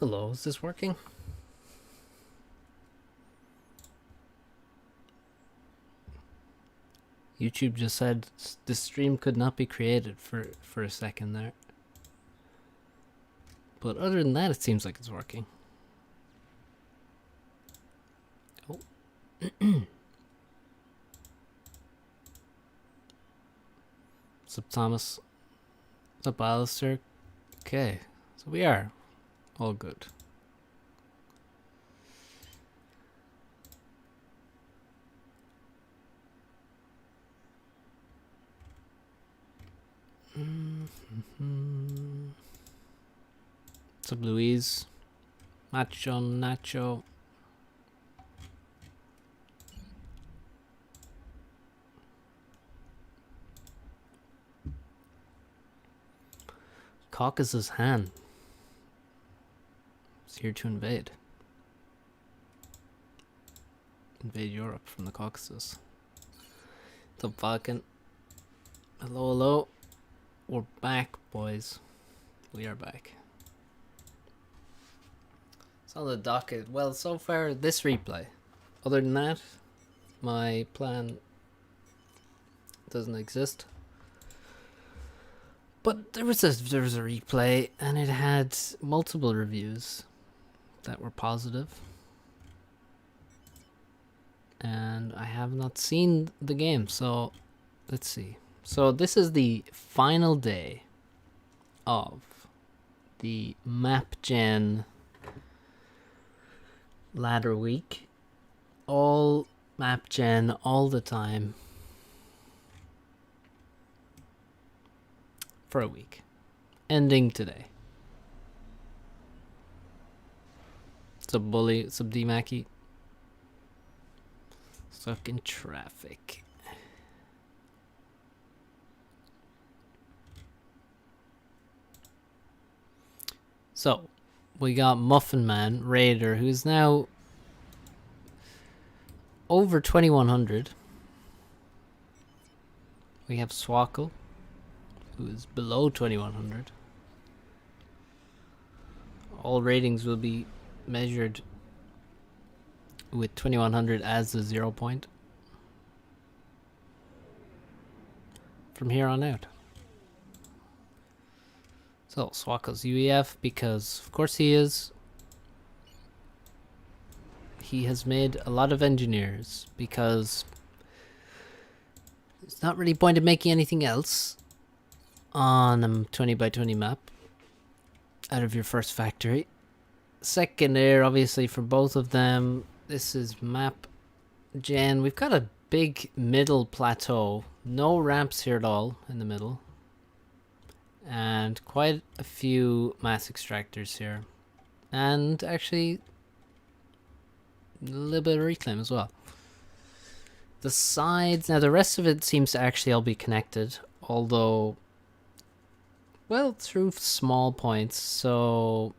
Hello, is this working? YouTube just said the stream could not be created for a second there. But other than that, it seems like it's working. Oh. What's up, Thomas? What's up, Alistair? Okay, so we are all good. What's up, Louise? Macho Nacho. Caucasus Han is here to invade. Invade Europe from the Caucasus. What's up, Falcon? Hello, hello. We're back, boys. We are back. It's on the docket. Well, so far, this replay. Other than that, my plan doesn't exist. But there was a replay, and it had multiple reviews that were positive. And I have not seen the game, so let's see. So this is the final day of the map gen ladder week. All map gen all the time for a week, ending today. What's up, Bully? What's up, D-Mackie? Stuck in traffic. So, we got Muffin Man, Raider, who's now over 2100. We have Swackle, who is below 2100. All ratings will be measured with 2100 as the 0 point from here on out. So, Swackle's UEF, because of course he is. He has made a lot of engineers, because it's not really point of making anything else on a 20 by 20 map out of your first factory. Second there, obviously, for both of them, this is map gen. We've got a big middle plateau. No ramps here at all in the middle. And quite a few mass extractors here. And actually, a little bit of reclaim as well. The sides, now the rest of it seems to actually all be connected. Although, well, through small points. So,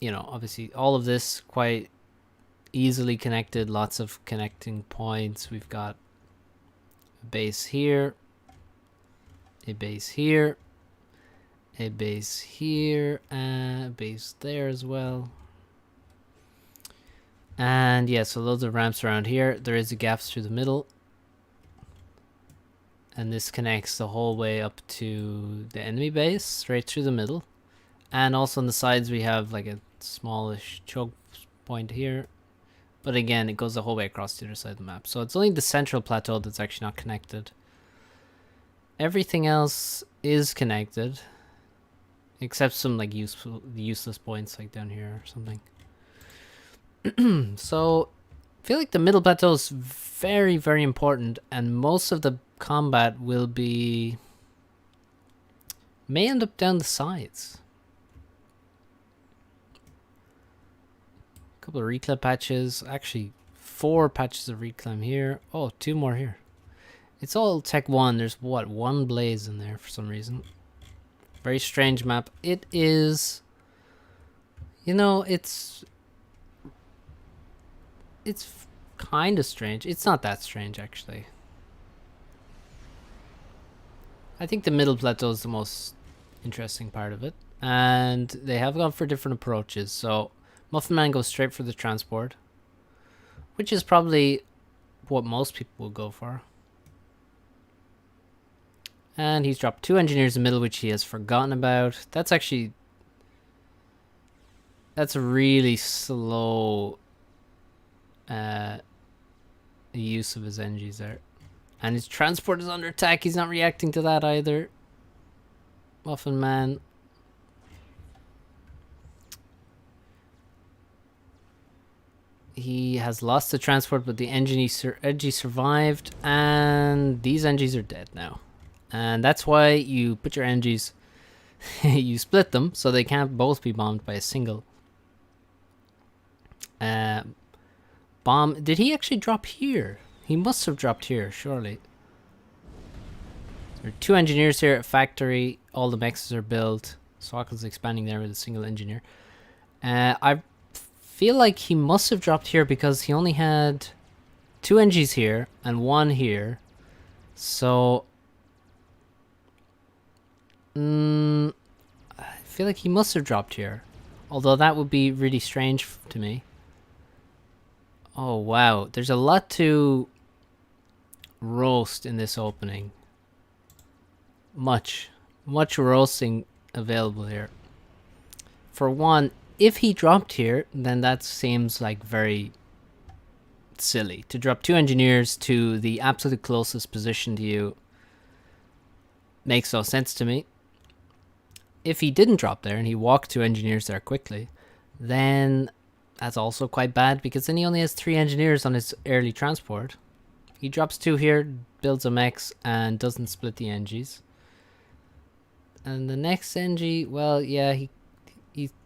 you know, obviously all of this quite easily connected. Lots of connecting points. We've got a base here. A base here. A base here, and a base there as well. And yeah, so loads of ramps around here. There is a gap through the middle. And this connects the whole way up to the enemy base, straight through the middle. And also on the sides we have like a smallish choke point here. But again, it goes the whole way across the other side of the map. So it's only the central plateau that's actually not connected. Everything else is connected. Except some like useless points like down here or something. So I feel like the middle plateau is very, very important, and most of the combat may end up down the sides. A couple of reclaim patches, actually 4 patches of reclaim here. Oh, 2 more here. It's all Tech 1. There's what, 1 blaze in there for some reason. Very strange map. It is, you know, it's kind of strange. It's not that strange, actually. I think the middle plateau is the most interesting part of it. And they have gone for different approaches. So Muffin Man goes straight for the transport, which is probably what most people will go for. And he's dropped 2 engineers in the middle, which he has forgotten about. That's actually... That's a really slow use of his engies there. And his transport is under attack. He's not reacting to that either. Muffin Man. He has lost the transport, but the engie survived. And these engies are dead now. And that's why you put your engies... you split them, so they can't both be bombed by a single bomb. Did he actually drop here? He must have dropped here, surely. There are 2 engineers here at factory. All the mexes are built. Swakkel's expanding there with a single engineer. I feel like he must have dropped here because he only had 2 engies here and 1 here. So... I feel like he must have dropped here. Although that would be really strange to me. Oh, wow. There's a lot to roast in this opening. Much roasting available here. For one, if he dropped here, then that seems like very silly. To drop 2 engineers to the absolute closest position to you makes no sense to me. If he didn't drop there and he walked 2 engineers there quickly, then that's also quite bad because then he only has 3 engineers on his early transport. He drops 2 here, builds a mech, and doesn't split the engies. And the next engie, well, yeah,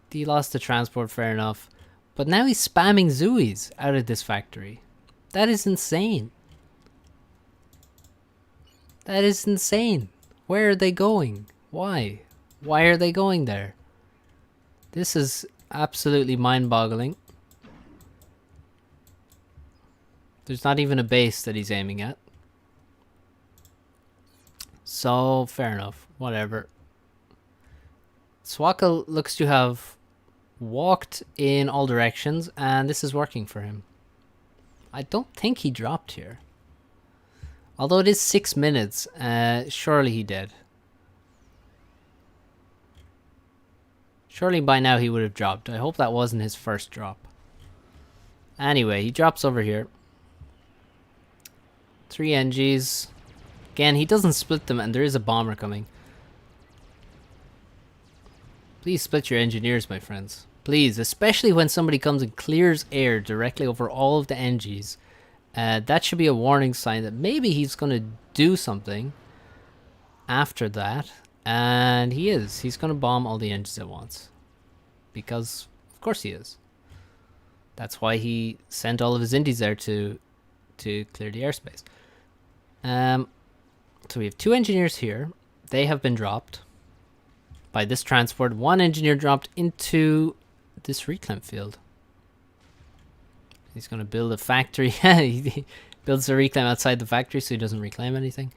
he lost the transport, fair enough. But now he's spamming Zooies out of this factory. That is insane. That is insane. Where are they going? Why? Why are they going there? This is absolutely mind-boggling. There's not even a base that he's aiming at. So, fair enough. Whatever. Swakkel looks to have walked in all directions, and this is working for him. I don't think he dropped here. Although it is 6 minutes, surely he did. Surely by now he would have dropped. I hope that wasn't his first drop. Anyway, he drops over here. 3 NGs. Again, he doesn't split them and there is a bomber coming. Please split your engineers, my friends. Please, especially when somebody comes and clears air directly over all of the NGs. That should be a warning sign that maybe he's going to do something after that. And he is. He's going to bomb all the engines at once. Because, of course he is. That's why he sent all of his indies there to clear the airspace. So we have 2 engineers here. They have been dropped by this transport. 1 engineer dropped into this reclaim field. He's going to build a factory. He builds a reclaim outside the factory so he doesn't reclaim anything.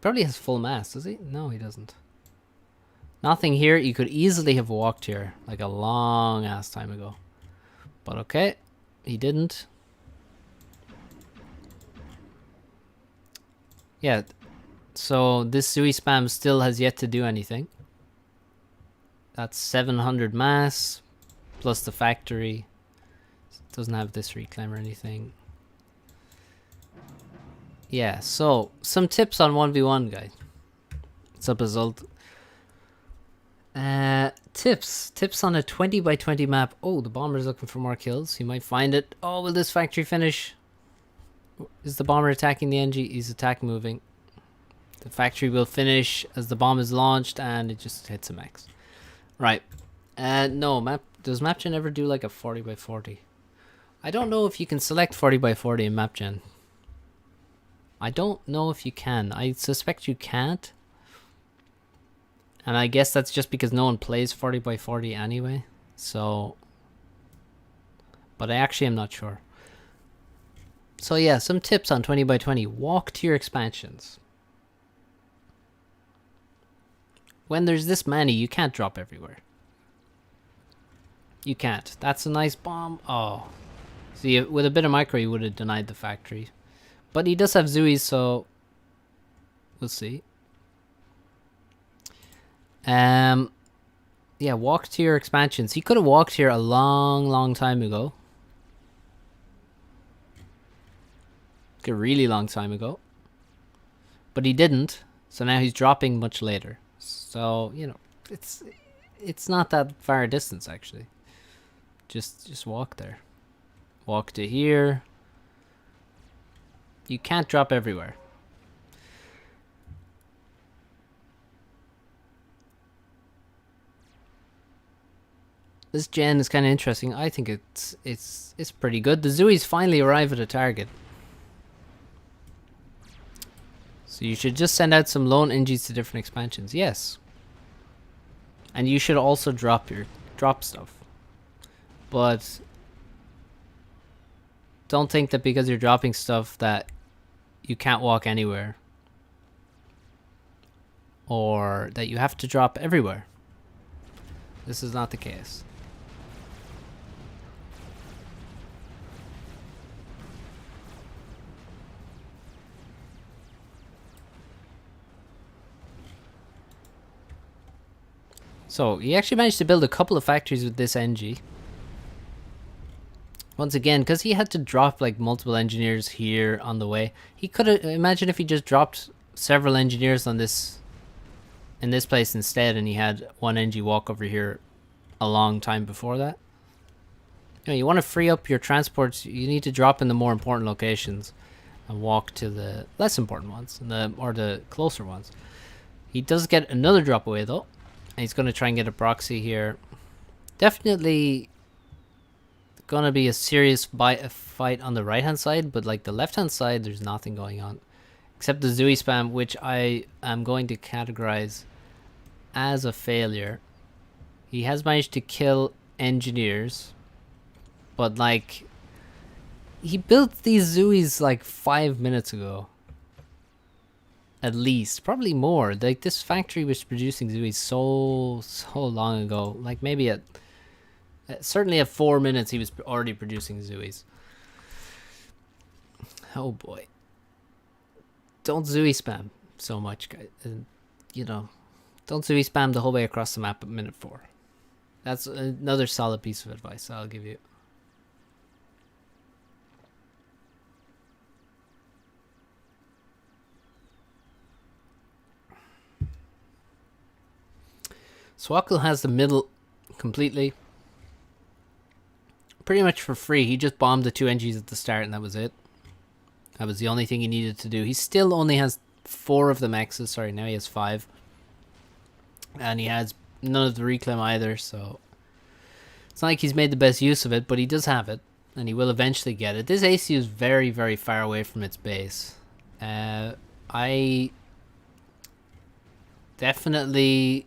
Probably has full mass, does he? No, he doesn't. Nothing here. You could easily have walked here like a long ass time ago. But okay, he didn't. Yeah, so this Zooey spam still has yet to do anything. That's 700 mass plus the factory. Doesn't have this reclaim or anything. Yeah, so some tips on 1v1, guys. What's up, Azult? Tips on a 20 by 20 map. Oh, the bomber's looking for more kills. He might find it. Oh, will this factory finish? Is the bomber attacking the NG? He's attack moving. The factory will finish as the bomb is launched and it just hits a max. Right. No, does MapGen ever do like a 40 by 40? I don't know if you can select 40 by 40 in MapGen. I don't know if you can. I suspect you can't. And I guess that's just because no one plays 40 by 40 anyway. So, but I actually am not sure. So yeah, some tips on 20 by 20. Walk to your expansions. When there's this many, you can't drop everywhere. You can't. That's a nice bomb. Oh. See, with a bit of micro, he would have denied the factory. But he does have Zuis, so we'll see. Yeah, walk to your expansions. He could have walked here a long time ago. Like a really long time ago. But he didn't, so now he's dropping much later. So, you know, it's not that far a distance actually. Just walk there. Walk to here. You can't drop everywhere. This gen is kind of interesting. I think it's pretty good. The Zuis finally arrive at a target. So you should just send out some lone NGs to different expansions. Yes. And you should also drop stuff. But don't think that because you're dropping stuff that you can't walk anywhere. Or that you have to drop everywhere. This is not the case. So, he actually managed to build a couple of factories with this NG. Once again, because he had to drop like multiple engineers here on the way. He could have, imagine if he just dropped several engineers on this, in this place instead, and he had one NG walk over here a long time before that. You know, you want to free up your transports, you need to drop in the more important locations and walk to the less important ones, or the closer ones. He does get another drop away though. And he's going to try and get a proxy here. Definitely going to be a serious fight on the right hand side, but like the left hand side, there's nothing going on. Except the Zui spam, which I am going to categorize as a failure. He has managed to kill engineers, but like, he built these Zuis like 5 minutes ago. At least, probably more. Like this factory was producing Zuis so long ago. Like maybe certainly at 4 minutes he was already producing Zuis. Oh boy! Don't Zui spam so much, guys. You know, don't Zui spam the whole way across the map at minute 4. That's another solid piece of advice I'll give you. Swackle has the middle completely. Pretty much for free. He just bombed the 2 NGs at the start and that was it. That was the only thing he needed to do. He still only has 4 of the Mexes. Sorry, now he has 5. And he has none of the reclaim either, so it's not like he's made the best use of it, but he does have it. And he will eventually get it. This ACU is very far away from its base. I definitely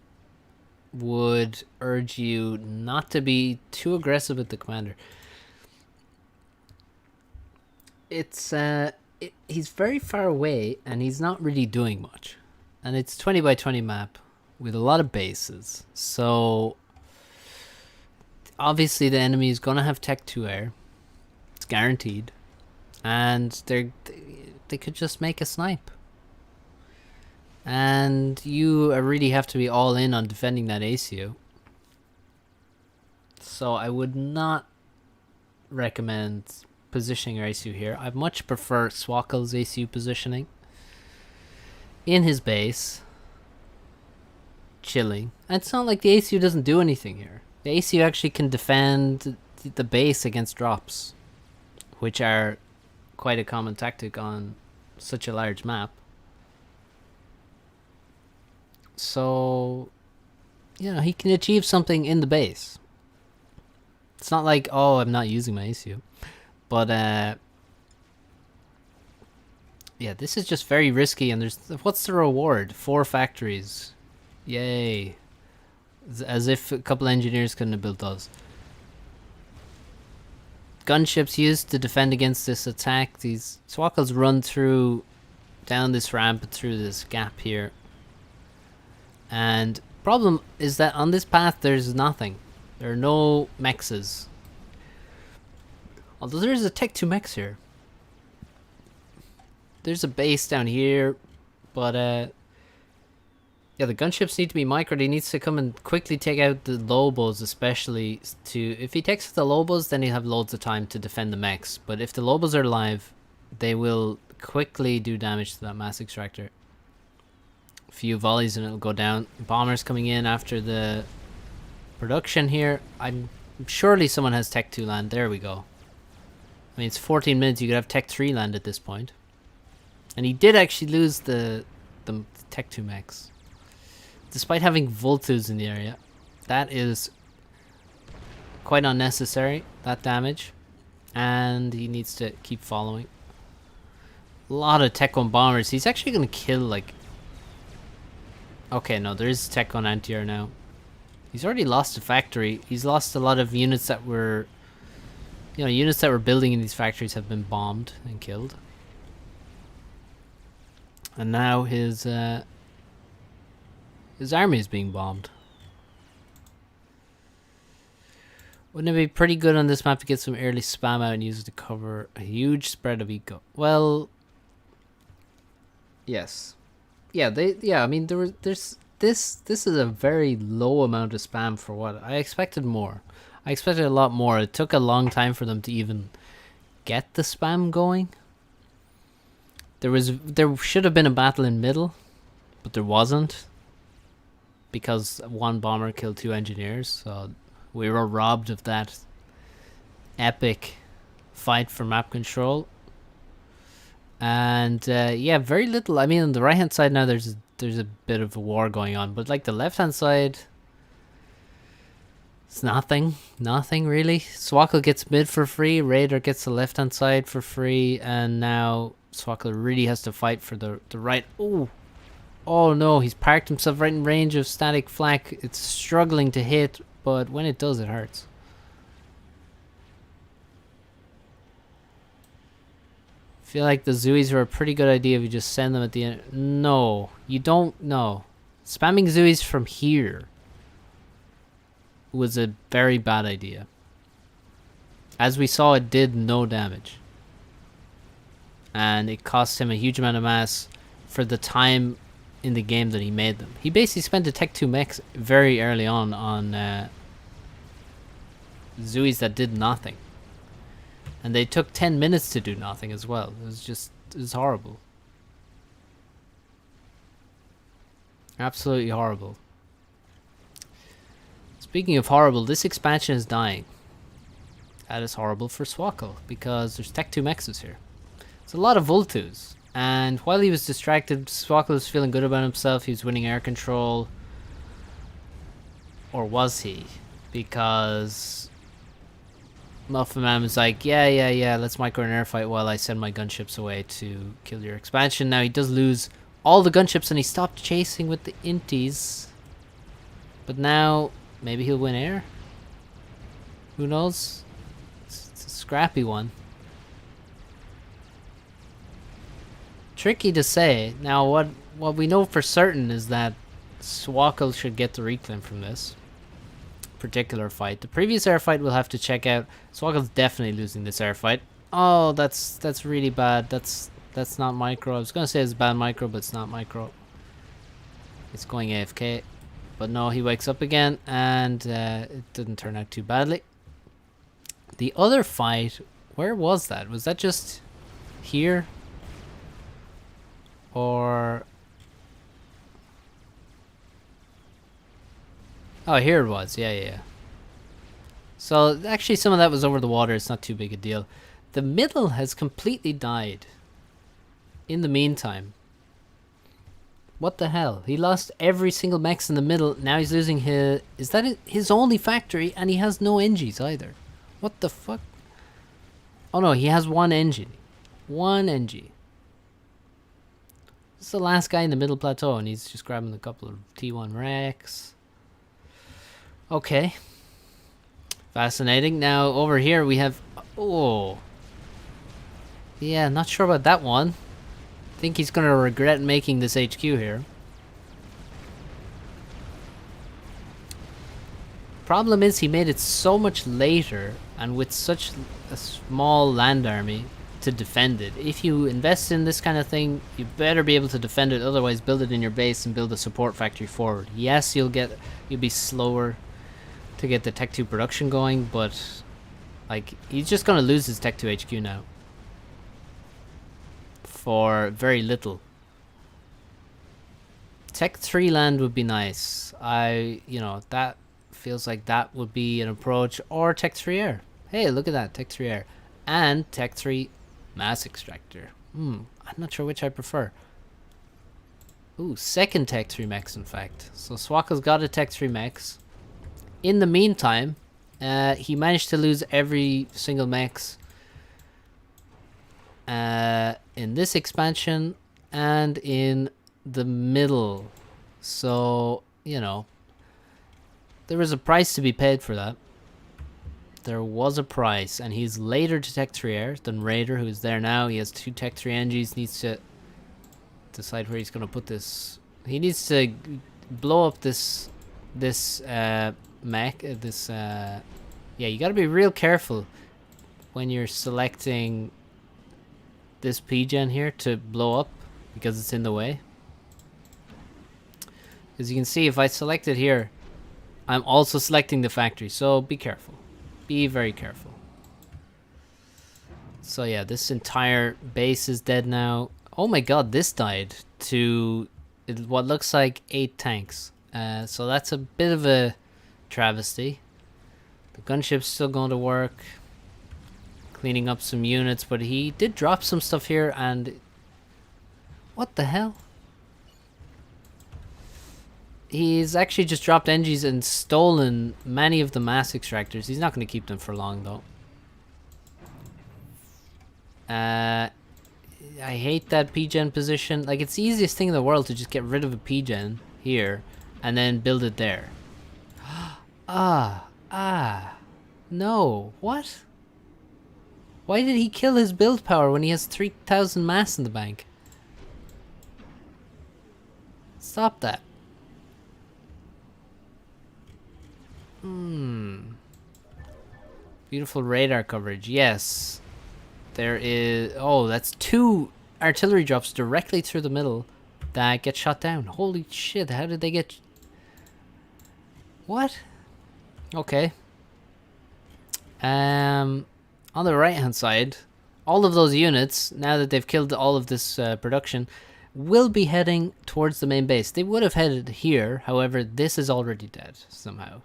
would urge you not to be too aggressive with the commander. It's he's very far away and he's not really doing much, and it's 20 by 20 map with a lot of bases, so obviously the enemy is gonna have tech 2 air. It's guaranteed, and they could just make a snipe. And you really have to be all in on defending that ACU. So I would not recommend positioning your ACU here. I much prefer Swackle's ACU positioning in his base, chilling. And it's not like the ACU doesn't do anything here. The ACU actually can defend the base against drops, which are quite a common tactic on such a large map. So, you know, he can achieve something in the base. It's not like, oh, I'm not using my ACU. But, yeah, this is just very risky. And what's the reward? 4 factories. Yay. As if a couple engineers couldn't have built those. Gunships used to defend against this attack. These Swackles run down this ramp, through this gap here. And problem is that on this path there's nothing. There are no mexes. Although there's a Tech 2 mex here. There's a base down here, but yeah, the gunships need to be microed. He needs to come and quickly take out the Lobos, especially to... If he takes the Lobos, then he'll have loads of time to defend the mechs. But if the Lobos are alive, they will quickly do damage to that mass extractor. A few volleys and it'll go down. Bombers coming in after the production here. I'm surely someone has Tech 2 land. There we go. I mean, it's 14 minutes. You could have Tech 3 land at this point. And he did actually lose the Tech 2 mechs. Despite having Voltus in the area. That is quite unnecessary, that damage. And he needs to keep following. A lot of Tech 1 bombers. He's actually going to kill, like... Okay, no, there is Tech 1 anti-air now. He's already lost a factory. He's lost a lot of units that were... You know, units that were building in these factories have been bombed and killed. And now his army is being bombed. Wouldn't it be pretty good on this map to get some early spam out and use it to cover a huge spread of eco? Well, yes, yeah. I mean, this is a very low amount of spam for what I expected more. I expected a lot more. It took a long time for them to even get the spam going. There should have been a battle in middle, but there wasn't. Because one bomber killed 2 engineers, so we were robbed of that epic fight for map control. And yeah, very little. I mean, on the right hand side now, there's a bit of a war going on, but like the left hand side, it's nothing really. Swackle gets mid for free, Raider gets the left hand side for free, and now Swackle really has to fight for the right. Oh no, he's parked himself right in range of static flak. It's struggling to hit, but when it does, it hurts. I feel like the Zuis are a pretty good idea if you just send them at the end. No, you don't know. Spamming Zuis from here was a very bad idea. As we saw, it did no damage. And it cost him a huge amount of mass for the time in the game that he made them. He basically spent the Tech 2 mechs very early on Zuis that did nothing. And they took 10 minutes to do nothing as well. It was horrible. Absolutely horrible. Speaking of horrible, this expansion is dying. That is horrible for Swackle, because there's Tech 2 mexes here. It's a lot of Voltus. And while he was distracted, Swackle was feeling good about himself. He was winning air control. Or was he? Because Muffin Man was like, yeah, let's micro an air fight while I send my gunships away to kill your expansion. Now he does lose all the gunships and he stopped chasing with the inties. But now, maybe he'll win air? Who knows? It's a scrappy one. Tricky to say. Now, what we know for certain is that Swackle should get the reclaim from this particular fight. The previous air fight we'll have to check out. Swackle's definitely losing this air fight. Oh, that's really bad. That's not micro. I was gonna say it's bad micro, but it's not micro. It's going AFK. But no, he wakes up again, and it didn't turn out too badly. The other fight, where was that? Was that just here? Or... Oh, here it was. Yeah. So, actually some of that was over the water. It's not too big a deal. The middle has completely died. In the meantime. What the hell? He lost every single mechs in the middle. Now he's losing his... Is that his only factory? And he has no NGs either. What the fuck? Oh no, he has one engine. One NG. This is the last guy in the middle plateau, and he's just grabbing a couple of T1 Rex. Okay. Fascinating. Now, over here we have... Oh. Yeah, not sure about that one. I think he's going to regret making this HQ here. problem is he made it so much later and with such a small land army to defend it. If you invest in this kind of thing, you better be able to defend it, otherwise build it in your base and build a support factory forward. Yes, you'll be slower to get the Tech 2 production going, but like he's just gonna lose his Tech 2 HQ now for very little. Tech 3 land would be nice. That feels like that would be an approach, or Tech 3 air. Hey, look at that, Tech 3 air and Tech 3 mass extractor. I'm not sure which I prefer. Ooh, second Tech 3 mechs, in fact. So Swakkel's got a Tech 3 mechs. In the meantime, he managed to lose every single mechs in this expansion and in the middle. So, there was a price to be paid for that. There was a price, and he's later to Tech 3 air than Raider, who is there now. He has 2 Tech 3 NGs, needs to decide where he's going to put this. He needs to blow up this mech. Yeah, you got to be real careful when you're selecting this P-gen here to blow up, because it's in the way. As you can see, if I select it here, I'm also selecting the factory, so be careful. Be very careful. So yeah, this entire base is dead now. Oh my god, this died to what looks like 8 tanks. So that's a bit of a travesty. The gunship's still going to work. Cleaning up some units, but he did drop some stuff here, and what the hell? He's actually just dropped NGs and stolen many of the mass extractors. He's not going to keep them for long, though. I hate that P-gen position. Like, it's the easiest thing in the world to just get rid of a P-gen here and then build it there. No. What? Why did he kill his build power when he has 3,000 mass in the bank? Stop that. Beautiful radar coverage. Yes. There is... Oh, that's 2 artillery drops directly through the middle that get shot down. Holy shit, how did they get... What? Okay. On the right hand side, all of those units, now that they've killed all of this production, will be heading towards the main base. They would have headed here, however, this is already dead somehow.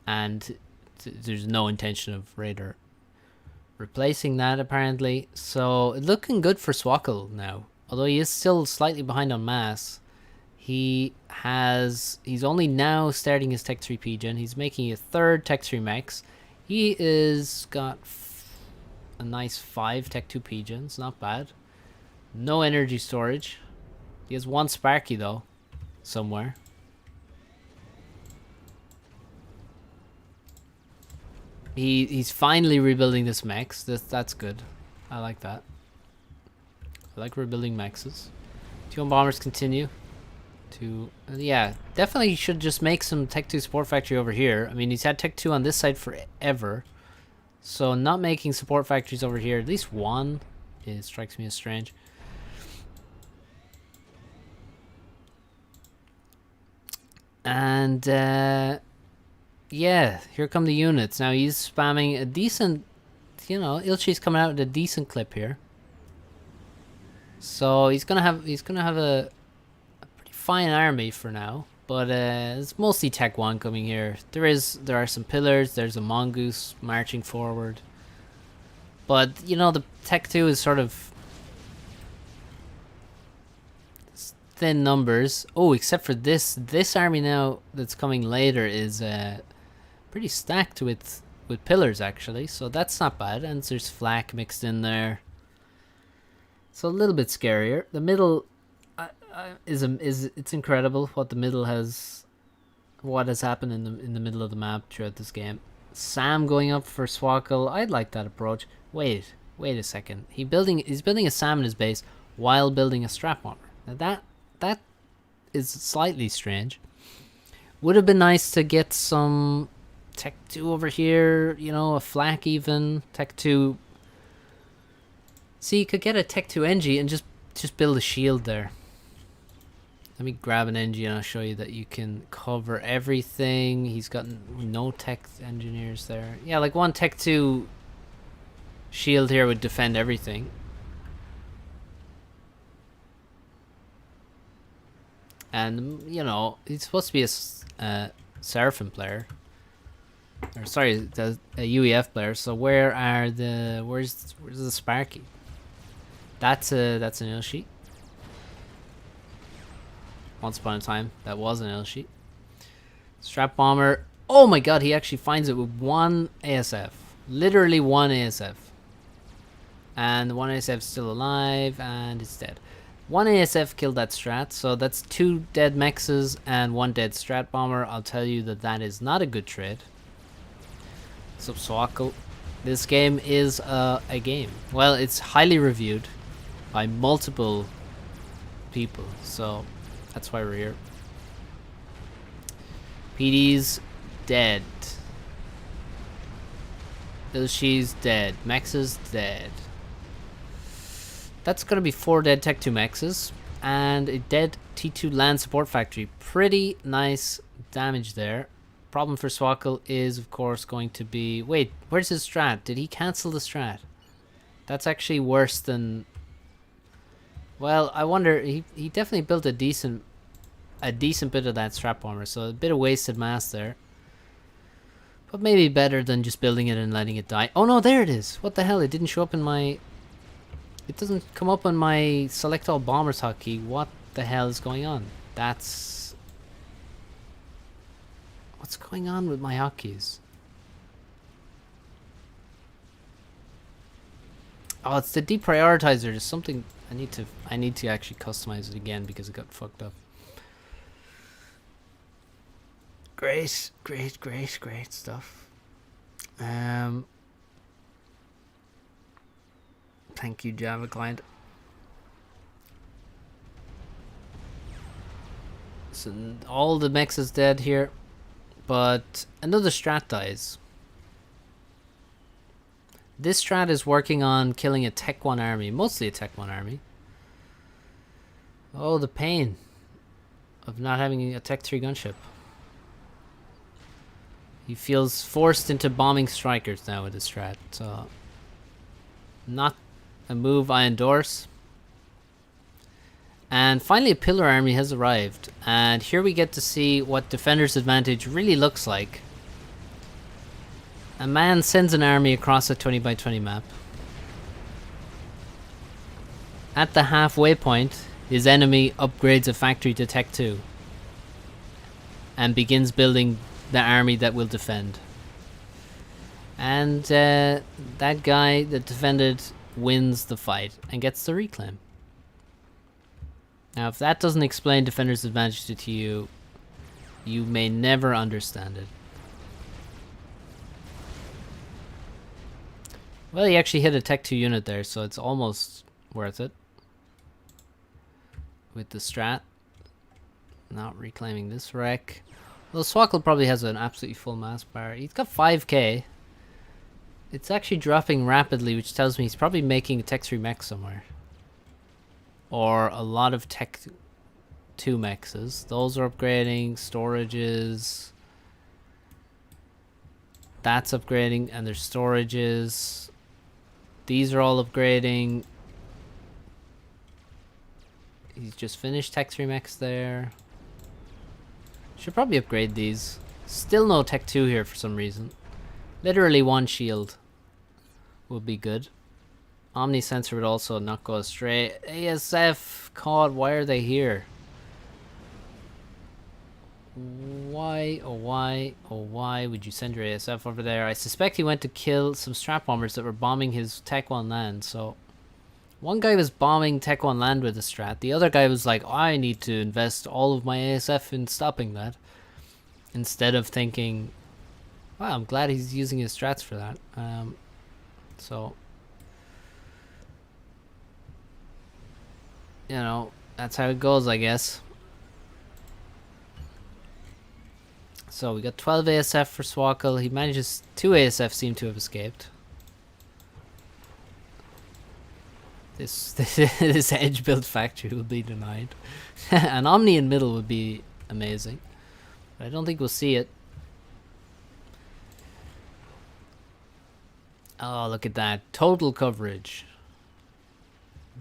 And there's no intention of Raider replacing that, apparently. So, looking good for Swakkel now. Although he is still slightly behind on mass. He's only now starting his Tech 3 P-gen. He's making a 3rd Tech 3 mechs. He is got a nice 5 Tech 2 P-gens. Not bad. No energy storage. He has 1 Sparky, though. Somewhere. He's finally rebuilding this mechs. That's good. I like that. I like rebuilding mechs. 2 bombers continue to... yeah, definitely should just make some Tech 2 support factory over here. I mean, he's had Tech 2 on this side forever. So not making support factories over here, at least one, it strikes me as strange. And yeah, here come the units. Now he's spamming a decent, Ilchi's coming out with a decent clip here. So he's gonna have a pretty fine army for now. But it's mostly Tech 1 coming here. There are some pillars, there's a mongoose marching forward. But the Tech 2 is sort of thin numbers. Oh, except for this army now that's coming later is pretty stacked with pillars, actually, so that's not bad. And there's flak mixed in there, so a little bit scarier. The middle it's incredible what the middle has, what has happened in the middle of the map throughout this game. Sam going up for Swakkel, I'd like that approach. Wait a second, he's building a Sam in his base while building a strap armor. Now that is slightly strange. Would have been nice to get some Tech 2 over here, you know, a flak even. Tech 2. See, you could get a Tech 2 Engie and just build a shield there. Let me grab an Engie and I'll show you that you can cover everything. He's got no tech engineers there. Yeah, like one Tech 2 shield here would defend everything. And, you know, he's supposed to be a Seraphim player. Or sorry, a UEF player. So where are the... Where's the Sparky? That's an ill sheet. Once upon a time, that was an ill sheet. Strap bomber. Oh my god, he actually finds it with one ASF. Literally one ASF. And the one ASF is still alive and it's dead. One ASF killed that strat, so that's 2 dead mexes and 1 dead strat bomber. I'll tell you that that is not a good trade. So Swakko, this game is a game. Well, it's highly reviewed by multiple people, so that's why we're here. PD's dead. Ilshi's dead. Mex's dead. That's gonna be 4 dead Tech 2 mexes and a dead T2 land support factory. Pretty nice damage there. Problem for Swackle is of course going to be... Wait, where's his strat? Did he cancel the strat? That's actually worse than... Well, I wonder, he definitely built a decent bit of that strat bomber, so a bit of wasted mass there. But maybe better than just building it and letting it die. Oh no, there it is! What the hell, it didn't show up in my... It doesn't come up on my select all bombers hotkey. What the hell is going on? That's... What's going on with my hotkeys? Oh, it's the deprioritizer. There's something I need to actually customize it again because it got fucked up. Great stuff. Thank you, Java client. So all the mechs is dead here, but another strat dies. This strat is working on killing a Tech 1 army, mostly a Tech 1 army. Oh, the pain of not having a Tech 3 gunship. He feels forced into bombing strikers now with this strat, so not a move I endorse. And finally a pillar army has arrived, and here we get to see what defender's advantage really looks like. A man sends an army across a 20 by 20 map. At the halfway point, his enemy upgrades a factory to Tech 2 and begins building the army that will defend. And that guy that defended wins the fight and gets the reclaim. Now, if that doesn't explain defender's advantage to you, you may never understand it. Well, he actually hit a Tech 2 unit there, so it's almost worth it. With the strat. Not reclaiming this wreck. Well, Swackle probably has an absolutely full mass bar. He's got 5k. It's actually dropping rapidly, which tells me he's probably making a Tech 3 mech somewhere. Or a lot of Tech 2 mexes. Those are upgrading. Storages. That's upgrading, and there's storages. These are all upgrading. He's just finished Tech 3 mechs there. Should probably upgrade these. Still no Tech 2 here for some reason. Literally one shield will be good. Omni sensor would also not go astray. ASF caught. Why are they here? Why, oh why, oh why would you send your ASF over there? I suspect he went to kill some strap bombers that were bombing his Tech 1 land. So one guy was bombing Tech 1 land with a strat. The other guy was like, I need to invest all of my ASF in stopping that. Instead of thinking, wow, I'm glad he's using his strats for that. So, you know, that's how it goes, I guess. So we got 12 ASF for Swackle. He manages 2 ASF seem to have escaped. This edge build factory will be denied. An Omni in middle would be amazing. But I don't think we'll see it. Oh, look at that. Total coverage.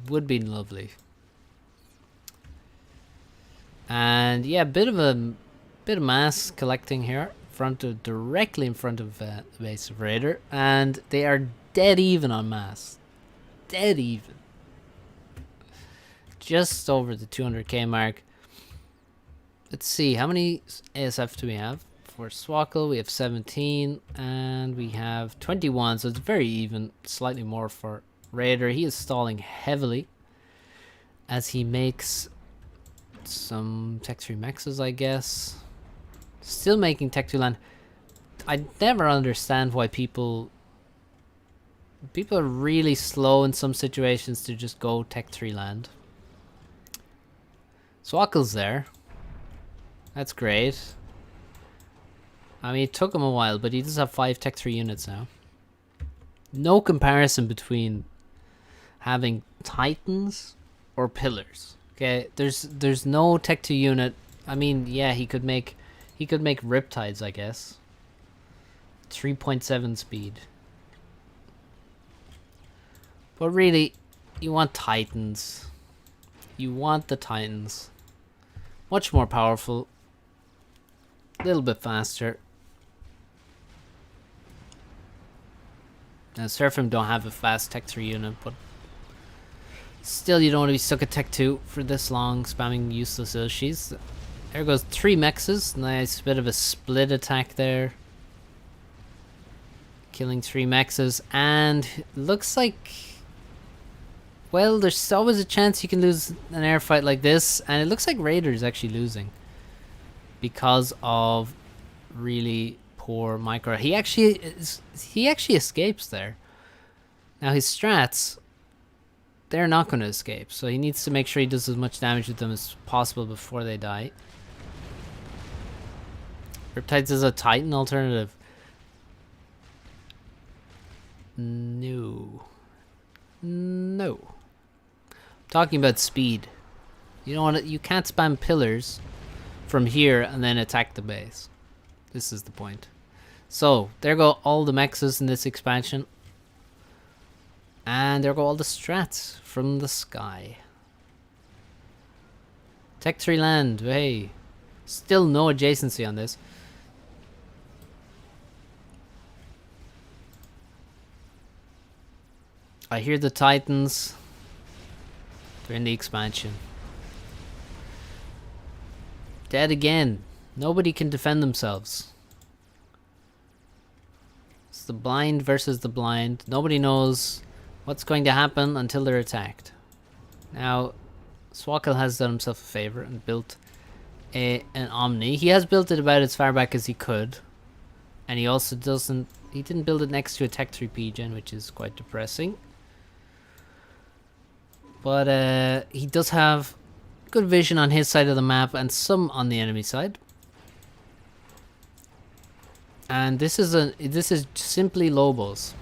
Would be lovely. And yeah, bit of mass collecting here. Directly in front of the base of Raider. And they are dead even on mass. Dead even. Just over the 200k mark. Let's see, how many ASF do we have? For Swackle, we have 17, and we have 21, so it's very even, slightly more for Raider. He is stalling heavily as he makes some Tech 3 Mexes, I guess. Still making Tech 2 land. I never understand why people are really slow in some situations to just go Tech 3 land. Swackle's there. That's great. I mean, it took him a while, but he does have 5 Tech 3 units now. No comparison between having Titans or Pillars. Okay, there's no Tech 2 unit. I mean, yeah, he could make Riptides, I guess. 3.7 speed. But really, you want Titans. You want the Titans. Much more powerful. A little bit faster. Now, Seraphim don't have a fast Tech 3 unit, but still you don't want to be stuck at Tech 2 for this long, spamming useless Ilshis. There goes 3 Mexes. Nice bit of a split attack there. Killing 3 Mexes. And looks like... well, there's always a chance you can lose an air fight like this. And it looks like Raider is actually losing. Because of really poor micro. He actually escapes there. Now his strats, they're not going to escape. So he needs to make sure he does as much damage with them as possible before they die. Riptides is a Titan alternative. No. No. Talking about speed. You don't want to, you can't spam pillars from here and then attack the base. This is the point. So there go all the mexes in this expansion. And there go all the strats from the sky. Tech 3 land, hey. Still no adjacency on this. I hear the Titans. They're in the expansion. Dead again. Nobody can defend themselves. It's the blind versus the blind. Nobody knows what's going to happen until they're attacked. Now, Swackle has done himself a favor and built an Omni. He has built it about as far back as he could. And he also he didn't build it next to a Tech 3 P-Gen, which is quite depressing. But he does have good vision on his side of the map and some on the enemy side. And this is simply Lobos.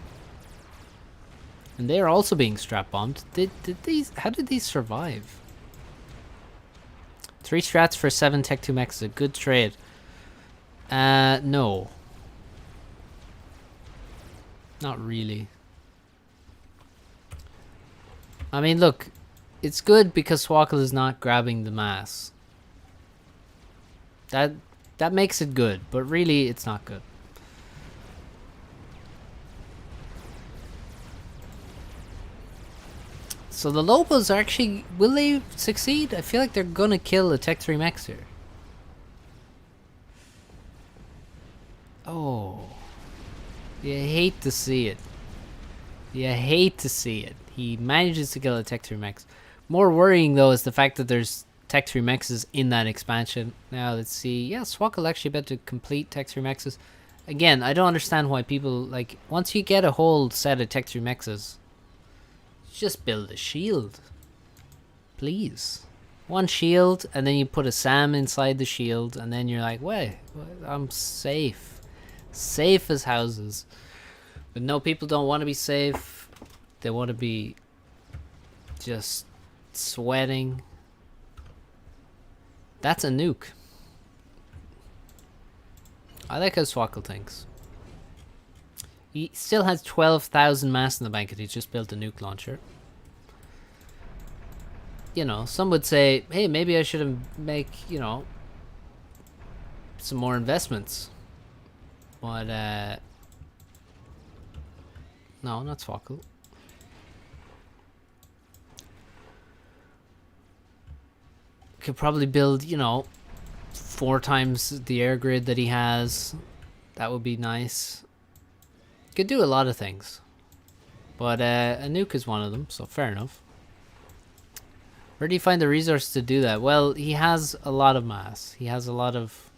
And they are also being strap bombed. How did these survive? 3 strats for 7 Tech 2 mechs is a good trade. No. Not really. I mean, look, it's good because Swackle is not grabbing the mass. That makes it good, but really it's not good. So the Lobos are actually, will they succeed? I feel like they're gonna kill a Tech 3 mechs here. Oh. You hate to see it. You hate to see it. He manages to kill a Tech 3 mechs. More worrying though is the fact that there's Tech 3 mexes in that expansion. Now let's see. Yeah, Swackle actually about to complete Tech 3 mexes. Again, I don't understand why people, like, once you get a whole set of Tech 3 mexes, just build a shield. Please. One shield, and then you put a SAM inside the shield, and then you're like, wait, I'm safe. Safe as houses. But no, people don't want to be safe. They want to be just sweating. That's a nuke. I like how Swackle thinks. He still has 12,000 mass in the bank and he's just built a nuke launcher. You know, some would say, hey, maybe I should make, you know, some more investments. But, no, not Swackle. Could probably build, you know, 4 times the air grid that he has. That would be nice. Could do a lot of things. But a nuke is one of them, so fair enough. Where do you find the resource to do that? Well, he has a lot of mass. He has a lot of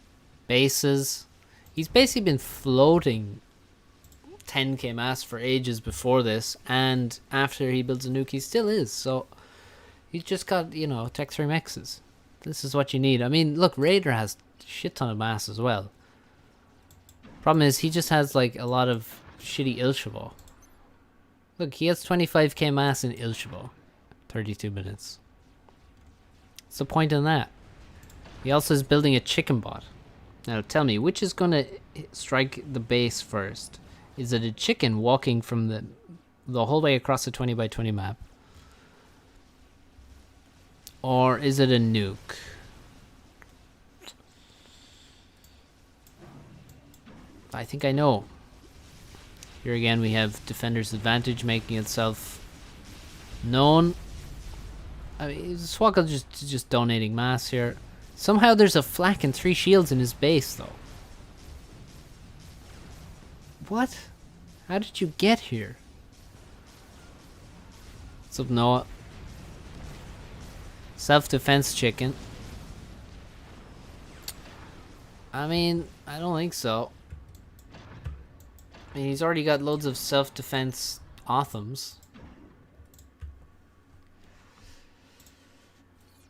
bases. He's basically been floating 10k mass for ages before this, and after he builds a nuke, he still is. So he's just got, you know, Tech 3 mexes. This is what you need. I mean, look, Raider has a shit ton of mass as well. Problem is, he just has like a lot of shitty Ilshabo. Look, he has 25k mass in Ilshabo. 32 minutes. What's the point in that? He also is building a chicken bot. Now tell me, which is going to strike the base first? Is it a chicken walking from the whole way across the 20 by 20 map? Or is it a nuke? I think I know. Here again we have Defender's Advantage making itself known. I mean, Swackle just donating mass here. Somehow there's a flak and 3 shields in his base though. What? How did you get here? What's up, Noah? Self-defense chicken. I mean, I don't think so. I mean, he's already got loads of self-defense Othams.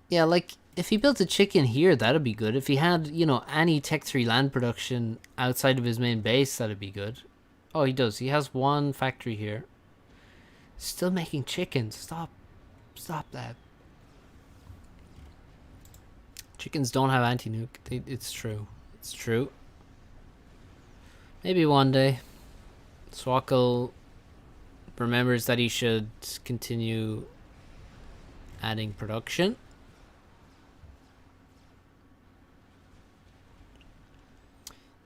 Yeah, like, if he built a chicken here, that'd be good. If he had, you know, any Tech 3 land production outside of his main base, that'd be good. Oh, he does. He has one factory here. Still making chickens. Stop. Stop that. Chickens don't have anti-nuke. It's true. It's true. Maybe one day. Swackle remembers that he should continue adding production.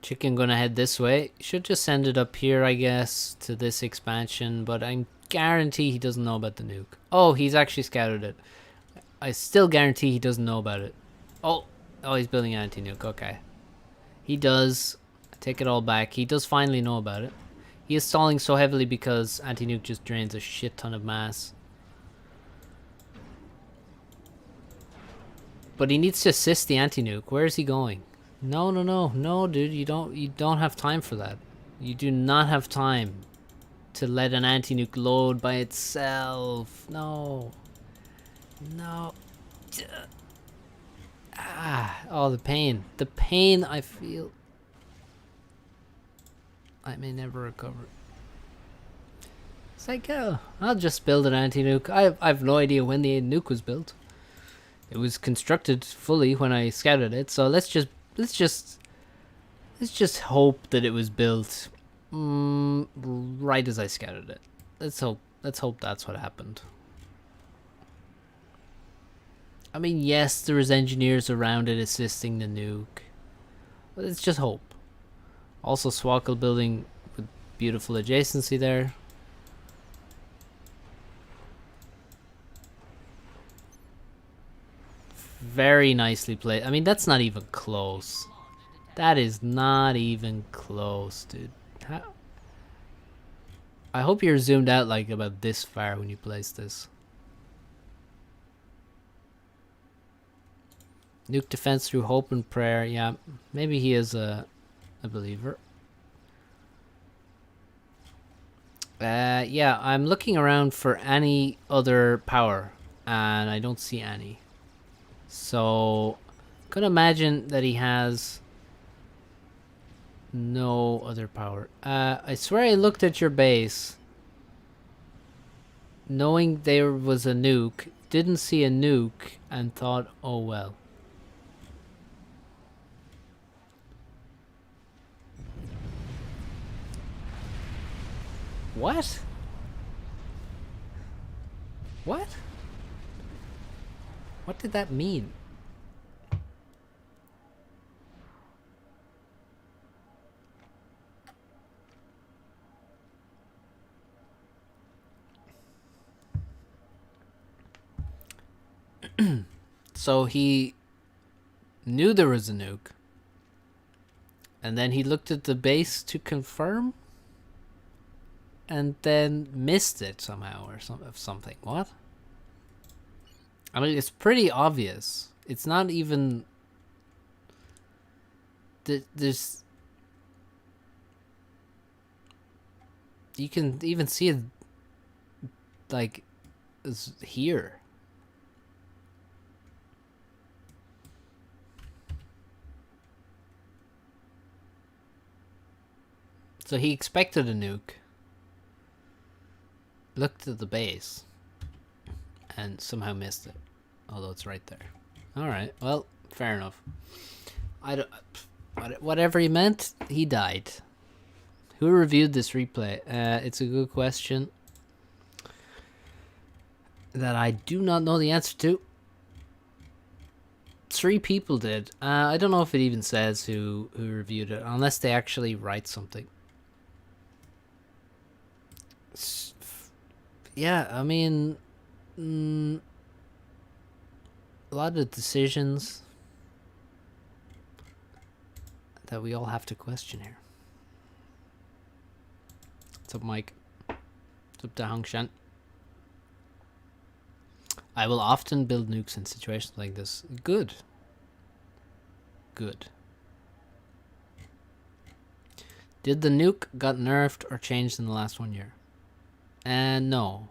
Chicken gonna head this way. Should just send it up here, I guess, to this expansion, but I guarantee he doesn't know about the nuke. Oh, he's actually scouted it. I still guarantee he doesn't know about it. Oh, he's building an anti-nuke. Okay. He does. I take it all back. He does finally know about it. He is stalling so heavily because anti-nuke just drains a shit ton of mass. But he needs to assist the anti-nuke. Where is he going? No, no, no. No, dude, you don't have time for that. You do not have time to let an anti-nuke load by itself. No. No. Oh, the pain. The pain I feel. I may never recover. It's like, I'll just build an anti-nuke. I have no idea when the nuke was built. It was constructed fully when I scouted it, so let's just hope that it was built right as I scouted it. Let's hope that's what happened. I mean, yes, there was engineers around it assisting the nuke. But let's just hope. Also, Swackle building with beautiful adjacency there. Very nicely played. I mean, that's not even close. That is not even close, dude. I hope you're zoomed out like about this far when you place this. Nuke defense through hope and prayer. Yeah, maybe he is a believer. Yeah, I'm looking around for any other power, and I don't see any. So, could imagine that he has no other power. I swear I looked at your base, knowing there was a nuke, didn't see a nuke, and thought, oh well. What? What? What did that mean? So he knew there was a nuke, and then he looked at the base to confirm, and then missed it somehow or something. What? I mean, it's pretty obvious. It's not even... There's... You can even see it, like, it's here. So he expected a nuke, looked at the base, and somehow missed it. Although it's right there. Alright, well, fair enough. I don't... Whatever he meant, he died. Who reviewed this replay? It's a good question that I do not know the answer to. 3 people did. I don't know if it even says who reviewed it, unless they actually write something. Yeah, I mean... a lot of decisions that we all have to question here. What's up, Mike? What's up, Dahongshan? I will often build nukes in situations like this. Good. Good. Did the nuke got nerfed or changed in the last 1 year? And no.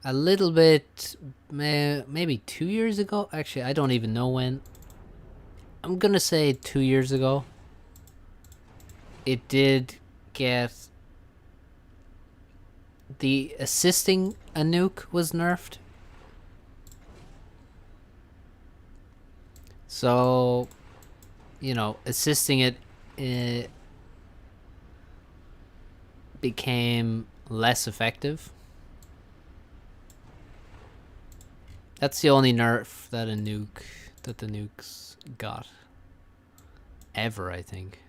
A little bit, maybe 2 years ago. Actually, I don't even know when. I'm gonna say 2 years ago. It did get... The assisting a nuke was nerfed. So, you know, assisting it became less effective. That's the only nerf that the nukes got ever, I think.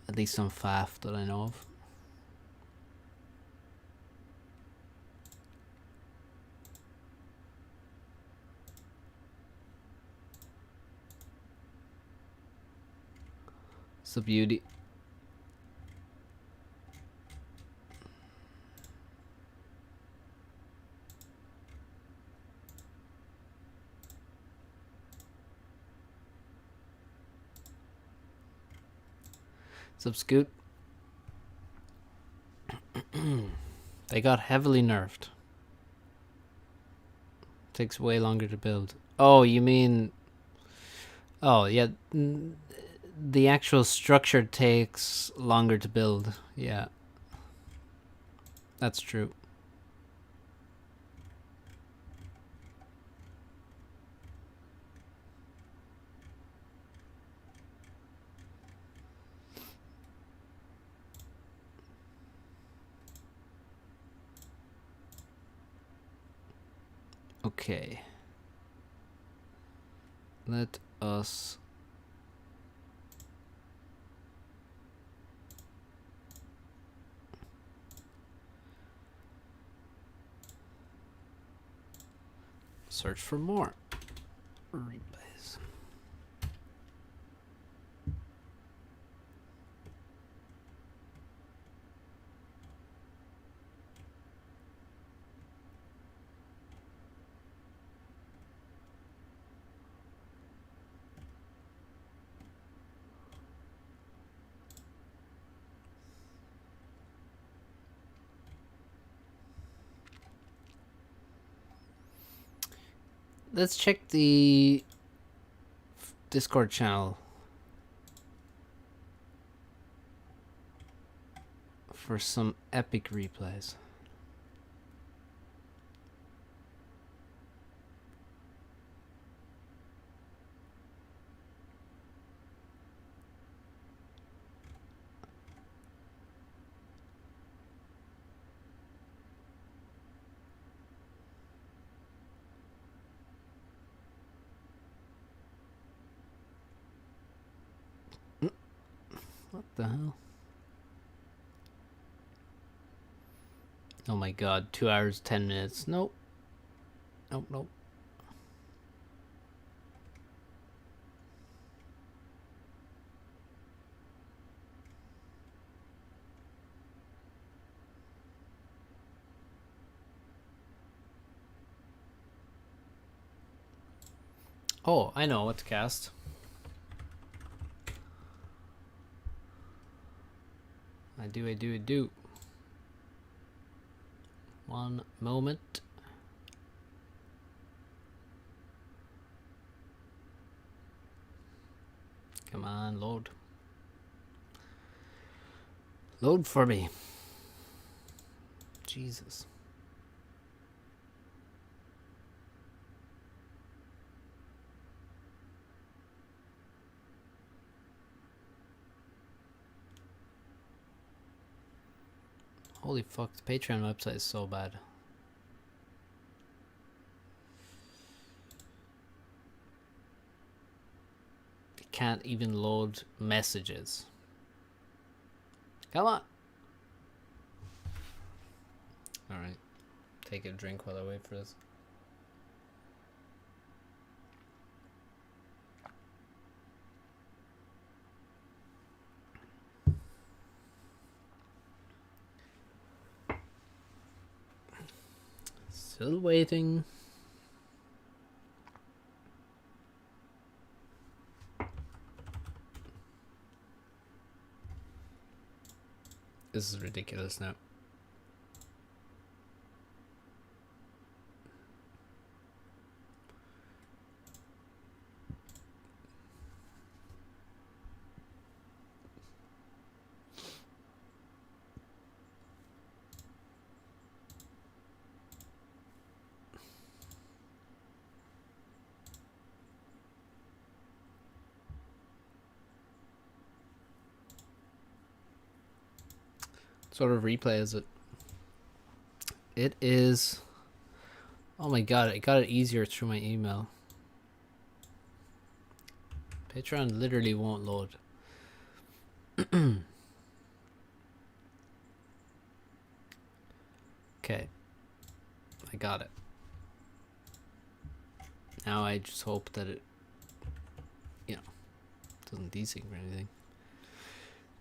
At least on FAF that I know of. It's a beauty. What's up, Scoot? They got heavily nerfed. Takes way longer to build. Oh, you mean... Oh, yeah. The actual structure takes longer to build. Yeah. That's true. Okay. Let us... search for more replays. Let's check the Discord channel for some epic replays. What the hell? Oh my god, 2 hours, 10 minutes. Nope. Nope, nope. Oh, I know what to cast. I do. One moment. Come on, load. Load for me. Jesus. Holy fuck, the Patreon website is so bad. It can't even load messages. Come on. Alright. Take a drink while I wait for this. Still waiting. This is ridiculous now. What sort of replay is it? It is... Oh my god, I got it easier through my email. Patreon literally won't load. Okay. I got it. Now I just hope that it, you know, doesn't desync or anything.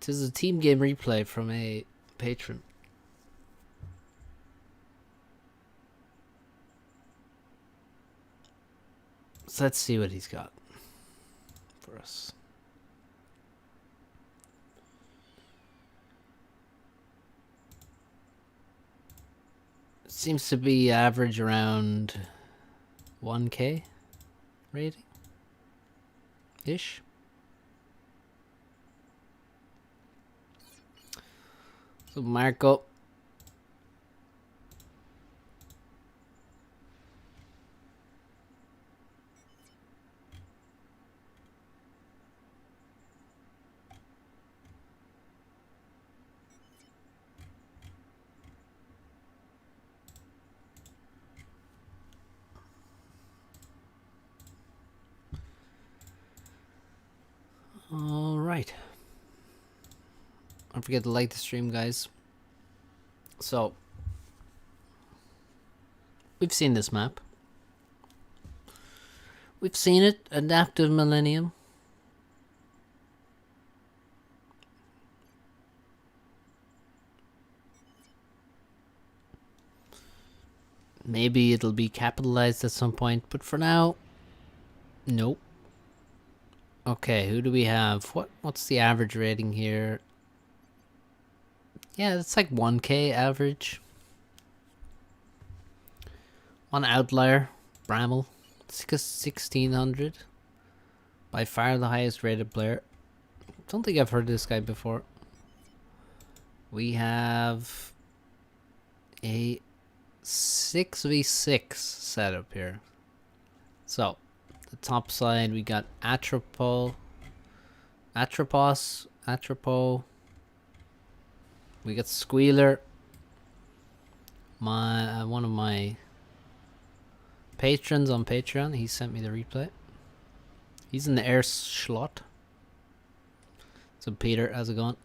It is a team game replay from a patron. So let's see what he's got for us. It seems to be average around 1K rating ish. So Marco. All right. Don't forget to like the stream, guys. So, we've seen this map. We've seen it, Adaptive Millennium. Maybe it'll be capitalized at some point, but for now, nope. Okay, who do we have? What's the average rating here? Yeah, it's like 1K average. One outlier, Bramble, 1600. By far the highest rated player. Don't think I've heard of this guy before. We have a 6v6 setup here. So, the top side we got Atropos. We got Squealer. One of my patrons on Patreon, he sent me the replay. He's in the air slot. So Peter, how's it going?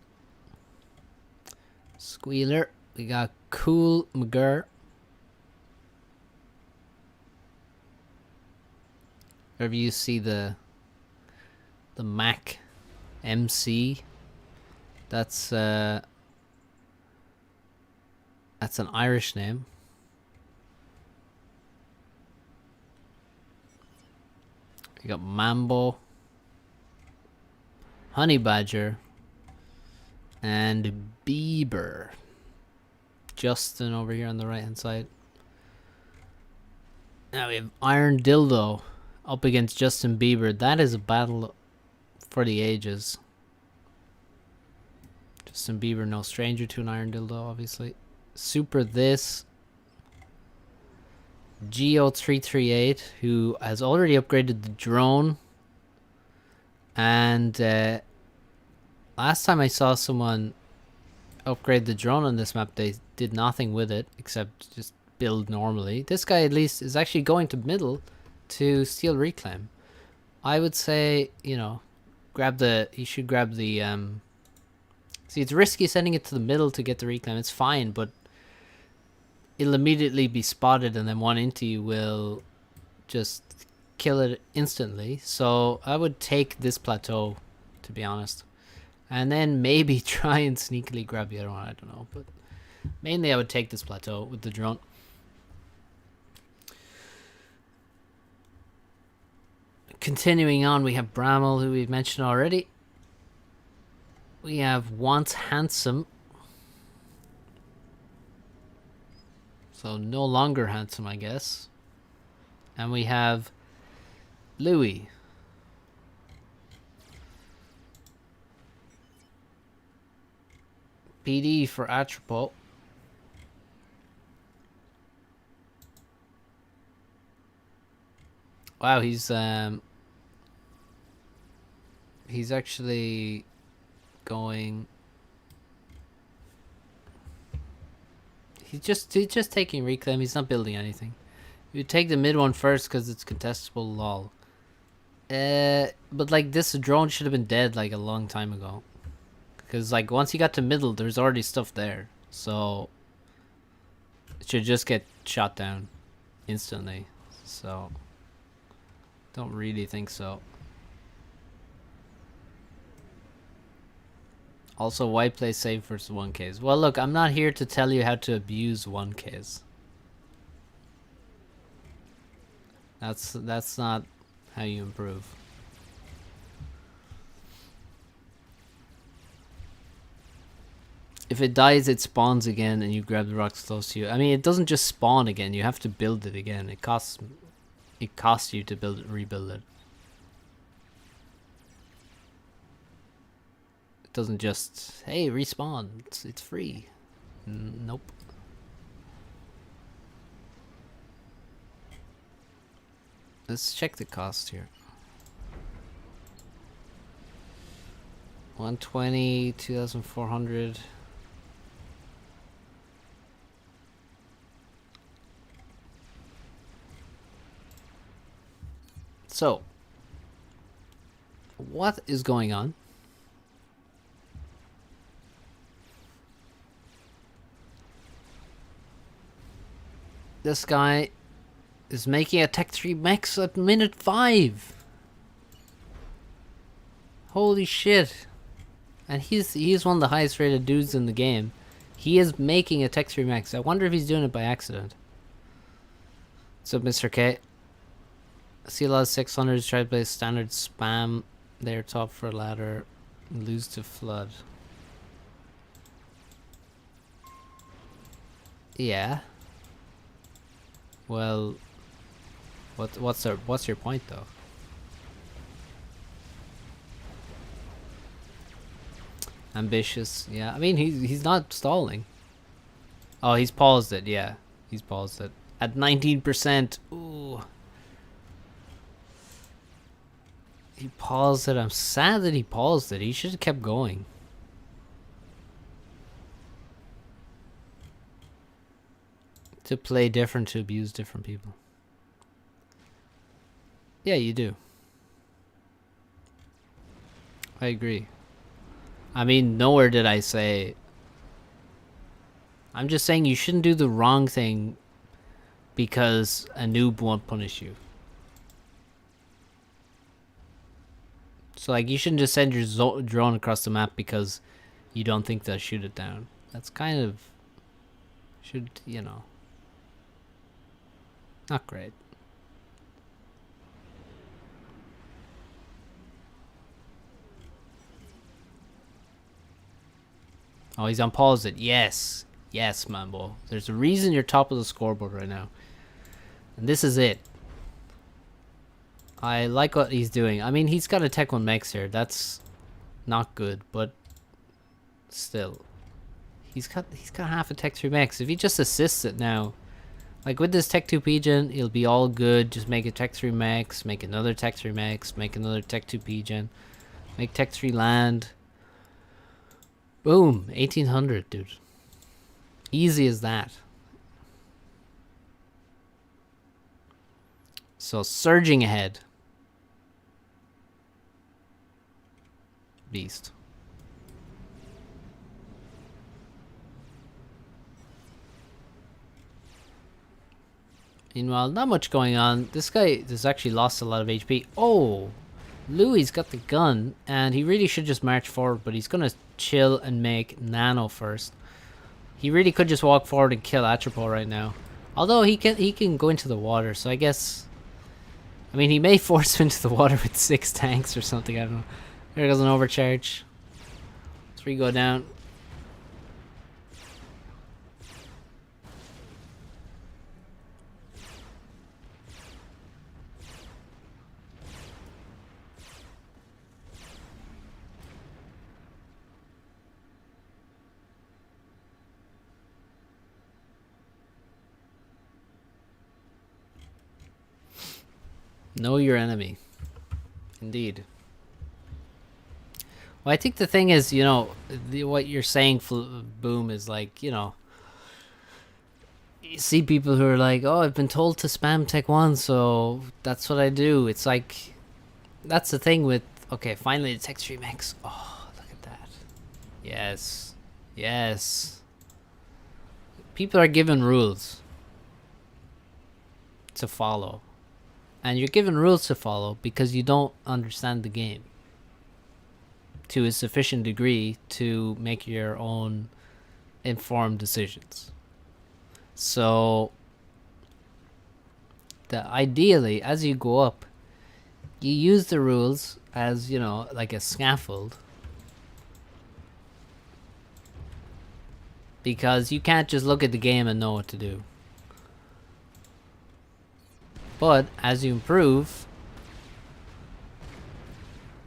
Squealer. We got Cool McGurr. Wherever you see the Mac MC, that's an Irish name. We got Mambo, Honey Badger, and Bieber. Justin over here on the right hand side. Now we have Iron Dildo up against Justin Bieber. That is a battle for the ages. Justin Bieber, no stranger to an Iron Dildo, obviously. Super This. Geo338, who has already upgraded the drone. And last time I saw someone upgrade the drone on this map, they did nothing with it except just build normally. This guy at least is actually going to middle to steal reclaim. I would say, you know, you should grab the see, it's risky sending it to the middle to get the reclaim. It's fine, but it'll immediately be spotted and then one into you will just kill it instantly. So I would take this plateau, to be honest, and then maybe try and sneakily grab the other one. I don't know, but mainly I would take this plateau with the drone. Continuing on, we have Bramall, who we've mentioned already. We have Once Handsome. So no longer handsome, I guess. And we have Louis. PD for Atropos. Wow, he's actually going. He's just taking reclaim. He's not building anything. You take the mid one first because it's contestable. Lol. But like this drone should have been dead like a long time ago. Because like once you got to middle, there's already stuff there, so it should just get shot down instantly. So don't really think so. Also, why play safe versus 1Ks? Well, look, I'm not here to tell you how to abuse 1Ks. That's not how you improve. If it dies, it spawns again and you grab the rocks close to you. I mean, it doesn't just spawn again. You have to build it again. It costs you to rebuild it. It doesn't just, hey, respawn. It's free. Nope. Let's check the cost here. 120, 2,400. So, what is going on? This guy is making a Tech 3 Max at minute 5. Holy shit. And he's one of the highest rated dudes in the game. He is making a Tech 3 Max. I wonder if he's doing it by accident. What's up, Mr. K? I see a lot of 600s try to play standard spam. They're top for ladder. Lose to flood. Yeah. Well, What's your point though? Ambitious, yeah. I mean, he's not stalling. Oh, he's paused it. Yeah, he's paused it at 19%. Ooh, he paused it. I'm sad that he paused it. He should have kept going. To play different, to abuse different people. Yeah, you do. I agree. I mean, nowhere did I say. I'm just saying you shouldn't do the wrong thing because a noob won't punish you. So, like, you shouldn't just send your drone across the map because you don't think they'll shoot it down. That's kind of... should, you know... not great. Oh, he's unpaused it. Yes. Yes, Mambo. There's a reason you're top of the scoreboard right now. And this is it. I like what he's doing. I mean, he's got a Tech 1 Mex here. That's not good, but still. He's got half a Tech 3 Mex. If he just assists it now, like with this Tech 2 Pigeon, it'll be all good. Just make a Tech 3 Mex, make another Tech 3 Mex, make another Tech 2 Pigeon, make Tech 3 land. Boom, 1800, dude. Easy as that. So surging ahead. Beast. Meanwhile, not much going on. This guy has actually lost a lot of HP. Oh, Louis got the gun, and he really should just march forward, but he's gonna chill and make Nano first. He really could just walk forward and kill Atropos right now. Although he can go into the water, so I guess... I mean, he may force him into the water with 6 tanks or something, I don't know. There goes an overcharge. 3 go down. Know your enemy. Indeed. Well, I think the thing is, you know, what you're saying, Boom, is like, you know, you see people who are like, oh, I've been told to spam Tech 1, so that's what I do. It's like, that's the thing with, okay, finally the Tech 3 Mex. Oh, look at that. Yes. Yes. People are given rules to follow. And you're given rules to follow because you don't understand the game to a sufficient degree to make your own informed decisions. So, ideally, as you go up, you use the rules as, you know, like a scaffold. Because you can't just look at the game and know what to do. But as you improve,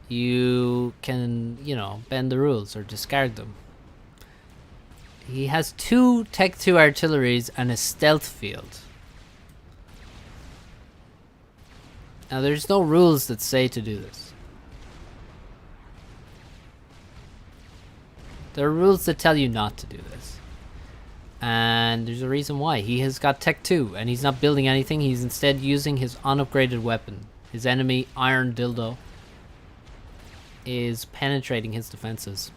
you can, you know, bend the rules or discard them. He has 2 Tech 2 artilleries and a stealth field. Now there's no rules that say to do this. There are rules that tell you not to do this. And there's a reason why. He has got Tech 2 and he's not building anything. He's instead using his unupgraded weapon. His enemy, Iron Dildo, is penetrating his defenses.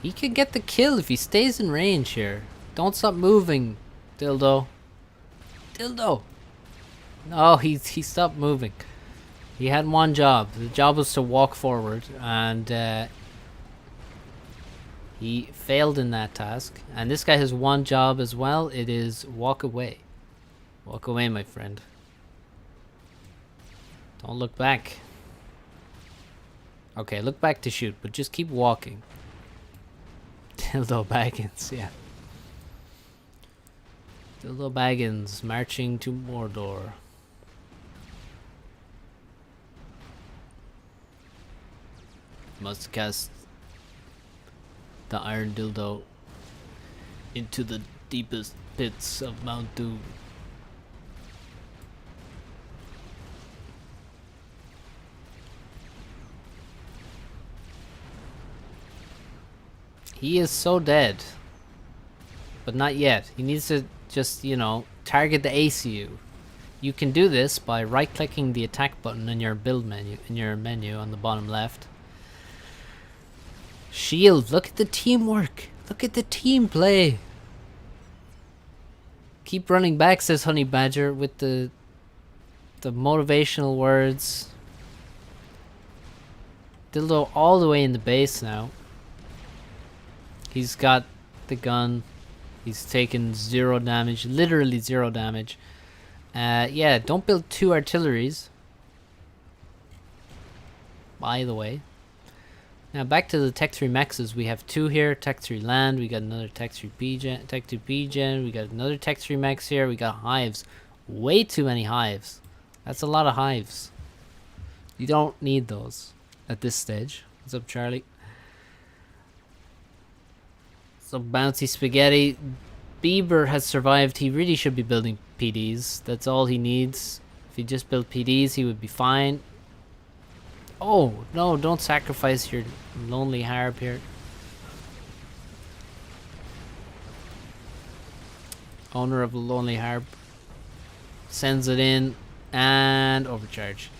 He can get the kill if he stays in range here. Don't stop moving, Dildo. Dildo! No, he stopped moving. He had one job. The job was to walk forward, and he failed in that task. And this guy has one job as well. It is walk away. Walk away, my friend. Don't look back. Okay, look back to shoot, but just keep walking. Dildo Baggins, yeah. Dildo Baggins marching to Mordor. Must cast the Iron Dildo into the deepest pits of Mount Doom. He is so dead. But not yet. He needs to just, you know, target the ACU. You can do this by right-clicking the attack button in your build menu, on the bottom left. Shield, look at the teamwork. Look at the team play. Keep running back, says Honey Badger with the motivational words. Dildo all the way in the base now. He's got the gun. He's taken 0 damage, literally 0 damage. Yeah, don't build 2 artilleries. By the way. Now back to the Tech 3 mexes. We have 2 here, Tech 3 land. We got another Tech 3 P-gen, Tech 2 P-gen. We got another Tech 3 mex here. We got hives. Way too many hives. That's a lot of hives. You don't need those at this stage. What's up, Charlie? So Bouncy Spaghetti. Bieber has survived. He really should be building PDs. That's all he needs. If he just built PDs, he would be fine. Oh, no, don't sacrifice your lonely harp here. Owner of the lonely harp sends it in and overcharge.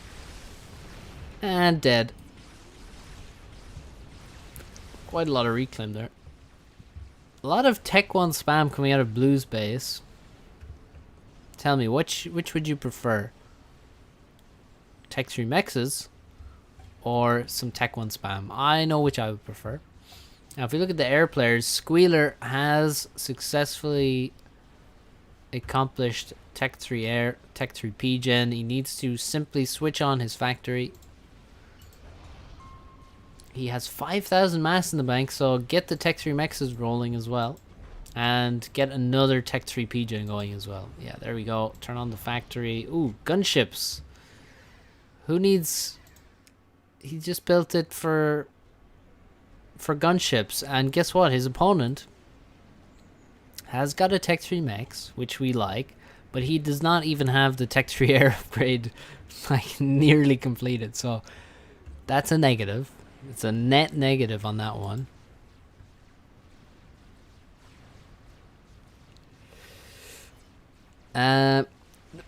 And dead. Quite a lot of reclaim there. A lot of Tech 1 spam coming out of Blue's base. Tell me, which would you prefer? Tech 3 mexes or some Tech 1 spam? I know which I would prefer. Now, if we look at the air players, Squealer has successfully accomplished Tech 3 Air, Tech 3 P-gen. He needs to simply switch on his factory. He has 5,000 mass in the bank, so get the Tech 3 mexes rolling as well. And get another Tech 3 P-gen going as well. Yeah, there we go. Turn on the factory. Ooh, gunships. Who needs... He just built it for gunships. And guess what? His opponent has got a Tech 3 mex, which we like. But he does not even have the Tech 3 air upgrade like nearly completed. So that's a negative. It's a net negative on that one. The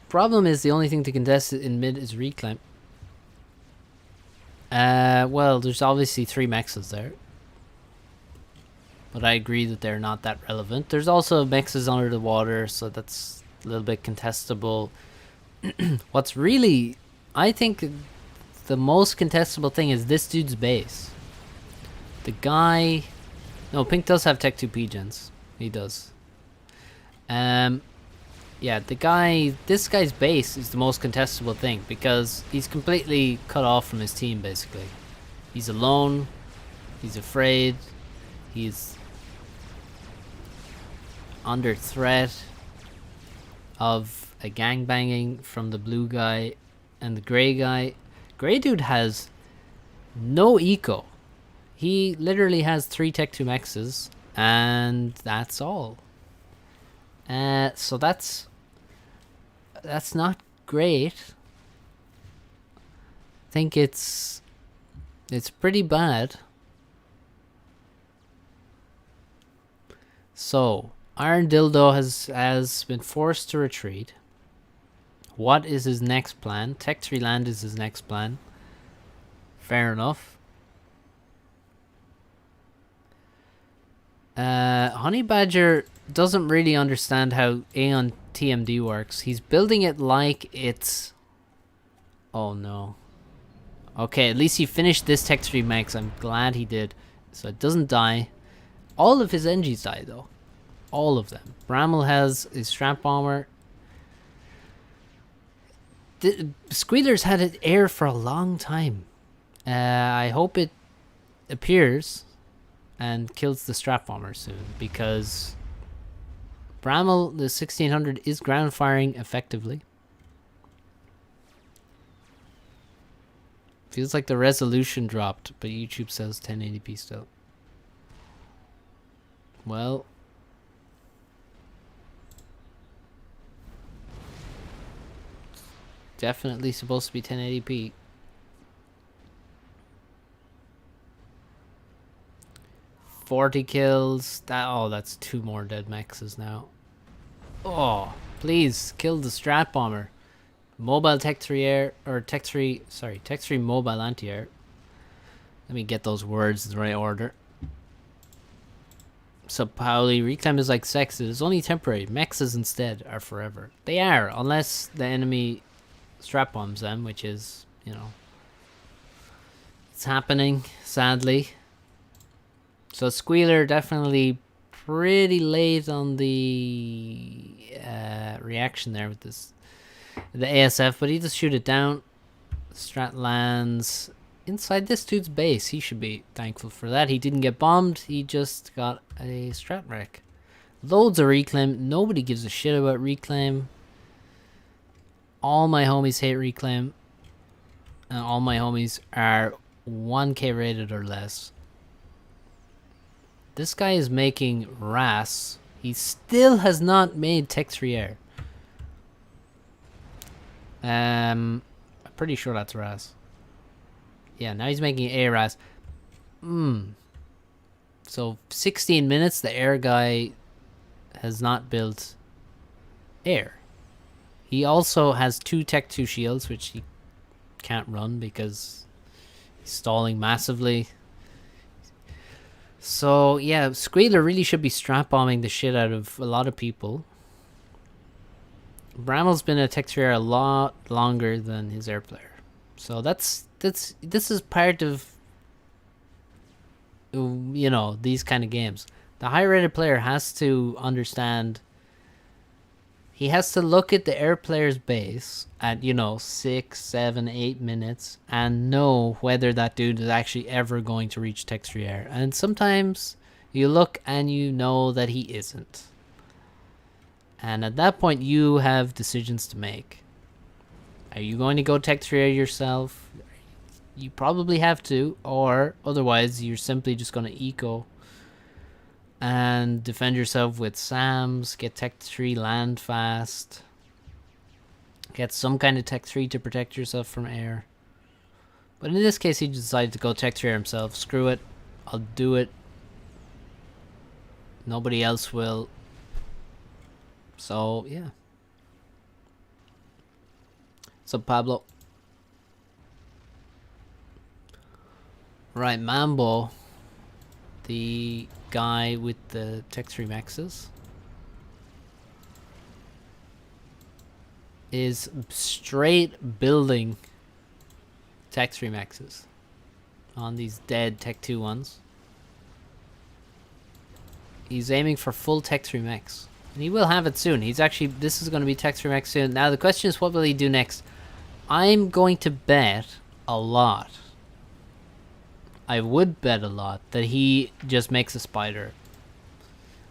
problem is the only thing to contest in mid is reclaim. Well, there's obviously 3 mexes there. But I agree that they're not that relevant. There's also mexes under the water, so that's a little bit contestable. What's really, I think, the most contestable thing is this dude's base. The guy... No, Pink does have Tech 2 P-gens. He does. Yeah, this guy's base is the most contestable thing because he's completely cut off from his team, basically. He's alone. He's afraid. He's under threat of a gangbanging from the blue guy and the gray guy. Gray dude has no eco. He literally has 3 Tech 2 mexes and that's all. So that's not great. I think it's pretty bad. So Iron Dildo has been forced to retreat. What is his next plan? Tech 3 land is his next plan. Fair enough. Honey Badger doesn't really understand how Aeon TMD works. He's building it like it's... Oh no. Okay, at least he finished this Tech 3 mex. I'm glad he did. So it doesn't die. All of his NGs die though. All of them. Bramble has his Strap Bomber. Squealer's had it air for a long time. I hope it appears and kills the strap bomber soon, because Bramble, the 1600, is ground firing effectively. Feels like the resolution dropped, but YouTube says 1080p still. Well, definitely supposed to be 1080p. $40 kills. That's 2 more dead mexes now. Oh, please kill the strat bomber. Mobile Tech 3 air, or Tech 3, sorry, Tech 3 mobile anti-air. Let me get those words in the right order. So Pauli, reclaim is like sex. It is only temporary. Mexes instead are forever. They are, unless the enemy strap bombs them, which is, you know, it's happening, sadly. So Squealer definitely pretty late on the reaction there with this, the ASF, but he just shoot it down. Strat lands inside this dude's base. He should be thankful for that. He didn't get bombed. He just got a strat wreck. Loads of reclaim. Nobody gives a shit about reclaim. All my homies hate reclaim. And all my homies are 1k rated or less. This guy is making RAS. He still has not made Tech 3 air. I'm pretty sure that's RAS. Yeah, now he's making ARAS. So 16 minutes, the air guy has not built air. He also has 2 Tech 2 shields, which he can't run because he's stalling massively. So yeah, Squealer really should be strap bombing the shit out of a lot of people. Brammel's been a Tech 3 air a lot longer than his air player. So this is part of, you know, these kind of games. The high rated player has to understand, he has to look at the air player's base at, you know, 6, 7, 8 minutes and know whether that dude is actually ever going to reach Tech 3 air. And sometimes you look and you know that he isn't. And at that point you have decisions to make. Are you going to go Tech 3 air yourself? You probably have to, or otherwise you're simply just going to eco and defend yourself with SAMs, get Tech 3 land fast, get some kind of Tech 3 to protect yourself from air. But in this case he decided to go Tech 3 air himself. Screw it, I'll do it. Nobody else will. So yeah. So Pablo. Right, Mambo, the guy with the Tech 3 maxes, is straight building Tech 3 maxes on these dead Tech 2 ones. He's aiming for full Tech 3 max. And he will have it soon. He's actually, this is going to be Tech 3 max soon. Now the question is, what will he do next? I'm going to bet a lot. I would bet a lot that he just makes a spider.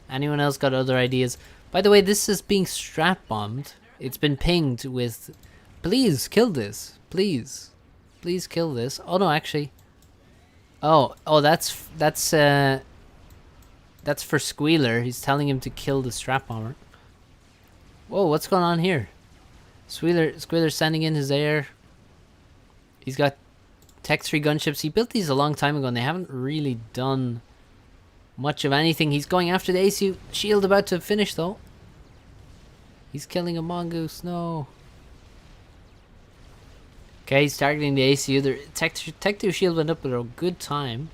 Anyone else got other ideas? By the way, this is being strap bombed. It's been pinged with, please kill this. Please. Please kill this. Oh no, actually. Oh, that's for Squealer. He's telling him to kill the strap bomber. Whoa, what's going on here? Squealer's sending in his air. He's got Tech 3 gunships. He built these a long time ago and they haven't really done much of anything. He's going after the ACU. Shield about to finish though. He's killing a mongoose. No. Okay, he's targeting the ACU. The Tech 2 shield went up at a good time.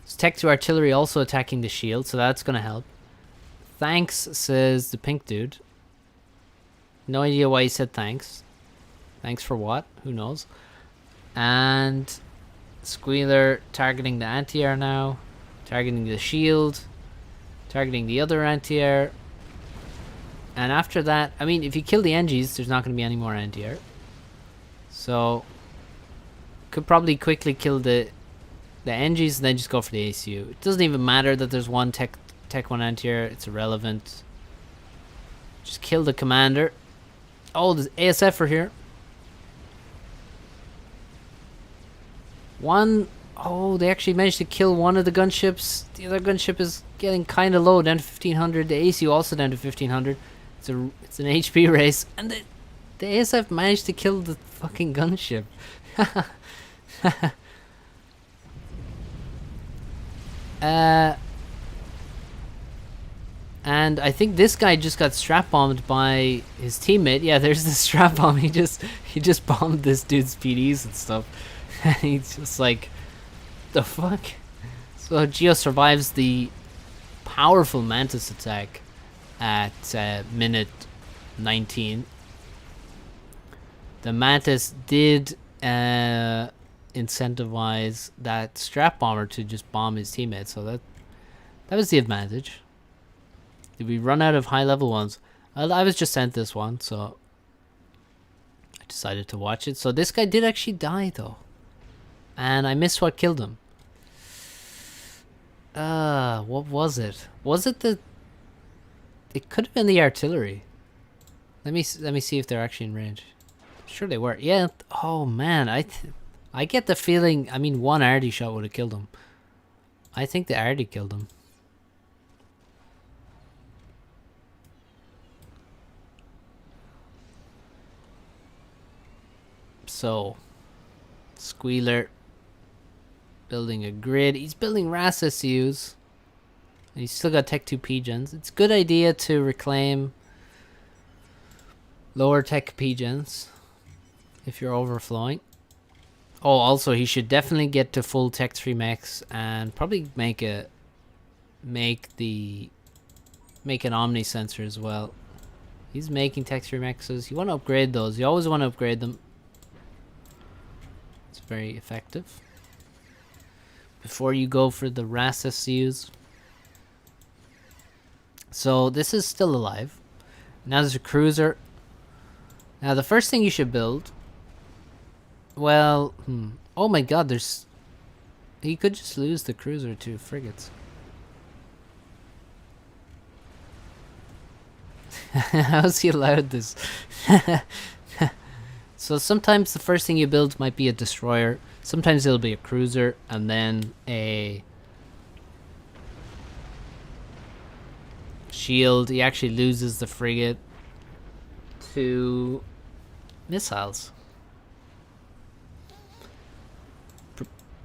It's Tech 2 artillery also attacking the shield, so that's going to help. Thanks, says the pink dude. No idea why he said thanks. Thanks for what? Who knows? And Squealer targeting the anti-air now. Targeting the shield. Targeting the other anti-air. And after that, I mean, if you kill the NGs, there's not going to be any more anti-air. So, could probably quickly kill the NGs and then just go for the ACU. It doesn't even matter that there's one Tech 1 anti-air. It's irrelevant. Just kill the commander. Oh, there's ASF here. One. Oh, they actually managed to kill one of the gunships. The other gunship is getting kind of low, down to 1500. The ACU also down to 1500. It's an HP race, and the ASF managed to kill the fucking gunship. And I think this guy just got strap bombed by his teammate. Yeah, there's the strap bomb. He just bombed this dude's PDs and stuff. And he's just like, the fuck? So Geo survives the powerful Mantis attack at minute 19. The Mantis did incentivize that strap bomber to just bomb his teammates, so that was the advantage. Did we run out of high level ones? I was just sent this one, so I decided to watch it. So this guy did actually die though, and I missed what killed him. What was it? Was it the? It could have been the artillery. Let me see if they're actually in range. Sure they were. Yeah. Oh man, I get the feeling. I mean, one arty shot would have killed him. I think the arty killed him. So, Squealer building a grid. He's building RAS SUs. And he's still got Tech 2 P-Gens. It's a good idea to reclaim lower Tech P-Gens if you're overflowing. Oh, also he should definitely get to full Tech 3 mechs and probably make an Omni sensor as well. He's making Tech 3 mechs. You want to upgrade those. You always want to upgrade them. It's very effective. Before you go for the RAS SCUs. So this is still alive. Now there's a cruiser. Now the first thing you should build. Well, oh my god, he could just lose the cruiser to frigates. How's he allowed this? So sometimes the first thing you build might be a destroyer. Sometimes it'll be a cruiser and then a shield. He actually loses the frigate to missiles.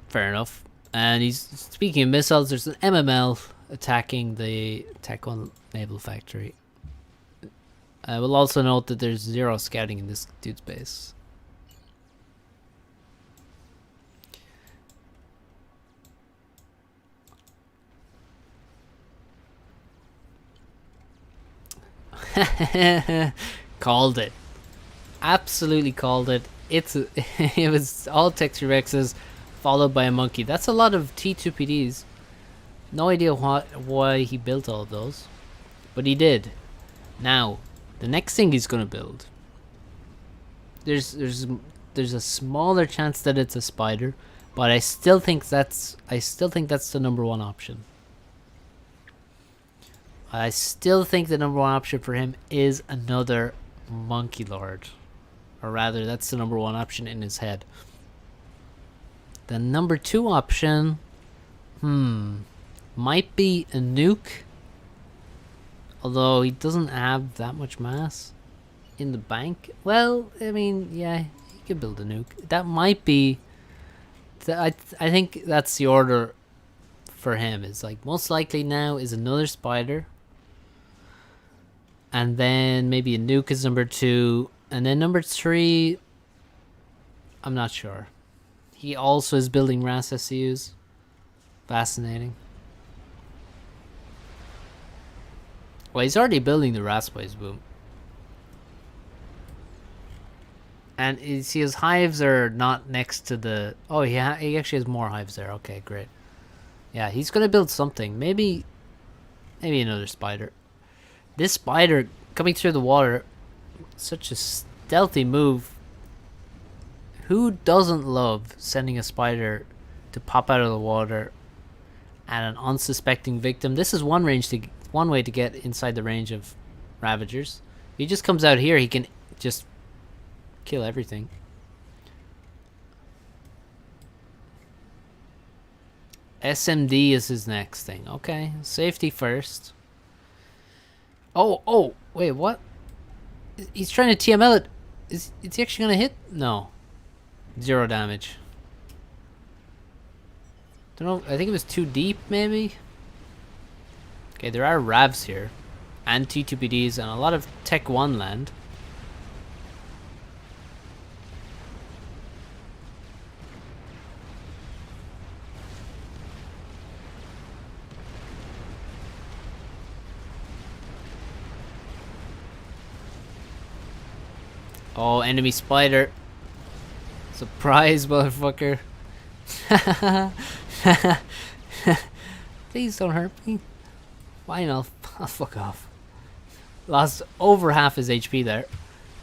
Fair enough. And he's speaking of missiles, there's an MML attacking the Tech 1 naval factory. I will also note that there's 0 scouting in this dude's base. Called it. Absolutely called it. It was all Tech 3 Rexes followed by a monkey. That's a lot of T2PDs. No idea why he built all of those, but he did. Now, the next thing he's gonna build. There's a smaller chance that it's a spider, but I still think that's the number one option. I still think the number one option for him is another Monkey Lord, or rather, that's the number one option in his head. The number two option, might be a nuke. Although he doesn't have that much mass in the bank. Well, I mean, yeah, he could build a nuke. That might be. I think that's the order for him. Is like most likely now is another spider, and then maybe a nuke is number 2, and then number 3. I'm not sure. He also is building RAS SCUs. Fascinating. Well, he's already building the Raspace boom. And you see his hives are not next to the... Oh, he actually has more hives there. Okay, great. Yeah, he's going to build something. Maybe another spider. This spider coming through the water, such a stealthy move. Who doesn't love sending a spider to pop out of the water at an unsuspecting victim? This is one way to get inside the range of Ravagers. He just comes out here, he can just kill everything. SMD is his next thing. Okay, safety first. Oh, wait, what? He's trying to TML it. Is he actually gonna hit? No. 0 damage. Don't know, I think it was too deep, maybe? Okay, there are Ravs here. And T2PDs and a lot of Tech 1 land. Oh, enemy spider. Surprise, motherfucker. Please don't hurt me. Fine, I'll fuck off. Lost over half his HP there.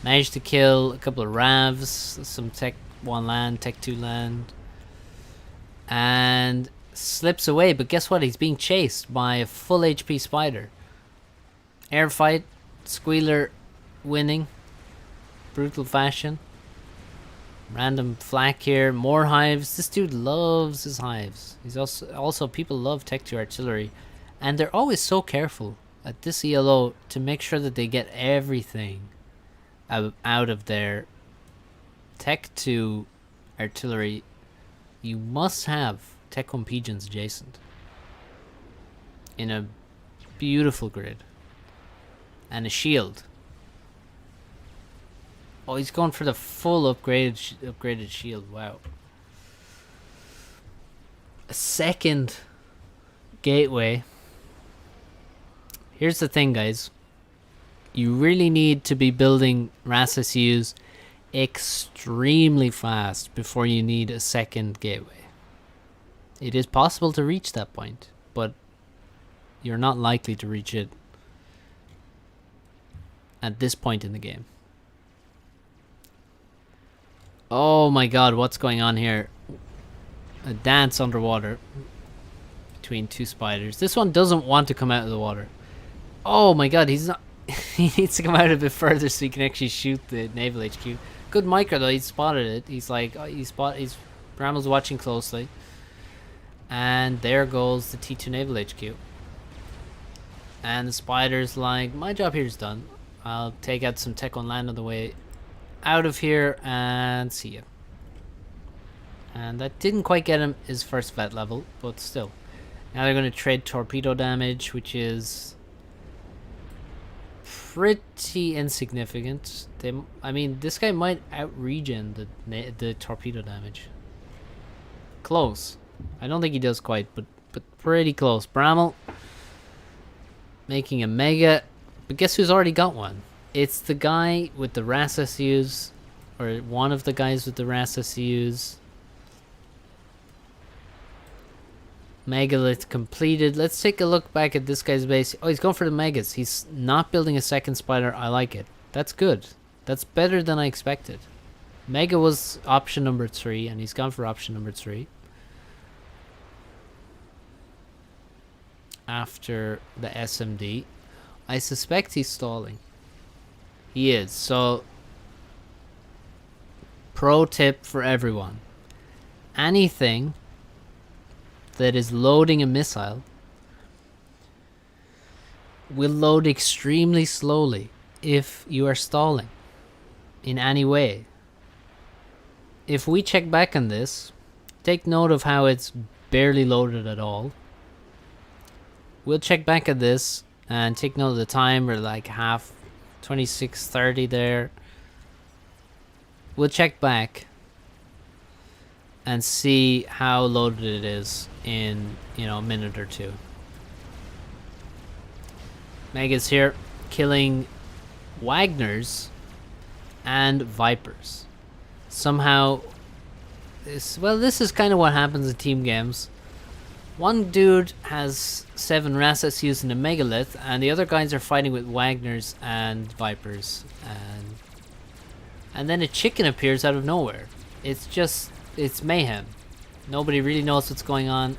Managed to kill a couple of Ravs, some Tech 1 land, Tech 2 land. And slips away, but guess what? He's being chased by a full HP spider. Air fight, Squealer winning. Brutal fashion. Random flak here, more hives. This dude loves his hives. He's also people love Tech 2 artillery, and they're always so careful at this ELO to make sure that they get everything out of their Tech 2 artillery. You must have Tech 1 pigeons adjacent in a beautiful grid and a shield. Oh, he's going for the full upgraded shield. Wow. A second gateway. Here's the thing, guys. You really need to be building RAS SUs extremely fast before you need a second gateway. It is possible to reach that point, but you're not likely to reach it at this point in the game. Oh my god, what's going on here? A dance underwater between two spiders. This one doesn't want to come out of the water. Oh my god, he's not... he needs to come out a bit further so he can actually shoot the naval HQ. Good micro though, he spotted it. He's like, Brammel's watching closely. And there goes the T2 naval HQ. And the spider's like, my job here is done. I'll take out some Tech on land on the way out of here and see ya. And that didn't quite get him his first vet level, but still. Now they're going to trade torpedo damage, which is pretty insignificant. I mean, this guy might out-regen the torpedo damage. Close. I don't think he does quite, but pretty close. Brammel making a mega, but guess who's already got one? It's the guy with the RAS SUs, or one of the guys with the RAS SUs. Megalith completed. Let's take a look back at this guy's base. Oh, he's going for the megas. He's not building a second spider. I like it. That's good. That's better than I expected. Mega was option number 3, and he's gone for option number 3. After the SMD. I suspect he's stalling. He is. So, pro tip for everyone. Anything that is loading a missile will load extremely slowly if you are stalling in any way. If we check back on this, take note of how it's barely loaded at all. We'll check back at this and take note of the time. We're like half 26:30 there. We'll check back and see how loaded it is in, a minute or two. Mega's here killing Wagners and Vipers. Somehow this is kind of what happens in team games. One dude has 7 RAS SUs in a Megalith, and the other guys are fighting with Wagners and Vipers, and then a chicken appears out of nowhere. it's mayhem. Nobody really knows what's going on.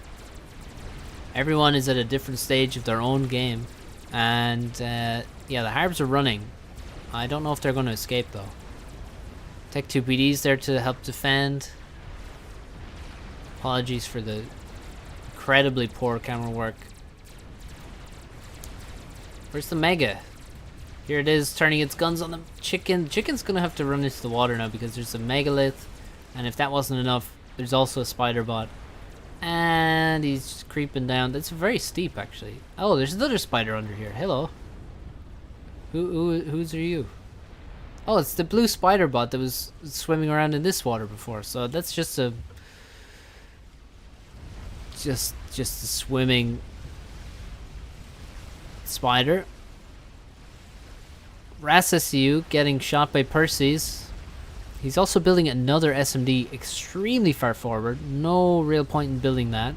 Everyone is at a different stage of their own game. And yeah, the Harbs are running. I don't know if they're going to escape though. Tech 2 PD's there to help defend. Apologies for the incredibly poor camera work. Where's the Mega? Here it is, turning its guns on the chicken. Chicken's gonna have to run into the water now because there's a megalith, and if that wasn't enough, there's also a spider bot. And he's creeping down. That's very steep, actually. Oh, there's another spider under here. Hello. Whose are you? Oh, it's the blue spider bot that was swimming around in this water before. So that's just a just a swimming spider. Rassasiu getting shot by Percy's. He's also building another SMD extremely far forward. No real point in building that.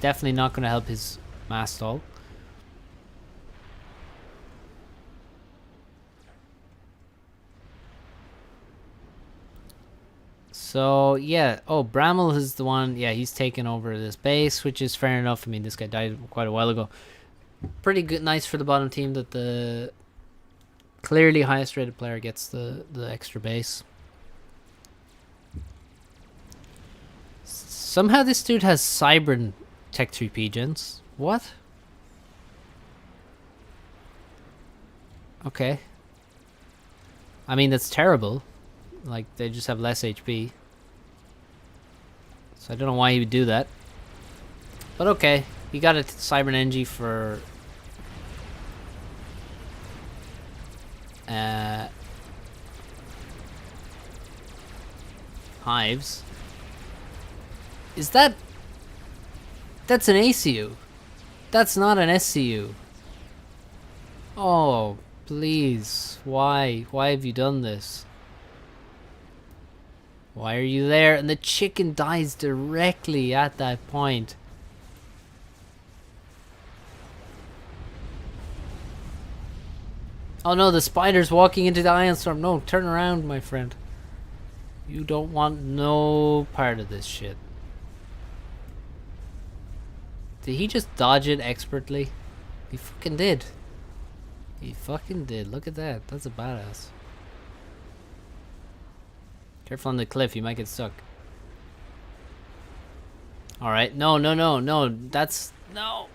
Definitely not going to help his mass stall. So, yeah. Oh, Bramble is the one. Yeah, he's taken over this base, which is fair enough. I mean, this guy died quite a while ago. Pretty good, nice for the bottom team that the clearly highest rated player gets the extra base. Somehow this dude has Cybern Tech 3P gens. What? Okay. I mean, that's terrible. Like, they just have less HP. So I don't know why he would do that. But okay. He got a Cybern NG for hives. Is that... That's an ACU. That's not an SCU. Oh, please. Why? Why have you done this? Why are you there? And the chicken dies directly at that point. Oh no, the spider's walking into the ion storm. No, turn around, my friend. You don't want no part of this shit. Did he just dodge it expertly? He fucking did. He fucking did. Look at that. That's a badass. Careful on the cliff. You might get stuck. Alright. No, no, no, no. That's... No.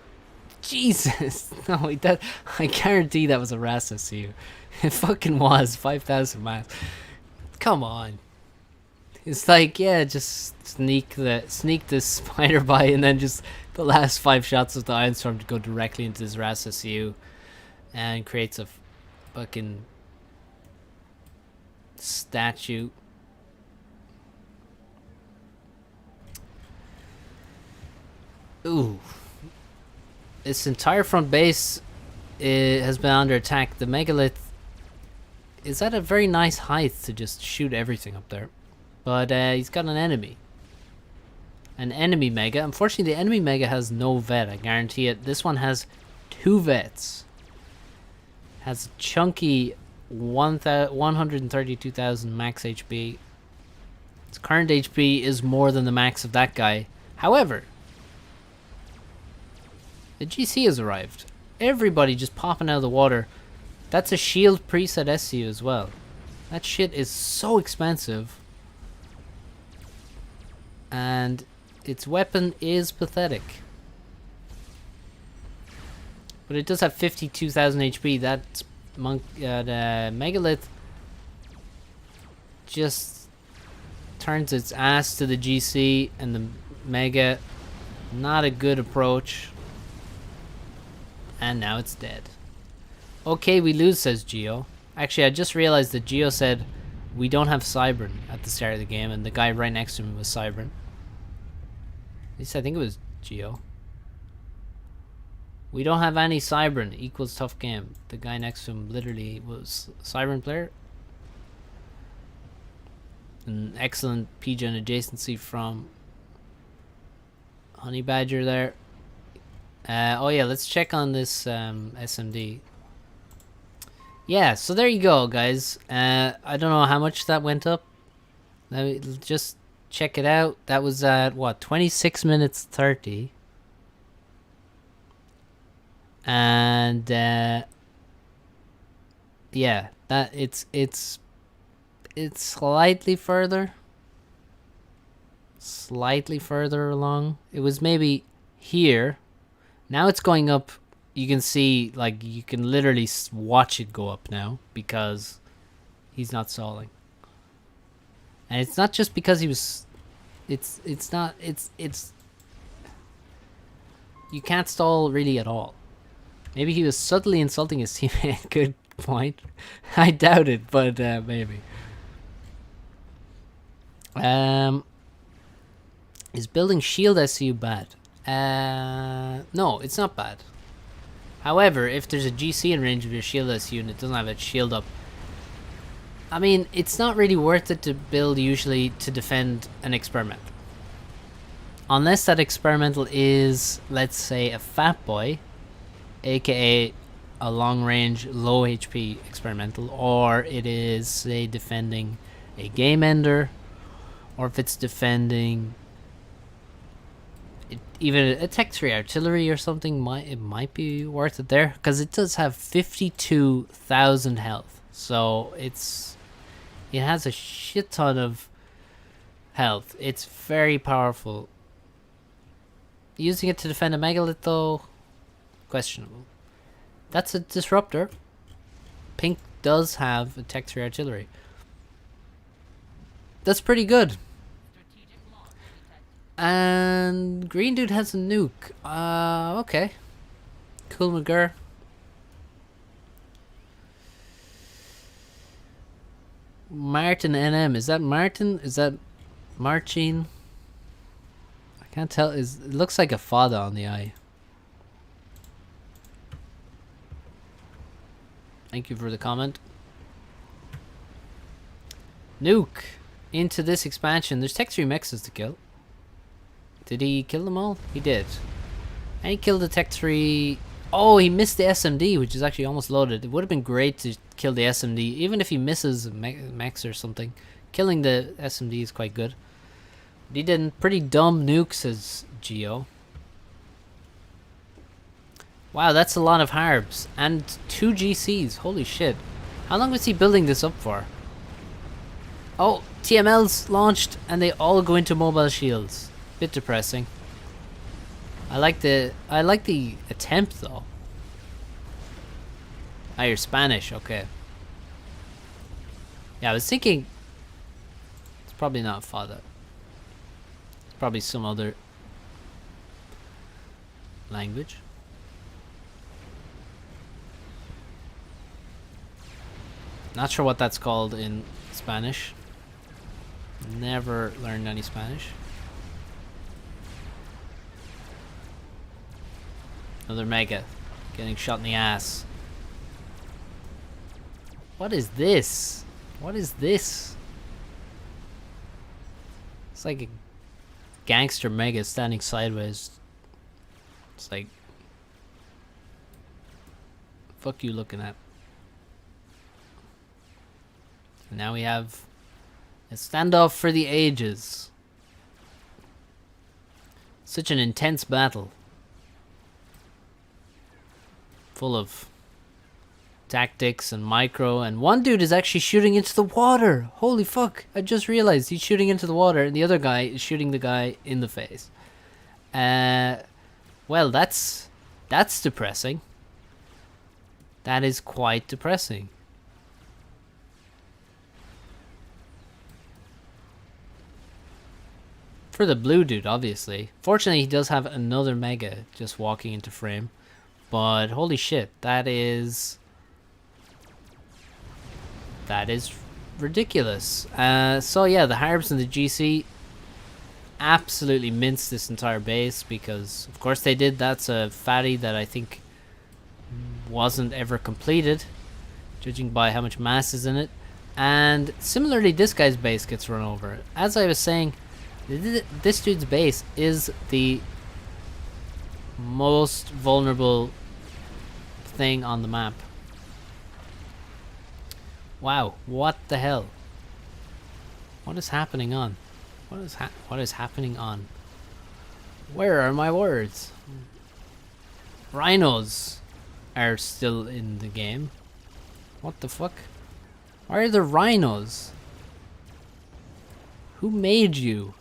Jesus. No, that... I guarantee that was a Rassasiu. It fucking was. 5,000 mass. Come on. It's like, yeah, just sneak this spider by and then just the last 5 shots of the Iron Storm to go directly into this Rassasiu and creates a fucking statue. Ooh. This entire front base has been under attack. The Megalith is at a very nice height to just shoot everything up there. But he's got an enemy. An enemy Mega. Unfortunately, the enemy Mega has no vet. I guarantee it. This one has 2 vets. Has chunky 132,000 max HP. Its current HP is more than the max of that guy. However, the GC has arrived. Everybody just popping out of the water. That's a shield preset SCU as well. That shit is so expensive. And its weapon is pathetic. But it does have 52,000 HP. That the Megalith just turns its ass to the GC and the Mega. Not a good approach. And now it's dead. Okay, we lose, says Geo. Actually, I just realized that Geo said we don't have Cybern at the start of the game, and the guy right next to him was Cybern. At least I think it was Geo. We don't have any Cybern equals tough game. The guy next to him literally was a Cybern player. An excellent PGen adjacency from Honey Badger there. Oh yeah, let's check on this SMD. Yeah, so there you go, guys. I don't know how much that went up. Let me just check it out. That was at what, 26 minutes 30. And yeah, that it's slightly further along. It was maybe here. Now it's going up. You can see, like, you can literally watch it go up now because he's not stalling. And it's not just because he was. It's you can't stall really at all. Maybe he was subtly insulting his teammate. Good point. I doubt it, but maybe. Is building shield SU bad? No, it's not bad. However, if there's a GC in range of your shield SU and it doesn't have its shield up, I mean, it's not really worth it to build usually to defend an experimental. Unless that experimental is, let's say, a fat boy, aka a long range, low HP experimental, or it is, say, defending a game ender, or if it's defending even a Tech 3 artillery or something, it might be worth it there, because it does have 52,000 health, so it has a shit ton of health. It's very powerful. Using it to defend a megalith, though, questionable. That's a disruptor. Pink does have a Tech 3 artillery. That's pretty good. And green dude has a nuke. Okay. Cool McGurr. Martin NM. Is that Martin? Is that Marcin? I can't tell. It looks like a fada on the eye. Thank you for the comment. Nuke into this expansion. There's Tech 3 mexes to kill. Did he kill them all? He did. And he killed the Tech 3. Oh, he missed the SMD, which is actually almost loaded. It would have been great to kill the SMD, even if he misses Max or something. Killing the SMD is quite good. But he didn't. Pretty dumb nuke, says Geo. Wow, that's a lot of harbs. And 2 GCs. Holy shit. How long was he building this up for? Oh, TML's launched, and they all go into mobile shields. Bit depressing. I like the attempt, though. Ah, you're Spanish, okay. Yeah, I was thinking it's probably not Fada. It's probably some other language. Not sure what that's called in Spanish. Never learned any Spanish. Another mega. Getting shot in the ass. What is this? What is this? It's like a gangster mega standing sideways. It's like, fuck you looking at. And now we have a standoff for the ages. Such an intense battle. Full of tactics and micro, and one dude is actually shooting into the water. Holy fuck, I just realized he's shooting into the water and the other guy is shooting the guy in the face. Well, that's depressing. That is quite depressing. For the blue dude, obviously. Fortunately, he does have another mega just walking into frame. But holy shit, that is ridiculous. So yeah, the Harbs and the GC absolutely minced this entire base because of course they did. That's a fatty that I think wasn't ever completed, judging by how much mass is in it. And similarly, this guy's base gets run over. As I was saying, this dude's base is the most vulnerable thing on the map. Wow, what the hell? What is happening on? What is happening on? Where are my words? Rhinos are still in the game. What the fuck? Why are there rhinos? Who made you?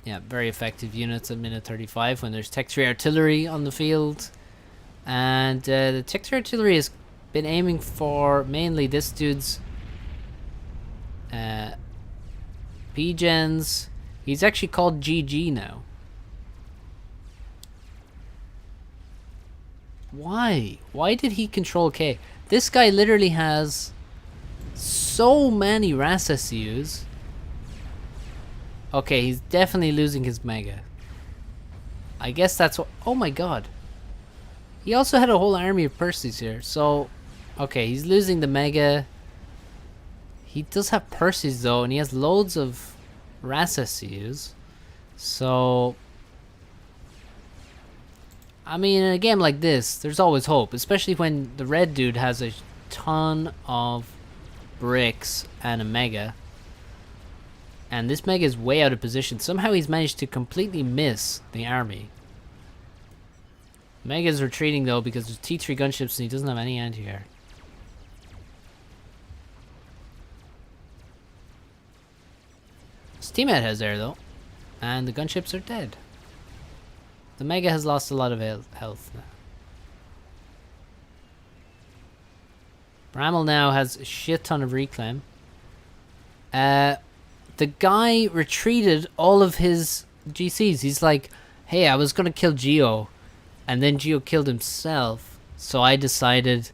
Yeah, very effective units at minute 35 when there's Tech 3 artillery on the field. And the Tech 3 artillery has been aiming for mainly this dude's P-gens. He's actually called GG now. Why? Why did he control K? This guy literally has so many RAS SCUs. Okay, he's definitely losing his Mega. I guess that's what... Oh my god. He also had a whole army of Percys here. So, okay, he's losing the Mega. He does have Percys though, and he has loads of RAS SCUs. So... I mean, in a game like this, there's always hope. Especially when the red dude has a ton of bricks and a Mega. And this Mega is way out of position. Somehow he's managed to completely miss the army. Mega's retreating though because there's T3 gunships and he doesn't have any anti-air. His teammate has air though. And the gunships are dead. The Mega has lost a lot of health now. Bramble now has a shit ton of reclaim. The guy retreated all of his GCs. He's like, hey, I was gonna kill Geo, and then Geo killed himself, so I decided,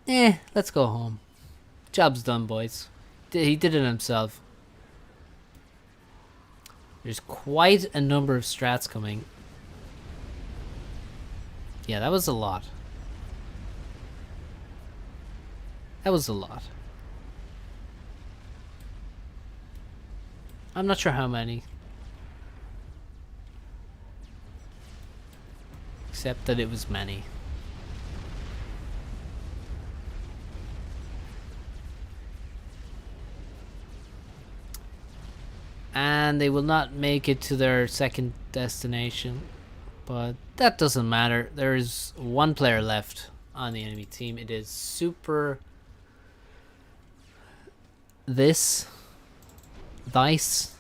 let's go home. Job's done, boys. He did it himself. There's quite a number of strats coming. Yeah, that was a lot. That was a lot. I'm not sure how many. Except that it was many. And they will not make it to their second destination. But that doesn't matter. There is one player left on the enemy team. It is Super... This... Dice.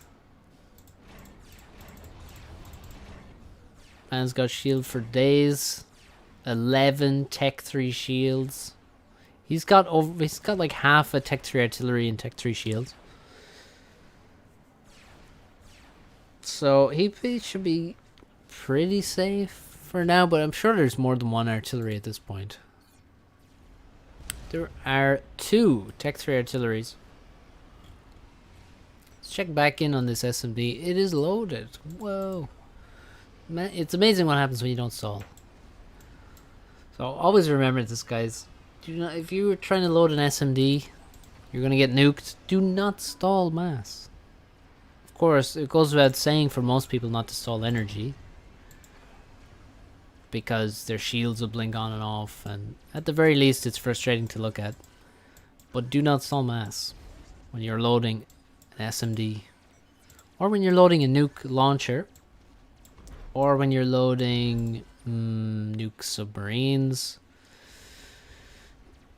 Man's got shield for days. 11 Tech 3 shields. He's got like half a Tech 3 artillery and Tech 3 shields. So he should be pretty safe for now, but I'm sure there's more than one artillery at this point. There are 2 Tech 3 artilleries. Let's check back in on this SMD. It is loaded. Whoa. Man, it's amazing what happens when you don't stall. So always remember this, guys. If you were trying to load an SMD, you're going to get nuked. Do not stall mass. Of course, it goes without saying for most people not to stall energy. Because their shields will blink on and off. And at the very least, it's frustrating to look at. But do not stall mass when you're loading an SMD, or when you're loading a nuke launcher, or when you're loading nuke submarines.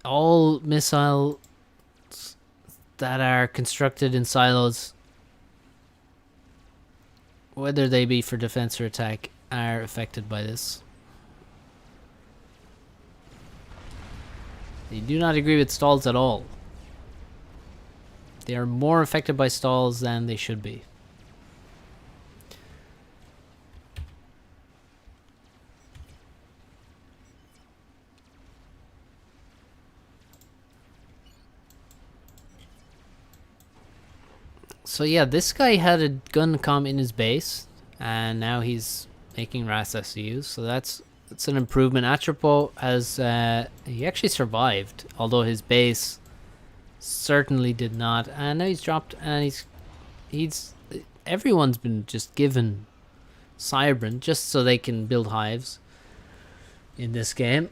All missiles that are constructed in silos, whether they be for defense or attack, are affected by this. They do not agree with stalls at all. They are more affected by stalls than they should be. So yeah, this guy had a gun comm in his base, and now he's making RAS SCUs, so that's an improvement. Atropo has he actually survived, although his base certainly did not, and now he's dropped, and he's everyone's been just given Cybran just so they can build hives in this game.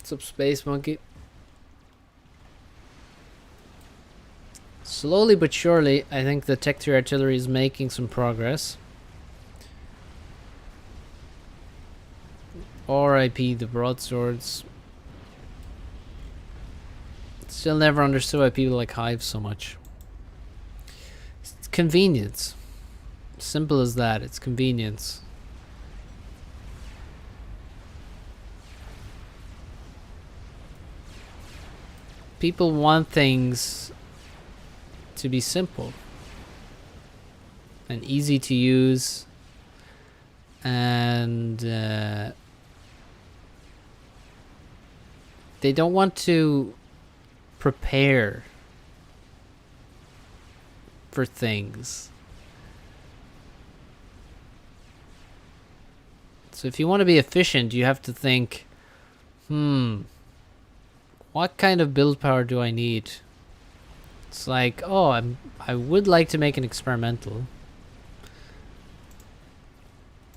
What's up, Space Monkey? Slowly but surely, I think the Tech 3 artillery is making some progress. R.I.P. the broadswords. Still never understood why people like hives so much. It's convenience. Simple as that. It's convenience. People want things to be simple and easy to use, and they don't want to prepare for things. So if you want to be efficient, you have to think, what kind of build power do I need? It's like, oh, I would like to make an experimental.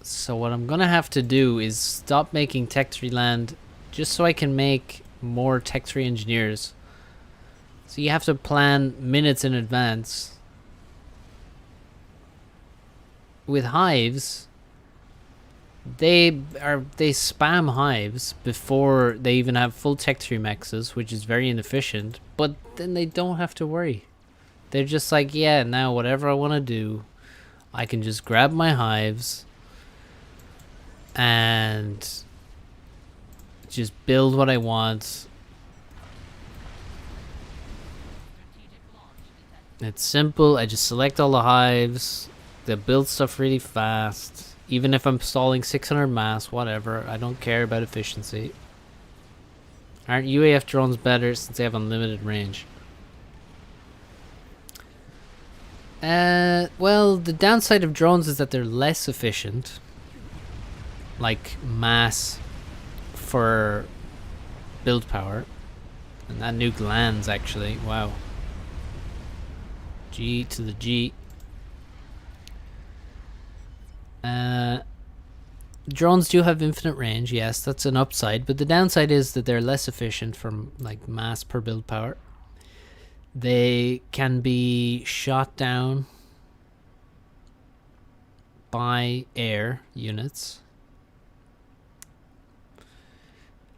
So what I'm gonna have to do is stop making Tech 3 land just so I can make more Tech 3 engineers. So you have to plan minutes in advance. With hives, they spam hives before they even have full Tech 3 mexes, which is very inefficient, but then they don't have to worry. They're just like, yeah, now whatever I want to do, I can just grab my hives and just build what I want. It's simple. I just select all the hives. They build stuff really fast. Even if I'm stalling 600 mass, whatever. I don't care about efficiency. Aren't UAF drones better since they have unlimited range? Well, the downside of drones is that they're less efficient. Like mass for build power. And that nuke lands, actually. Wow. G to the G. Drones do have infinite range, yes, that's an upside, but the downside is that they're less efficient from like mass per build power. They can be shot down by air units.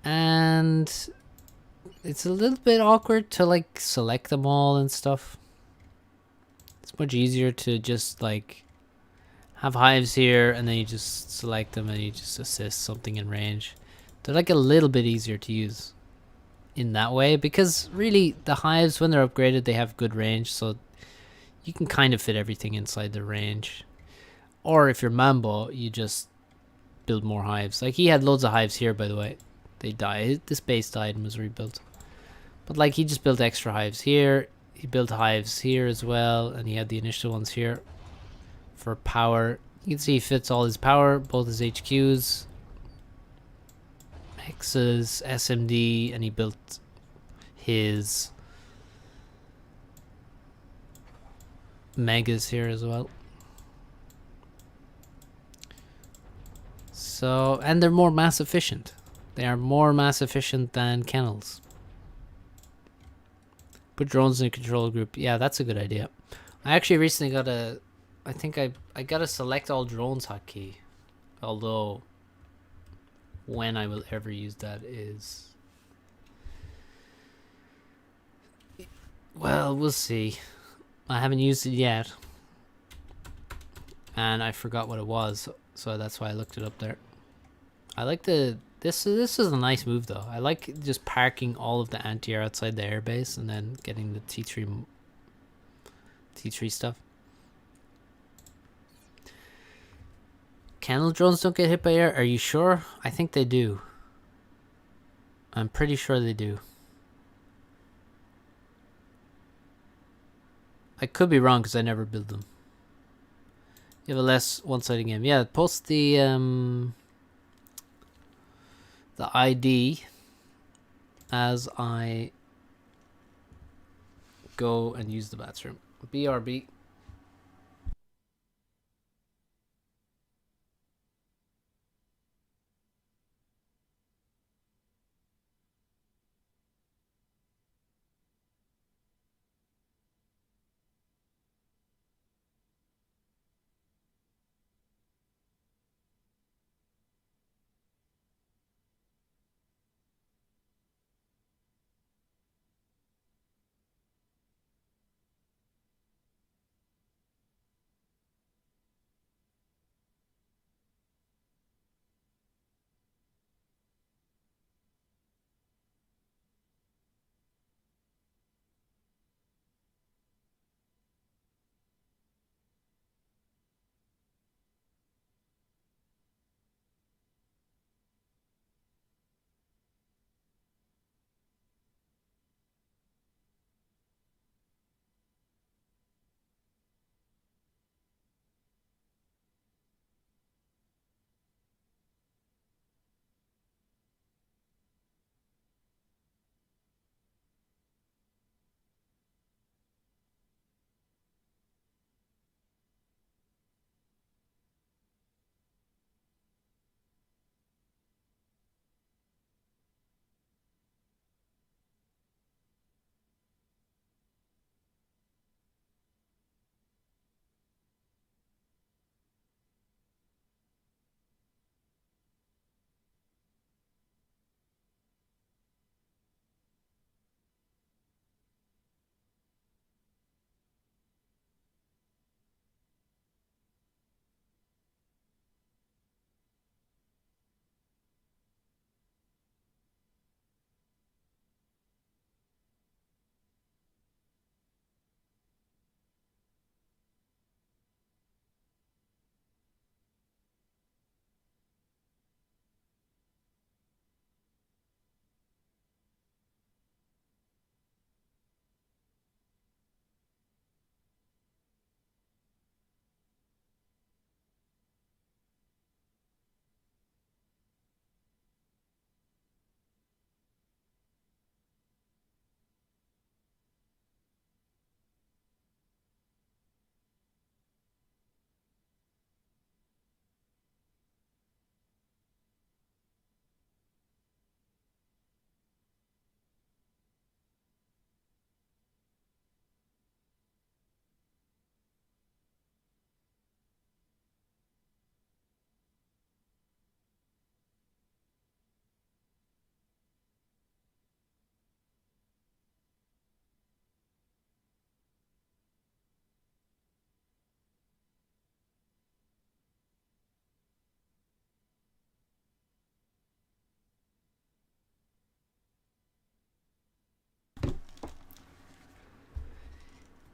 And it's a little bit awkward to like select them all and stuff. It's much easier to just like have hives here and then you just select them and you just assist something in range. They're like a little bit easier to use in that way because really the hives, when they're upgraded, they have good range, so you can kind of fit everything inside the range. Or if you're Mambo, you just build more hives. Like he had loads of hives here, by the way. They died. This base died and was rebuilt. But like he just built extra hives here. He built hives here as well, and he had the initial ones here for power. You can see he fits all his power, both his HQs, Hexes, SMD, and he built his megas here as well. So, and they're more mass efficient. They are more mass efficient than kennels. Put drones in a control group. Yeah, that's a good idea. I actually recently got a... I think I got a select all drones hotkey. Although, when I will ever use that is... Well, we'll see. I haven't used it yet. And I forgot what it was. So that's why I looked it up there. I like the... This is a nice move though. I like just parking all of the anti-air outside the airbase and then getting the T3 stuff. Kennel drones don't get hit by air? Are you sure? I think they do. I'm pretty sure they do. I could be wrong because I never build them. You have a less one-sided game. Yeah, post the ID as I go and use the bathroom. BRB.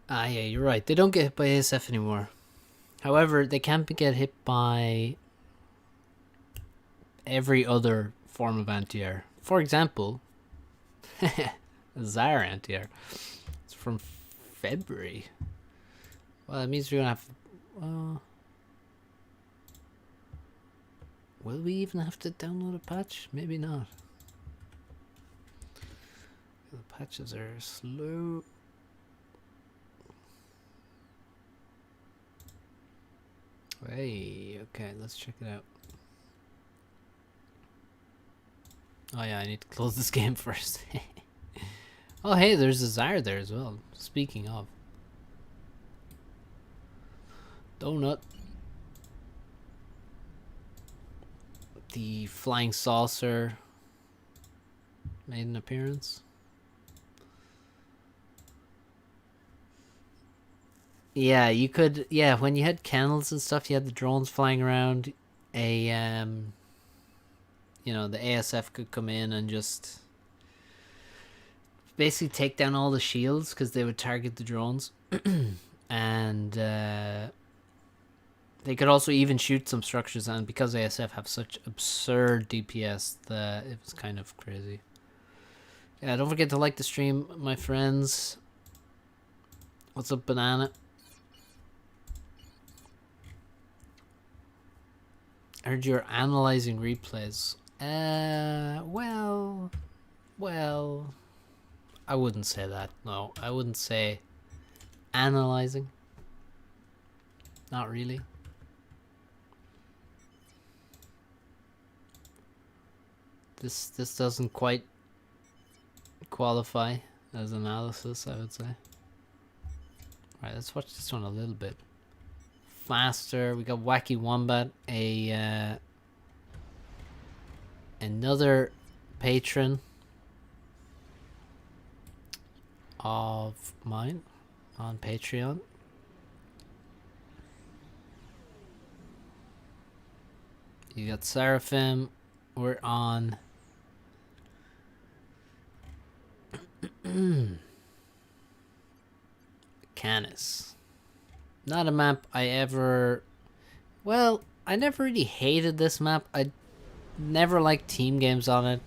Ah, yeah, you're right. They don't get hit by ASF anymore. However, they can get hit by every other form of anti-air. For example, Zar anti-air. It's from February. Well, that means we're gonna have. Will we even have to download a patch? Maybe not. The patches are slow. Hey, okay, let's check it out. Oh yeah, I need to close this game first. Oh hey, there's a Zar there as well. Speaking of. Donut. The flying saucer made an appearance. Yeah, you could. Yeah, when you had candles and stuff, you had the drones flying around. You know, the ASF could come in and just basically take down all the shields because they would target the drones, and they could also even shoot some structures. And because ASF have such absurd DPS, that it was kind of crazy. Yeah, don't forget to like the stream, my friends. What's up, Banana? I heard you're analyzing replays. Well, I wouldn't say that. No, I wouldn't say analyzing. Not really. This doesn't quite qualify as analysis, I would say. Alright, let's watch this one a little bit faster. We got Wacky Wombat, another patron of mine on Patreon. You got Seraphim. We're on Canis. Not a map I ever... Well, I never really hated this map. I never liked team games on it.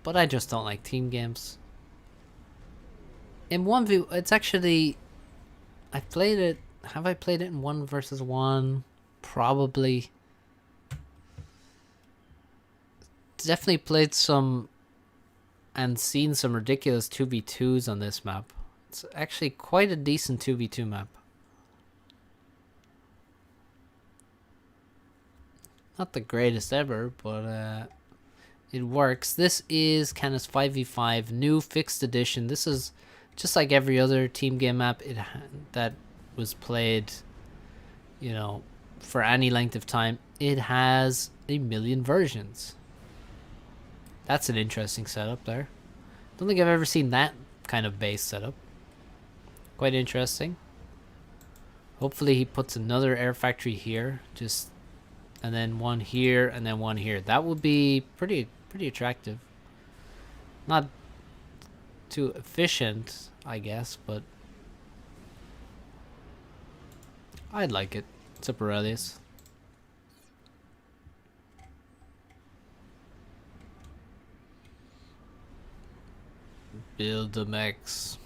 But I just don't like team games. In 1v... It's actually... I played it... Have I played it in 1 versus 1? Probably. Definitely played some... and seen some ridiculous 2v2s on this map. It's actually quite a decent 2v2 map. Not the greatest ever, but it works. This is Canis 5v5, new fixed edition. This is just like every other team game map that was played, you know, for any length of time. It has a million versions. That's an interesting setup there. Don't think I've ever seen that kind of base setup. Quite interesting. Hopefully he puts another air factory here, just, and then one here and then one here. That would be pretty attractive. Not too efficient, I guess, but I'd like it. It's up Aurelius. Build the mechs.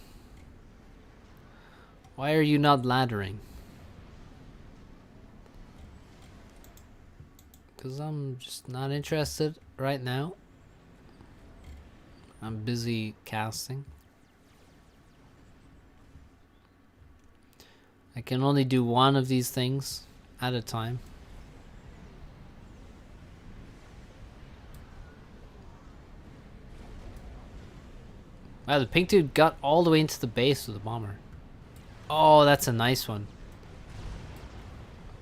Why are you not laddering? Because I'm just not interested right now. I'm busy casting. I can only do one of these things at a time. Wow, the pink dude got all the way into the base with the bomber. Oh, that's a nice one.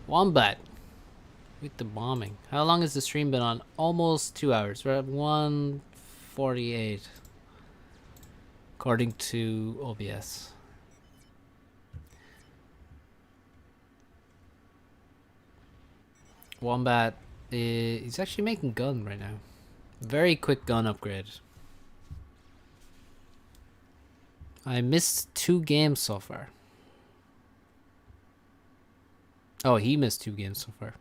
Wombat with the bombing. How long has the stream been on? Almost 2 hours. We're at 1:48 according to OBS. Wombat, he's actually making gun right now. Very quick gun upgrade. I missed 2 games so far. Oh, he missed 2 games so far.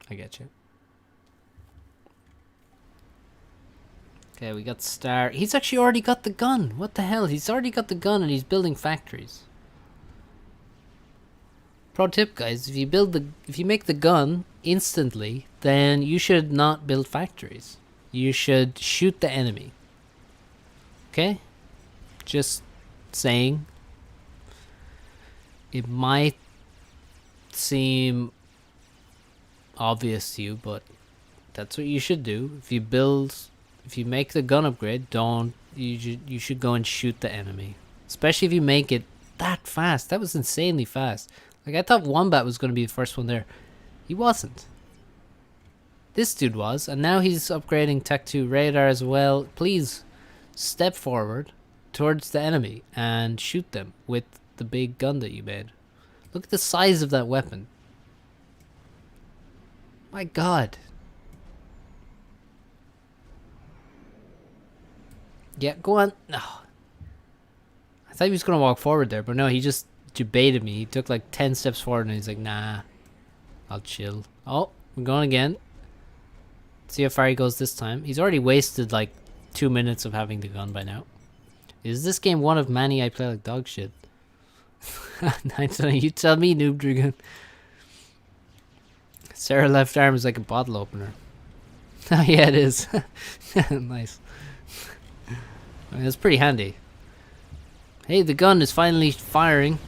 I get you. Okay, we got Star. He's actually already got the gun. What the hell? He's already got the gun and he's building factories. Pro tip, guys: if you make the gun instantly, then you should not build factories. You should shoot the enemy. Okay? Just saying. It might seem obvious to you, but that's what you should do. If you make the gun upgrade, you should go and shoot the enemy. Especially if you make it that fast. That was insanely fast. Like, I thought Wombat was going to be the first one there. He wasn't. This dude was, and now he's upgrading Tech 2 radar as well. Please step forward towards the enemy and shoot them with the big gun that you made. Look at the size of that weapon. My God. Yeah, go on. No. I thought he was going to walk forward there, but no, he just debated me. He took like 10 steps forward and he's like, nah, I'll chill. Oh, we're going again. See how far he goes this time. He's already wasted like 2 minutes of having the gun by now. Is this game one of many I play like dog shit? You tell me, Noob Dragoon. Sarah left arm is like a bottle opener. Oh yeah, it is. Nice. I mean, it's pretty handy. Hey, the gun is finally firing.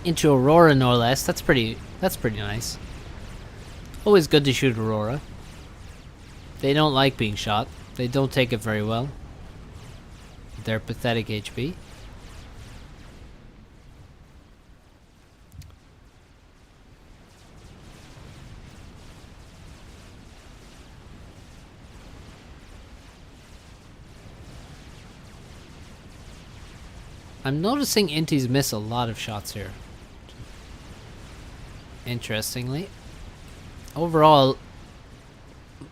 Into Aurora, no less. That's pretty nice. Always good to shoot Aurora. They don't like being shot. They don't take it very well. Their pathetic HP. I'm noticing Inties miss a lot of shots here. Interestingly. Overall,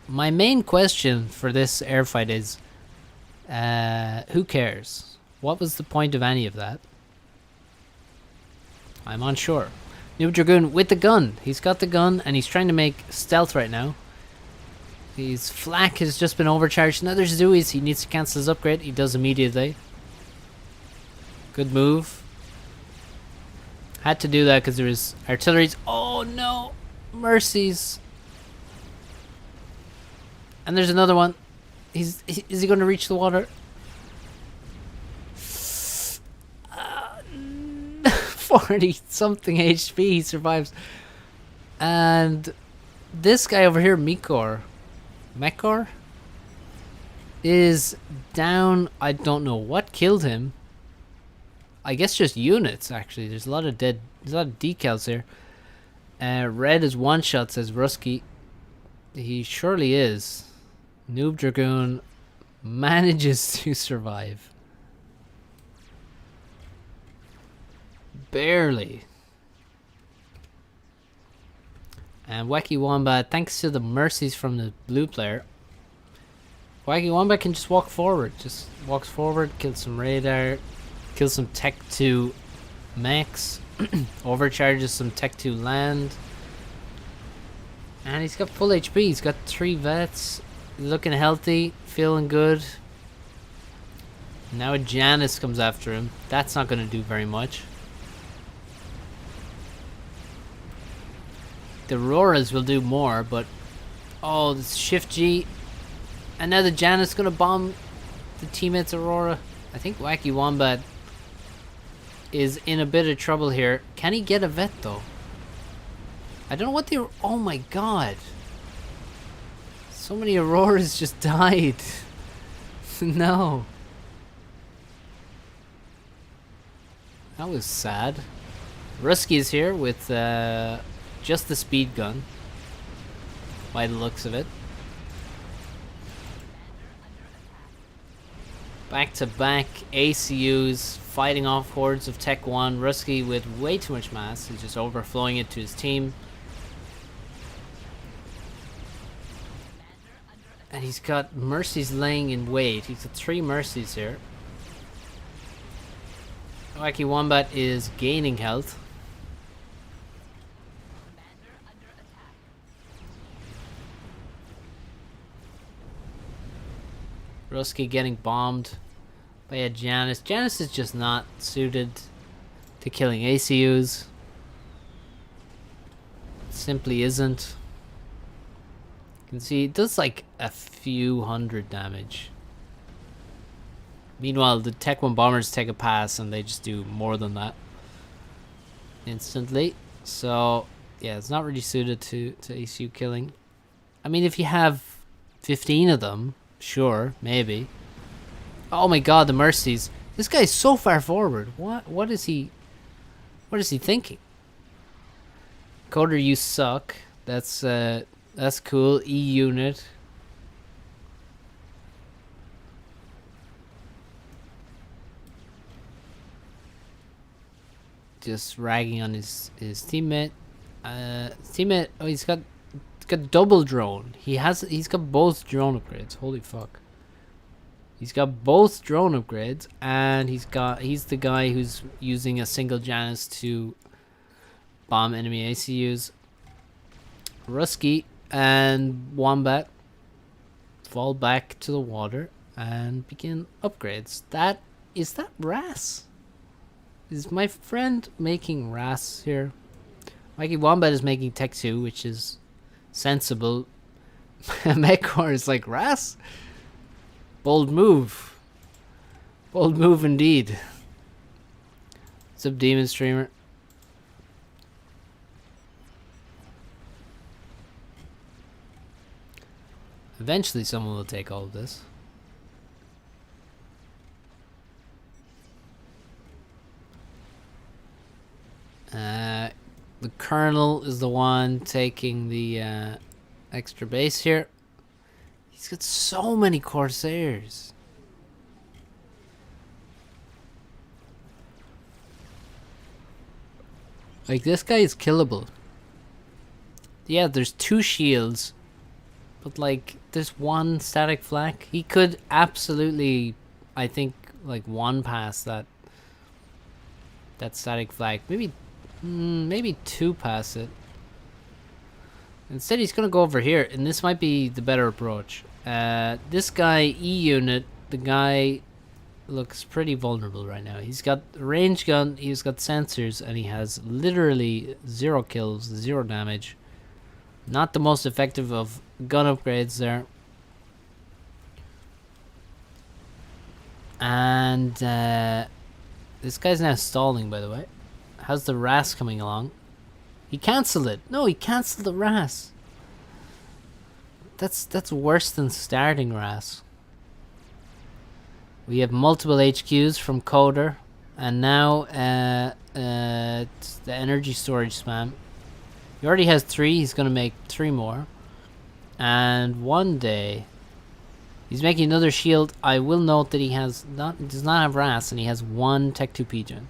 my main question for this airfight is, who cares? What was the point of any of that? I'm unsure. Noob Dragoon with the gun. He's got the gun and he's trying to make stealth right now. His flak has just been overcharged. Now there's Zooies. He needs to cancel his upgrade. He does immediately. Good move. Had to do that because there was artilleries. Oh no! Mercies. And there's another one. Is he going to reach the water? 40 something HP. He survives. And this guy over here, Mekor, is down. I don't know what killed him. I guess just units, actually. There's a lot of decals here. Red is one shot, says Rusky. He surely is. Noob Dragoon manages to survive. Barely. And Wacky Wombat, thanks to the mercies from the blue player, Wacky Wombat can just walk forward. Just walks forward, kills some radar, kills some Tech 2 mechs, overcharges some Tech 2 land. And he's got full HP. He's got 3 vets. Looking healthy, feeling good. Now a Janus comes after him. That's not going to do very much. The Auroras will do more, but... Oh, this Shift G. And now the Janus is going to bomb the teammate's Aurora. I think Wacky Wombat is in a bit of trouble here. Can he get a vet, though? I don't know what the... Oh my god. So many Auroras just died. No. That was sad. Rusky is here with just the speed gun. By the looks of it. Back to back ACUs fighting off hordes of Tech 1. Rusky with way too much mass. He's just overflowing it to his team. And he's got mercies laying in wait. He's got 3 mercies here. Wacky Wombat is gaining health. Rusky getting bombed by a Janus. Janus is just not suited to killing ACUs. Simply isn't. You can see it does like a few hundred damage. Meanwhile, the Tech 1 bombers take a pass and they just do more than that instantly. So, yeah, it's not really suited to ACU killing. I mean, if you have 15 of them, sure, maybe. Oh my god, the mercies. This guy's so far forward. What is he thinking? Coder, you suck. That's cool. E unit. Just ragging on his teammate. Teammate. Oh, he's got double drone. He's got both drone upgrades. Holy fuck. He's got both drone upgrades, and he's the guy who's using a single Janus to bomb enemy ACUs. Rusky and Wombat fall back to the water and begin upgrades. Is that RAS? Is my friend making RAS here? Mikey Wombat is making Tech 2, which is sensible. Mechor is like, RAS? Bold move. Bold move indeed. What's up, Demon Streamer? Eventually someone will take all of this. The Colonel is the one taking the extra base here. He's got so many Corsairs. Like, this guy is killable. Yeah, there's 2 shields. But, like, there's 1 static flak. He could absolutely, I think, like, 1 past that static flak. Maybe 2 past it. Instead, he's going to go over here, and this might be the better approach. This guy, E-Unit, the guy looks pretty vulnerable right now. He's got a range gun, he's got sensors, and he has literally 0 kills, 0 damage. Not the most effective of gun upgrades there. And this guy's now stalling, by the way. How's the RAS coming along? He cancelled it. No, he cancelled the RAS. That's worse than starting RAS. We have multiple HQs from Coder, and now the energy storage spam. He already has 3. He's gonna make 3 more, and one day he's making another shield. I will note that he does not have RAS, and he has 1 Tech 2 Pigeon.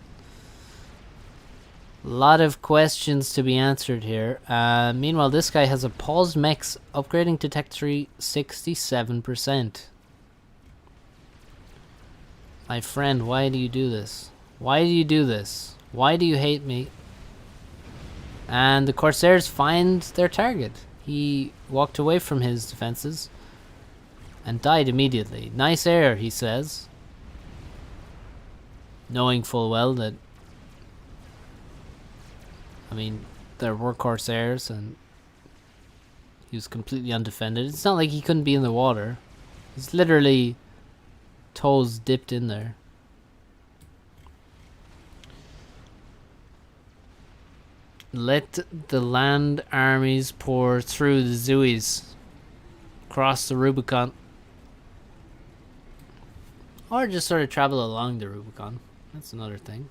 A lot of questions to be answered here. Meanwhile, this guy has a paused mechs upgrading to Tech 3 67%. My friend, why do you do this? Why do you do this? Why do you hate me? And the Corsairs find their target. He walked away from his defenses and died immediately. Nice air, he says, knowing full well that, I mean, there were Corsairs and he was completely undefended. It's not like he couldn't be in the water. He's literally toes dipped in there. Let the land armies pour through the Zuis. Cross the Rubicon. Or just sort of travel along the Rubicon. That's another thing.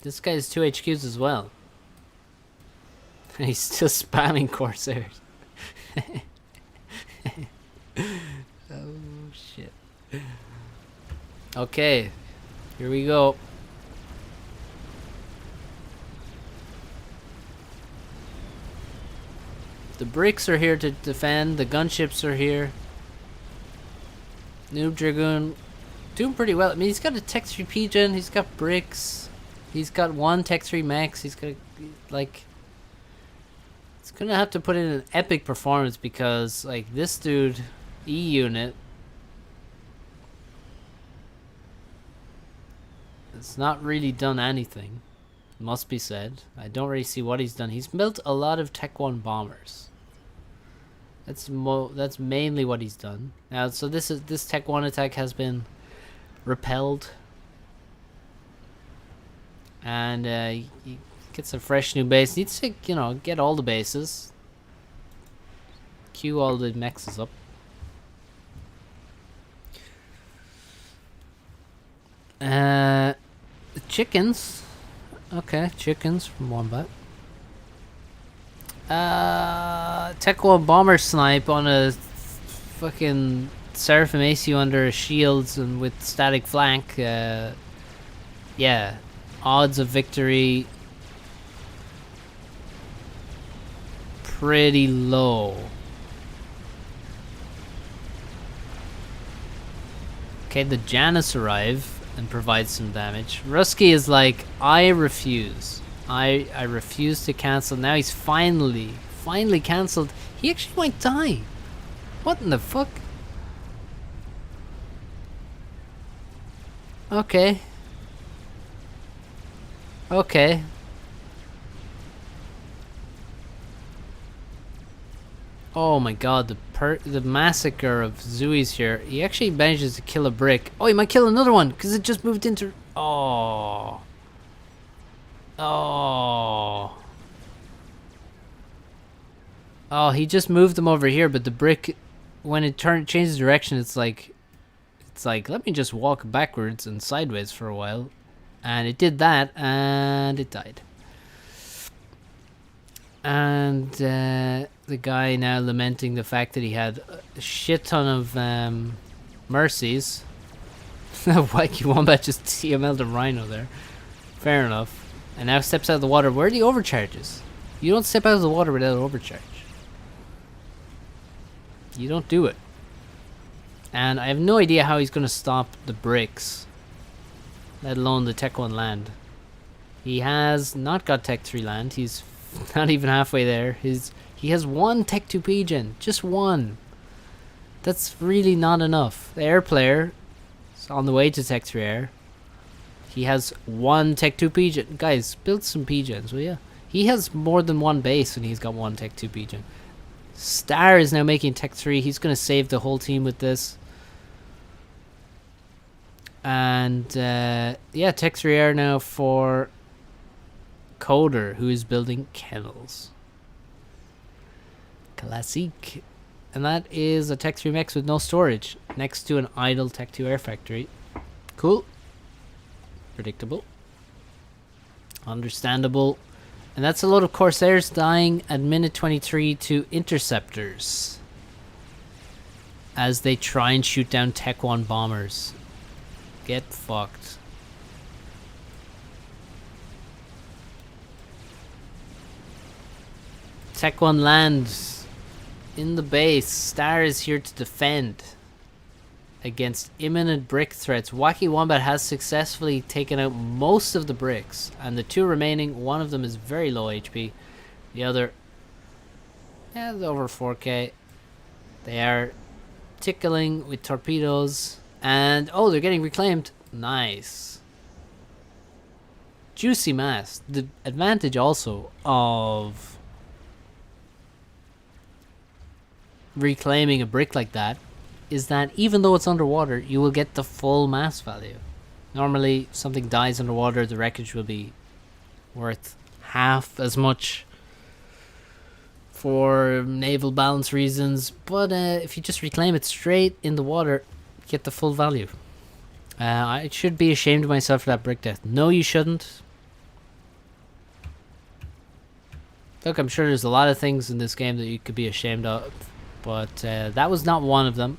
This guy has 2 HQs as well. And he's still spamming Corsairs. Oh shit. Okay, here we go. The bricks are here to defend. The gunships are here. Noob Dragoon doing pretty well. I mean, he's got a Tech 3 Pigeon. He's got bricks. He's got one Tech 3 Max. He's got, like... He's gonna have to put in an epic performance because, like, this dude, E-Unit... It's not really done anything, must be said. I don't really see what he's done. He's built a lot of Tech 1 bombers. That's mainly what he's done. Now, so this Tech 1 attack has been repelled, and he gets a fresh new base. Needs to, you know, get all the bases, queue all the mexes up. Chickens. Okay, chickens from Wombat. Tech 1 bomber snipe on a fucking Seraphim ACU under a shields and with static flank. Yeah, odds of victory pretty low. Okay, the Janus arrive and provide some damage. Rusky is like, I refuse. I refuse to cancel. Now he's finally cancelled. He actually might die. What in the fuck? Okay. Okay. Oh my god, the massacre of Zooies here. He actually manages to kill a brick. Oh, he might kill another one because it just moved into... Oh. Oh. Oh, he just moved them over here, but the brick, when it changes direction, it's like, let me just walk backwards and sideways for a while. And it did that, and it died. And the guy now lamenting the fact that he had a shit ton of mercies. Wacky Wombat just TML'd a rhino there. Fair enough. And now steps out of the water. Where are the overcharges? You don't step out of the water without an overcharge. You don't do it. And I have no idea how he's going to stop the bricks, let alone the Tech 1 land. He has not got Tech 3 land. He's not even halfway there. He has one Tech 2 Pigeon. Just one. That's really not enough. The air player is on the way to Tech 3 air. He has one Tech 2 Pigeon. Guys, build some Pigeons, will ya? He has more than one base and he's got one Tech 2 Pigeon. Star is now making Tech 3. He's going to save the whole team with this. And, yeah, Tech 3 air now for Coder, who is building kennels. Classique. And that is a Tech 3 mech with no storage next to an idle Tech 2 air factory. Cool. Predictable. Understandable. And that's a load of Corsairs dying at minute 23 to Interceptors as they try and shoot down Tech 1 bombers. Get fucked. Tech 1 lands in the base. Star is here to defend against imminent brick threats. Wacky Wombat has successfully taken out most of the bricks, and the two remaining, one of them is very low HP. The other, yeah, is over 4k. They are tickling with torpedoes, and oh, they're getting reclaimed. Nice. Juicy mass. The advantage also of reclaiming a brick like that is that even though it's underwater, you will get the full mass value. Normally, something dies underwater, the wreckage will be worth half as much for naval balance reasons, but if you just reclaim it straight in the water, you get the full value. I should be ashamed of myself for that brick death. No, you shouldn't. Look, I'm sure there's a lot of things in this game that you could be ashamed of, but that was not one of them.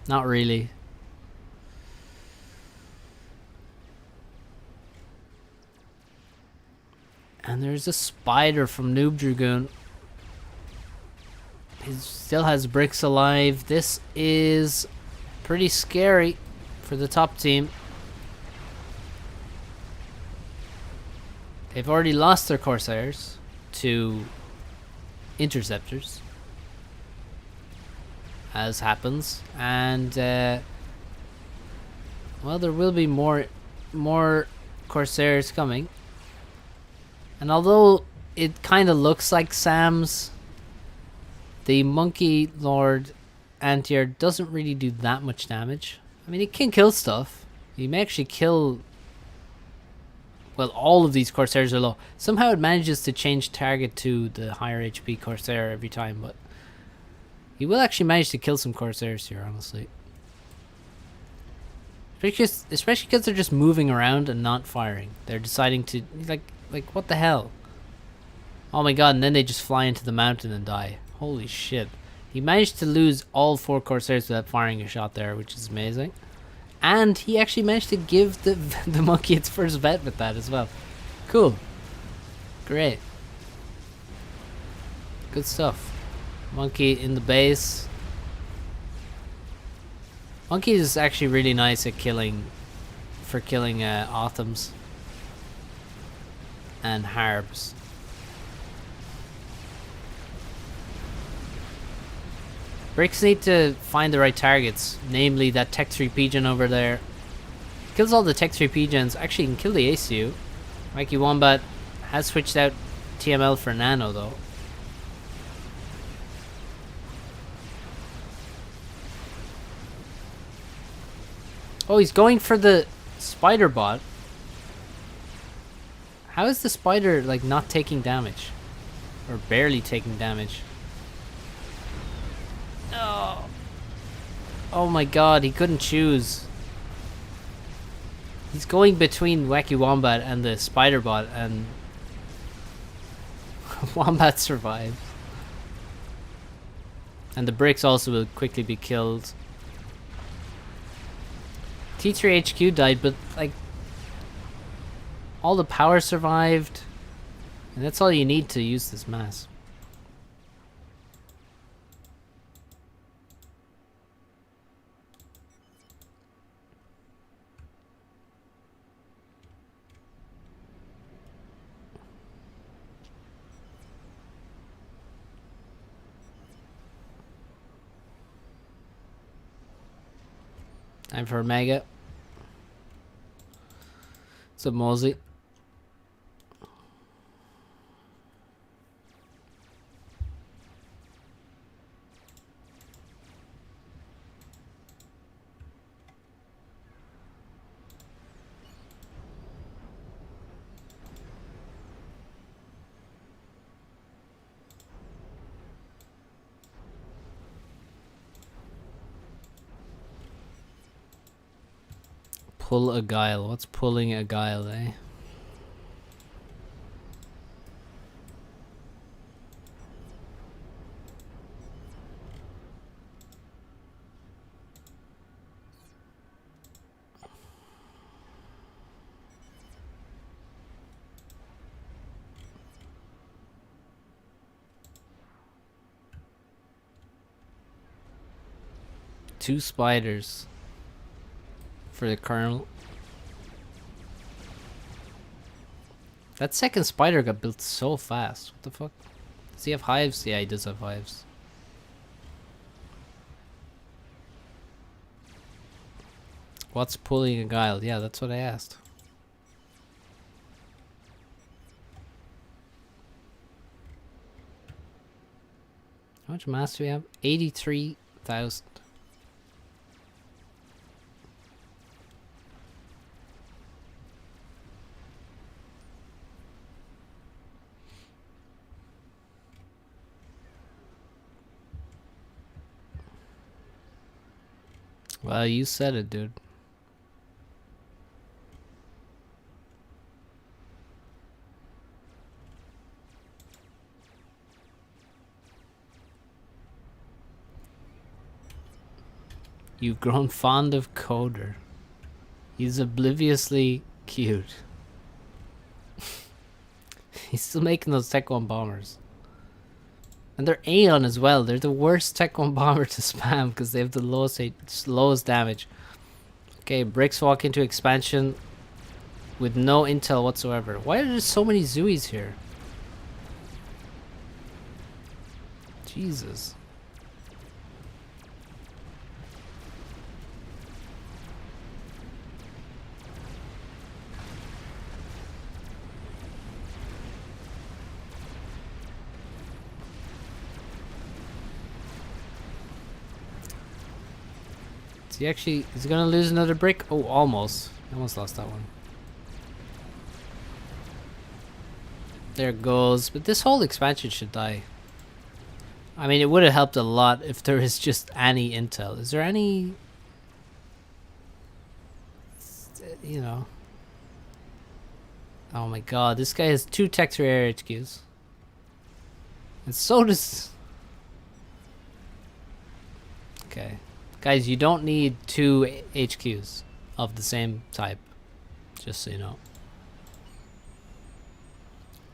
Not really. And there's a spider from Noob Dragoon. He still has bricks alive. This is pretty scary for the top team. They've already lost their Corsairs to interceptors, as happens, and well, there will be more Corsairs coming. And although it kind of looks like Sam's, the Monkey Lord Antier doesn't really do that much damage. I mean, he can kill stuff. He may actually kill... Well, all of these Corsairs are low. Somehow it manages to change target to the higher HP Corsair every time, but he will actually manage to kill some Corsairs here, honestly. Especially because they're just moving around and not firing. They're deciding to... Like, what the hell? Oh my god, and then they just fly into the mountain and die. Holy shit. He managed to lose all 4 Corsairs without firing a shot there, which is amazing. And he actually managed to give the monkey its first vet with that as well. Cool. Great. Good stuff. Monkey in the base. Monkey is actually really nice at killing Othams and Harbs. Bricks need to find the right targets, namely that Tech 3 Pigeon over there. Kills all the Tech 3 Pigeons. Actually, he can kill the ACU. Mikey Wombat has switched out TML for Nano, though. Oh, he's going for the Spider Bot. How is the Spider, like, not taking damage? Or barely taking damage? Oh. Oh my god, he couldn't choose. He's going between Wacky Wombat and the Spider Bot, and Wombat survives. And the bricks also will quickly be killed. T3HQ died, but like all the power survived, and that's all you need to use this mass. Time for a Mega. What's up, Mosey? Pull a guile. What's pulling a guile, eh? Two spiders for the Colonel. That second spider got built so fast. What the fuck? Does he have hives? Yeah, he does have hives. What's pulling a guile? Yeah, that's what I asked. How much mass do we have? 83,000. Well, you said it, dude. You've grown fond of Coder. He's obliviously cute. He's still making those Tech 1 bombers. And they're Aeon as well. They're the worst Tech 1 bomber to spam because they have the lowest damage. Okay, bricks walk into expansion with no intel whatsoever. Why are there so many Zooies here? Jesus. Is he gonna lose another brick? Oh, almost. Almost lost that one. There it goes. But this whole expansion should die. I mean, it would have helped a lot if there is just any intel. Is there any... You know... Oh my god, this guy has 2 Tech 3 air HQs. And so does... Okay. Guys, you don't need 2 HQs of the same type. Just so you know.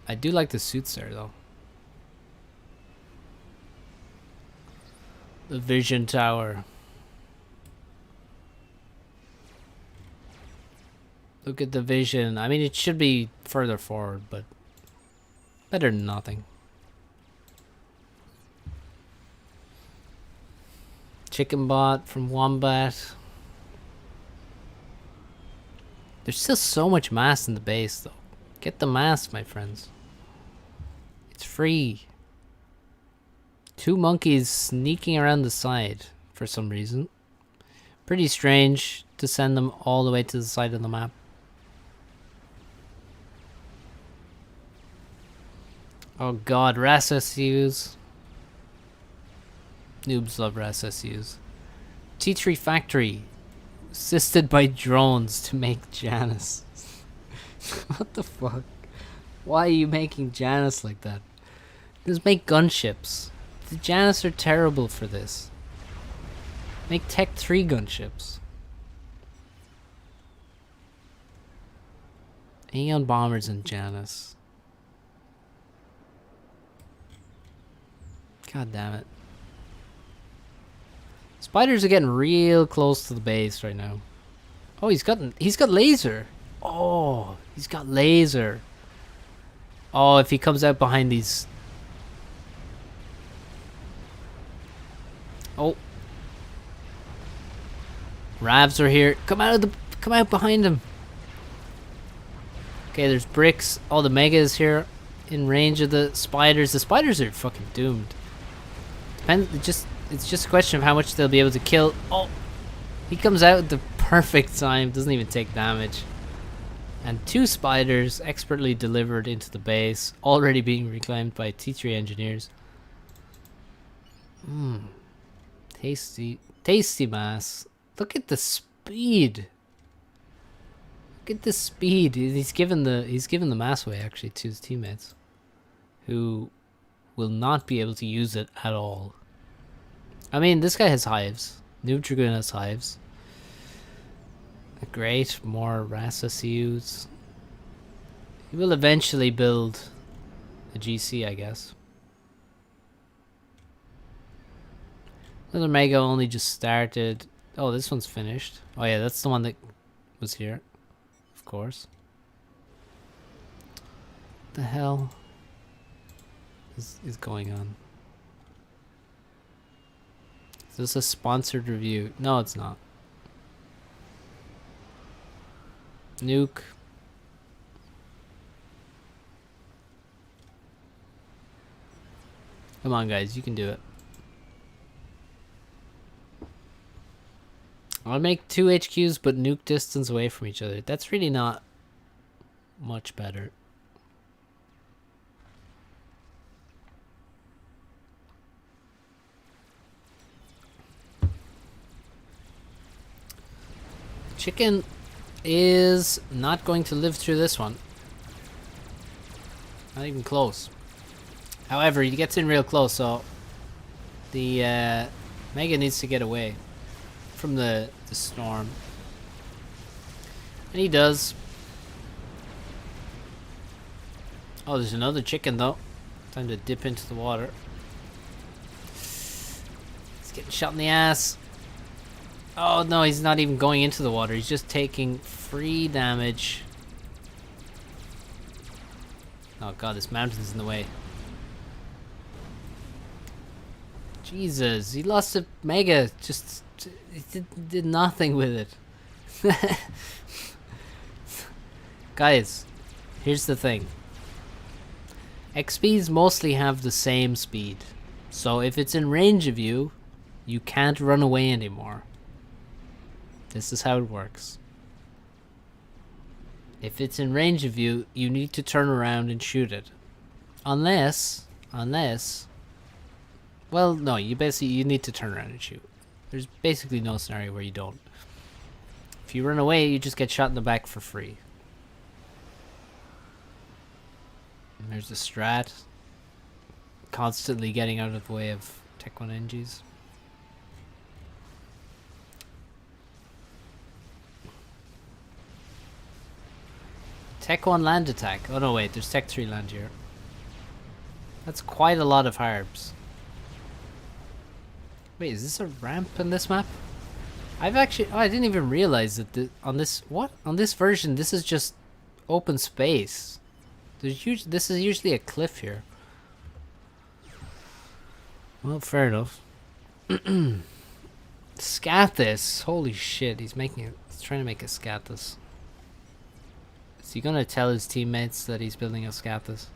I do like the suits there, though. The Vision Tower. Look at the vision. I mean, it should be further forward, but better than nothing. Chicken bot from Wombat. There's still so much mass in the base, though. Get the mass, my friends. It's free. 2 monkeys sneaking around the side for some reason. Pretty strange to send them all the way to the side of the map. Oh god, RAS SUs. Noobs love RAS SUs. T3 Factory. Assisted by drones to make Janus. What the fuck? Why are you making Janus like that? Just make gunships. The Janus are terrible for this. Make Tech 3 gunships. Aeon bombers and Janus. God damn it. Spiders are getting real close to the base right now. Oh, he's got laser. Oh, he's got laser. Oh, if he comes out behind these. Oh. Ravs are here. Come out behind him. Okay, there's bricks. Oh, the Mega is here in range of the spiders. The spiders are fucking doomed. It's just a question of how much they'll be able to kill. Oh, he comes out at the perfect time. Doesn't even take damage. And 2 spiders expertly delivered into the base, already being reclaimed by T3 engineers. Tasty mass. Look at the speed. Look at the speed. He's given the mass away actually to his teammates, who will not be able to use it at all. I mean, this guy has hives. Noob Dragoon has hives. Great, more RAS SUs. He will eventually build a GC, I guess. Another Mega only just started. Oh, this one's finished. Oh yeah, that's the one that was here. Of course. What the hell is going on? Is this a sponsored review? No, it's not. Nuke. Come on, guys, you can do it. I'll make 2 HQs, but nuke distance away from each other. That's really not much better. Chicken is not going to live through this one. Not even close. However, he gets in real close, so the Mega needs to get away from the storm. And he does. Oh, there's another chicken though. Time to dip into the water. He's getting shot in the ass. Oh no, he's not even going into the water. He's just taking free damage. Oh god, this mountain's in the way. Jesus, he lost a mega. Just he did nothing with it. Guys, here's the thing. XPs mostly have the same speed. So if it's in range of you, you can't run away anymore. This is how it works. If it's in range of you, you need to turn around and shoot it. Unless, well, no, you need to turn around and shoot. There's basically no scenario where you don't. If you run away, you just get shot in the back for free. And there's the strat. Constantly getting out of the way of Tech 1 NGs. Tech 1 land attack. Oh no, wait, there's Tech 3 land here. That's quite a lot of harbs. Wait, is this a ramp in this map? I've actually... Oh, I didn't even realize that on this... What? On this version, this is just open space. This is usually a cliff here. Well, fair enough. Scathis. Holy shit, he's trying to make a Scathis. Is he gonna tell his teammates that he's building a Scathis?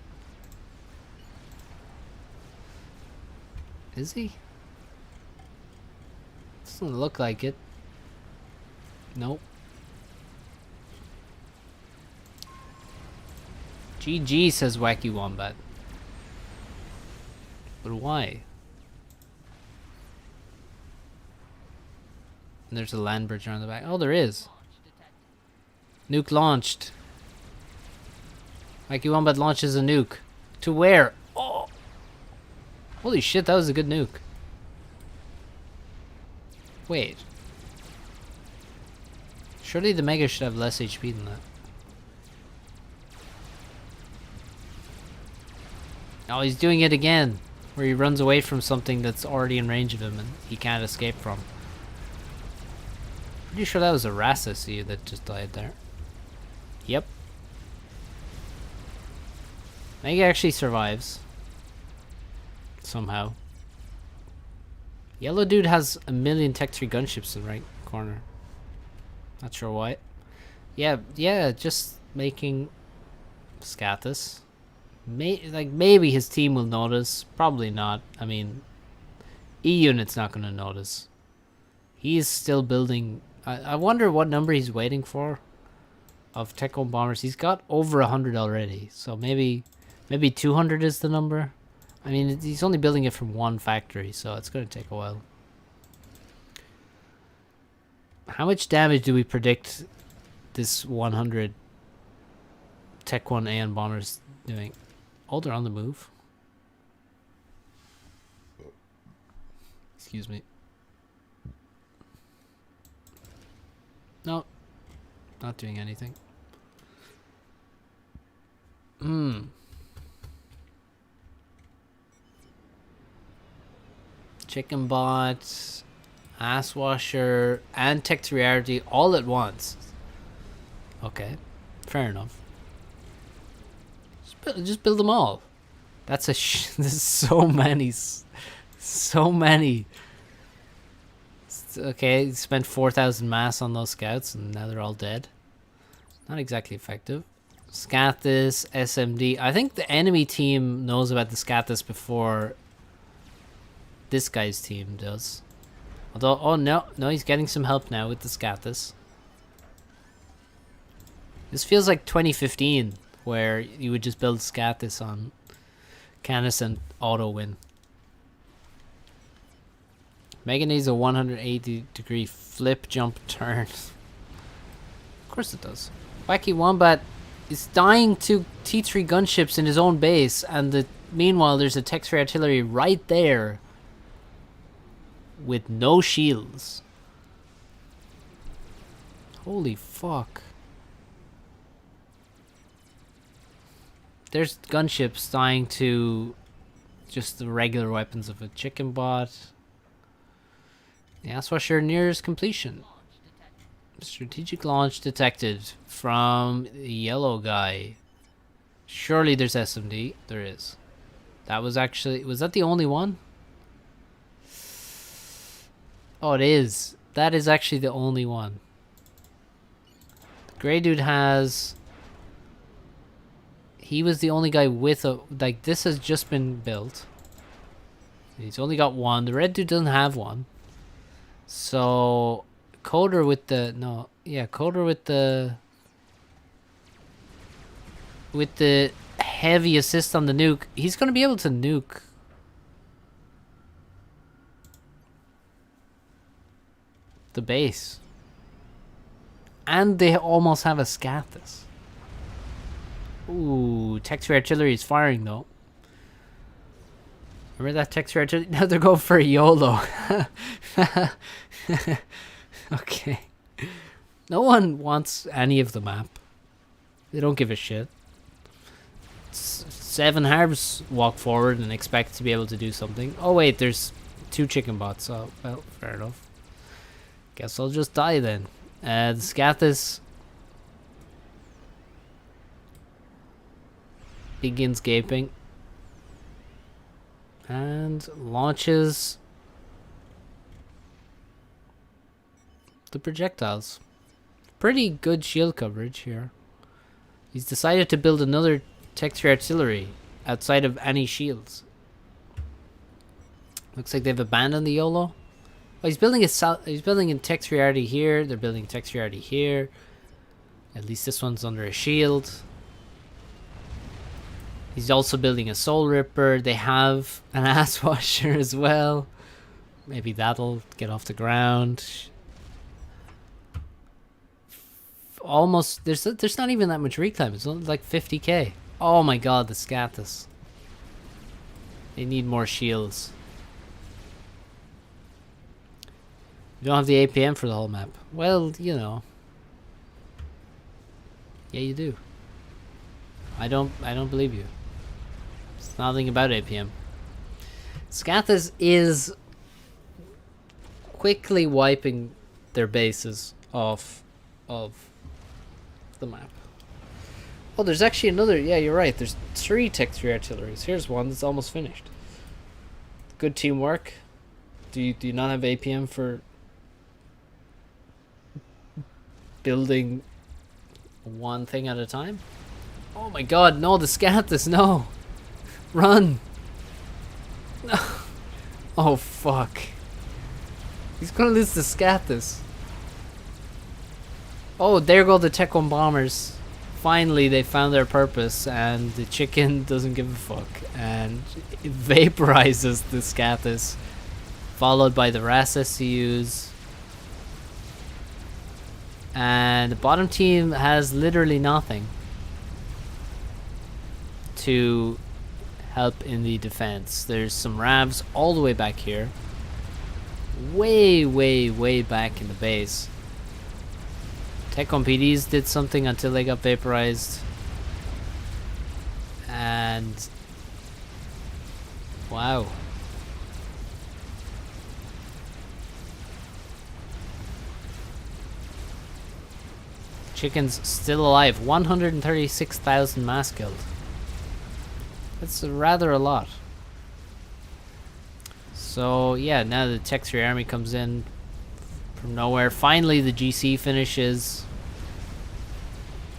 Is he? Doesn't look like it. Nope. GG, says Wacky Wombat. But why? And there's a land bridge around the back. Oh, there is. Nuke launched. Wacky Wombat launches a nuke. To where? Oh! Holy shit, that was a good nuke. Wait. Surely the Mega should have less HP than that. Oh, he's doing it again. Where he runs away from something that's already in range of him and he can't escape from. Pretty sure that was a Rassus that just died there. Yep. Mega actually survives. Somehow. Yellow dude has a million Tech 3 gunships in the right corner. Not sure why. Yeah, just making Scathis. Maybe his team will notice. Probably not. I mean, E-Unit's not going to notice. He's still building. I wonder what number he's waiting for of Tech 1 bombers. He's got over 100 already. So maybe 200 is the number. I mean, he's only building it from one factory, so it's going to take a while. How much damage do we predict this 100 Tech 1 AN bombers doing? Oh, they're on the move. Excuse me. No, not doing anything. Chicken bot, ass washer, and Tech 3 rarity all at once. Okay, fair enough. Just build them all. That's there's so many. So many. Okay, spent 4,000 mass on those scouts and now they're all dead. Not exactly effective. Scathis, SMD. I think the enemy team knows about the Scathis before this guy's team does. Although, oh no, he's getting some help now with the Scathis. This feels like 2015, where you would just build Scathis on Canis and auto win. Mega needs a 180-degree flip, jump, turn. Of course it does. Wacky Wombat is dying to T3 gunships in his own base, and meanwhile there's a Tech 3 artillery right there with no shields. Holy fuck. There's gunships dying to just the regular weapons of a chicken bot. The Asswasher nears completion. Strategic launch detected from the yellow guy. Surely there's SMD. There is. That was actually... Was that the only one? Oh, it is. That is actually the only one. The gray dude has... He was the only guy with a... Like, this has just been built. He's only got one. The red dude doesn't have one. So... Coder with the... No. Yeah, Coder with the... With the heavy assist on the nuke. He's going to be able to nuke. The base. And they almost have a Scathus. Ooh, Tech-3 artillery is firing though. Remember that Tech-3 artillery? Now they're going for a YOLO. Okay. No one wants any of the map. They don't give a shit. 7 harbs walk forward and expect to be able to do something. Oh wait, there's 2 chicken bots. Oh, well, fair enough. Guess I'll just die then. The Scathus begins gaping and launches the projectiles. Pretty good shield coverage here. He's decided to build another Tech-3 artillery outside of any shields. Looks like they've abandoned the YOLO. Oh, he's building a Tech-3 arty here. They're building Tech-3 arty here. At least this one's under a shield. He's also building a Soul Ripper. They have an Asswasher as well. Maybe that'll get off the ground. Almost, there's not even that much reclaim. It's only like 50k. Oh my god, the Scathus. They need more shields. You don't have the APM for the whole map. Well, you know. Yeah, you do. I don't believe you. It's nothing about APM. Scathus is quickly wiping their bases off of the map. Oh, there's actually another. Yeah, you're right. There's 3 Tech-3 artilleries. Here's one that's almost finished. Good teamwork. Do you not have APM for building one thing at a time? Oh my god, no, the Scathus, no. Run. No. Oh fuck. He's gonna lose the Scathus. Oh, there go the Tech 1 bombers. Finally, they found their purpose, and the chicken doesn't give a fuck, and it vaporizes the Scathus, followed by the RAS SCUs. And the bottom team has literally nothing to help in the defense. There's some Ravs all the way back here. Way back in the base. Tech 1 PDs did something until they got vaporized. And... wow. Chicken's still alive. 136,000 mass killed. That's rather a lot. So yeah, now the Tech-3 army comes in from nowhere. Finally the GC finishes.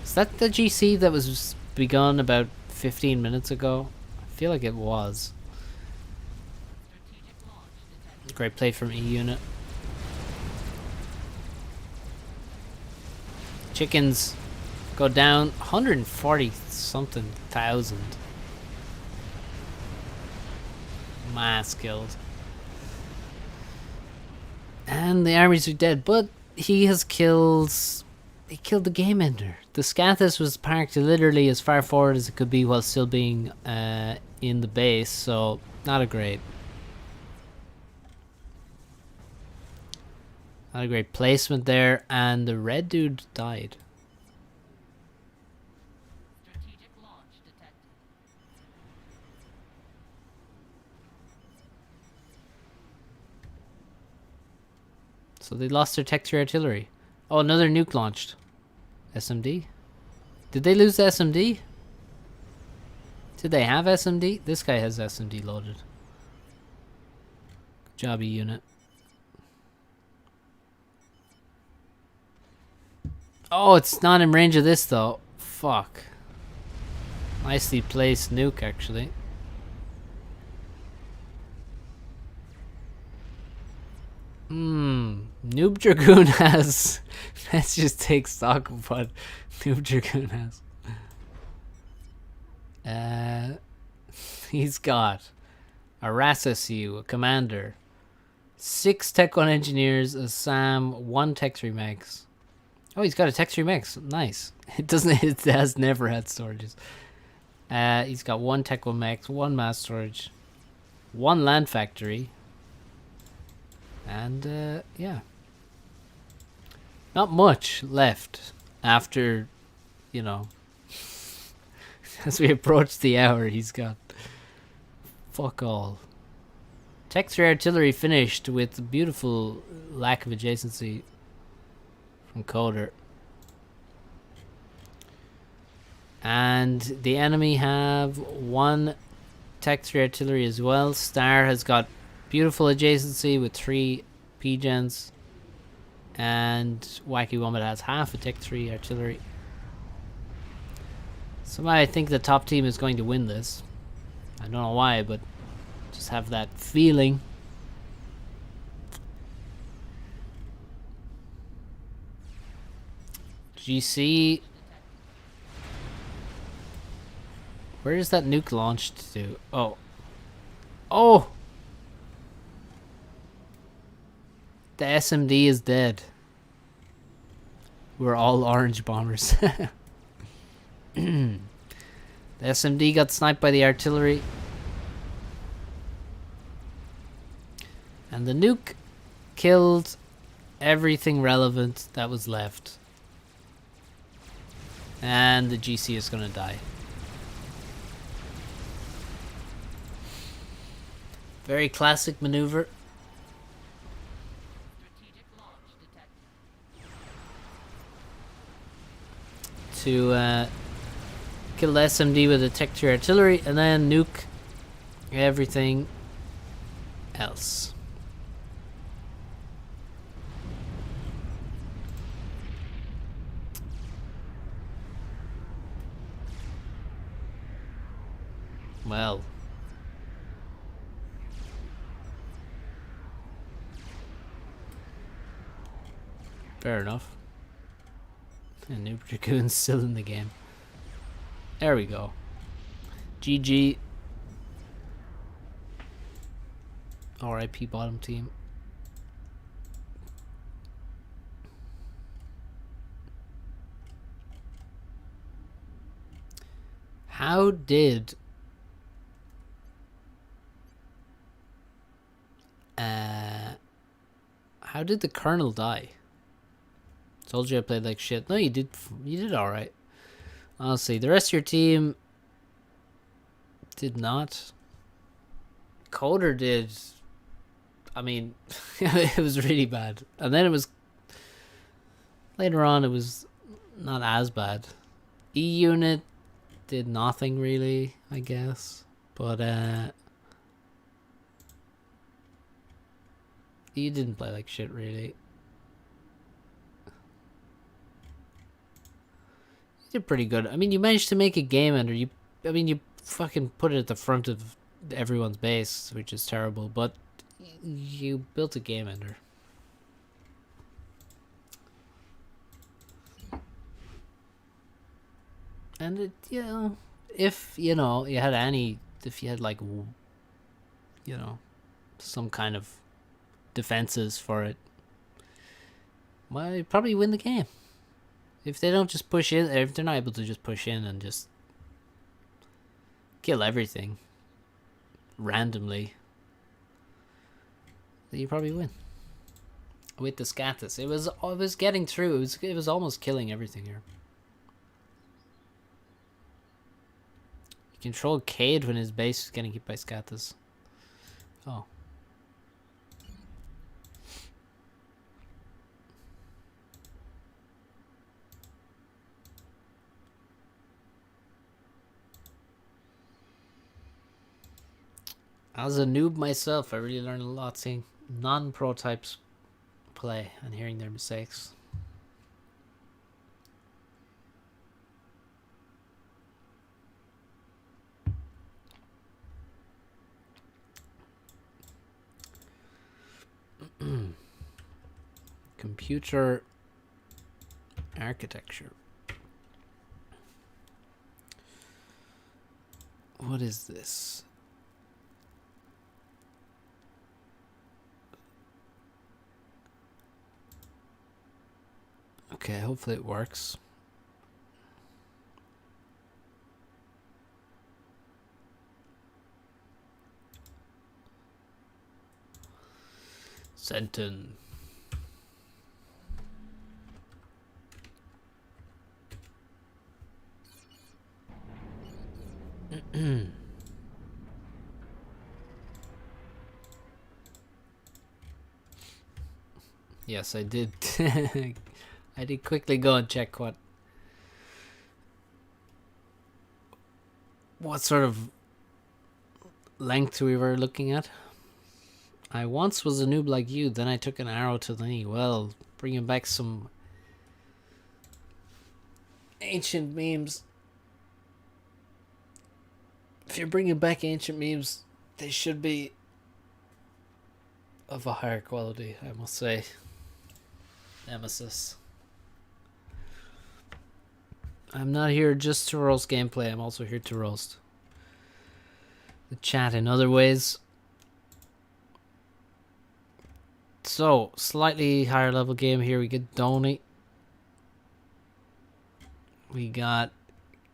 Is that the GC that was begun about 15 minutes ago? I feel like it was. Great play from E-Unit. Chickens go down 140 something thousand. Mass killed. And the armies are dead, but he has killed... he killed the game ender. The Scathus was parked literally as far forward as it could be while still being in the base, so not a great placement there, and the red dude died. So they lost their tech-3 artillery. Oh, another nuke launched. SMD? Did they lose the SMD? Did they have SMD? This guy has SMD loaded. Good job, unit. Oh, it's not in range of this though. Fuck. Nicely placed nuke, actually. Noob Dragoon has... Let's just take stock of what Noob Dragoon has. He's got a RASSU, a commander, 6 Tech 1 engineers, a SAM, 1 Tech 3 mechs. Oh, he's got a Tech 3 mechs. Nice. It has never had storages. He's got 1 Tech 1 mechs, 1 mass storage, 1 land factory. And, yeah. Not much left after, you know, as we approach the hour, he's got fuck all. Tech 3 artillery finished with a beautiful lack of adjacency from Coder. And the enemy have 1 Tech 3 artillery as well. Star has got beautiful adjacency with 3 P-gens. And Wacky Wombat has half a Tech 3 artillery. Somehow I think the top team is going to win this. I don't know why, but just have that feeling. GC. Where is that nuke launched to? Oh. Oh! The SMD is dead. We're all orange bombers. The SMD got sniped by the artillery. And the nuke killed everything relevant that was left. And the GC is gonna die. Very classic maneuver. To kill the SMD with a Tech 3 artillery and then nuke everything else. Well. Fair enough. And Noob Dragoon's still in the game. There we go. GG. RIP bottom team. How did the Colonel die? Told you I played like shit. No, you did alright. Honestly, the rest of your team did not. Coder did. I mean, it was really bad. And then it was... Later on, it was not as bad. E-Unit did nothing really, I guess. But, you didn't play like shit, really. You did pretty good. I mean, you managed to make a game ender. You fucking put it at the front of everyone's base, which is terrible. But you built a game ender. And it, you know, if you had like, you know, some kind of defenses for it, might probably win the game. If they don't just push in, if they're not able to just push in and just kill everything randomly, then you probably win. With the Scatus, it was getting through. It was almost killing everything here. You controlled Cade when his base was getting hit by Scatus. Oh. As a noob myself, I really learned a lot seeing non-pro types play and hearing their mistakes. Computer architecture. What is this? Okay, hopefully it works. Senton. Yes, I did. I did quickly go and check what sort of length we were looking at. I once was a noob like you, then I took an arrow to the knee. Well, bringing back some ancient memes. If you're bringing back ancient memes, they should be of a higher quality, I must say. Nemesis. I'm not here just to roast gameplay, I'm also here to roast the chat in other ways. So, slightly higher level game here. We get Donny. We got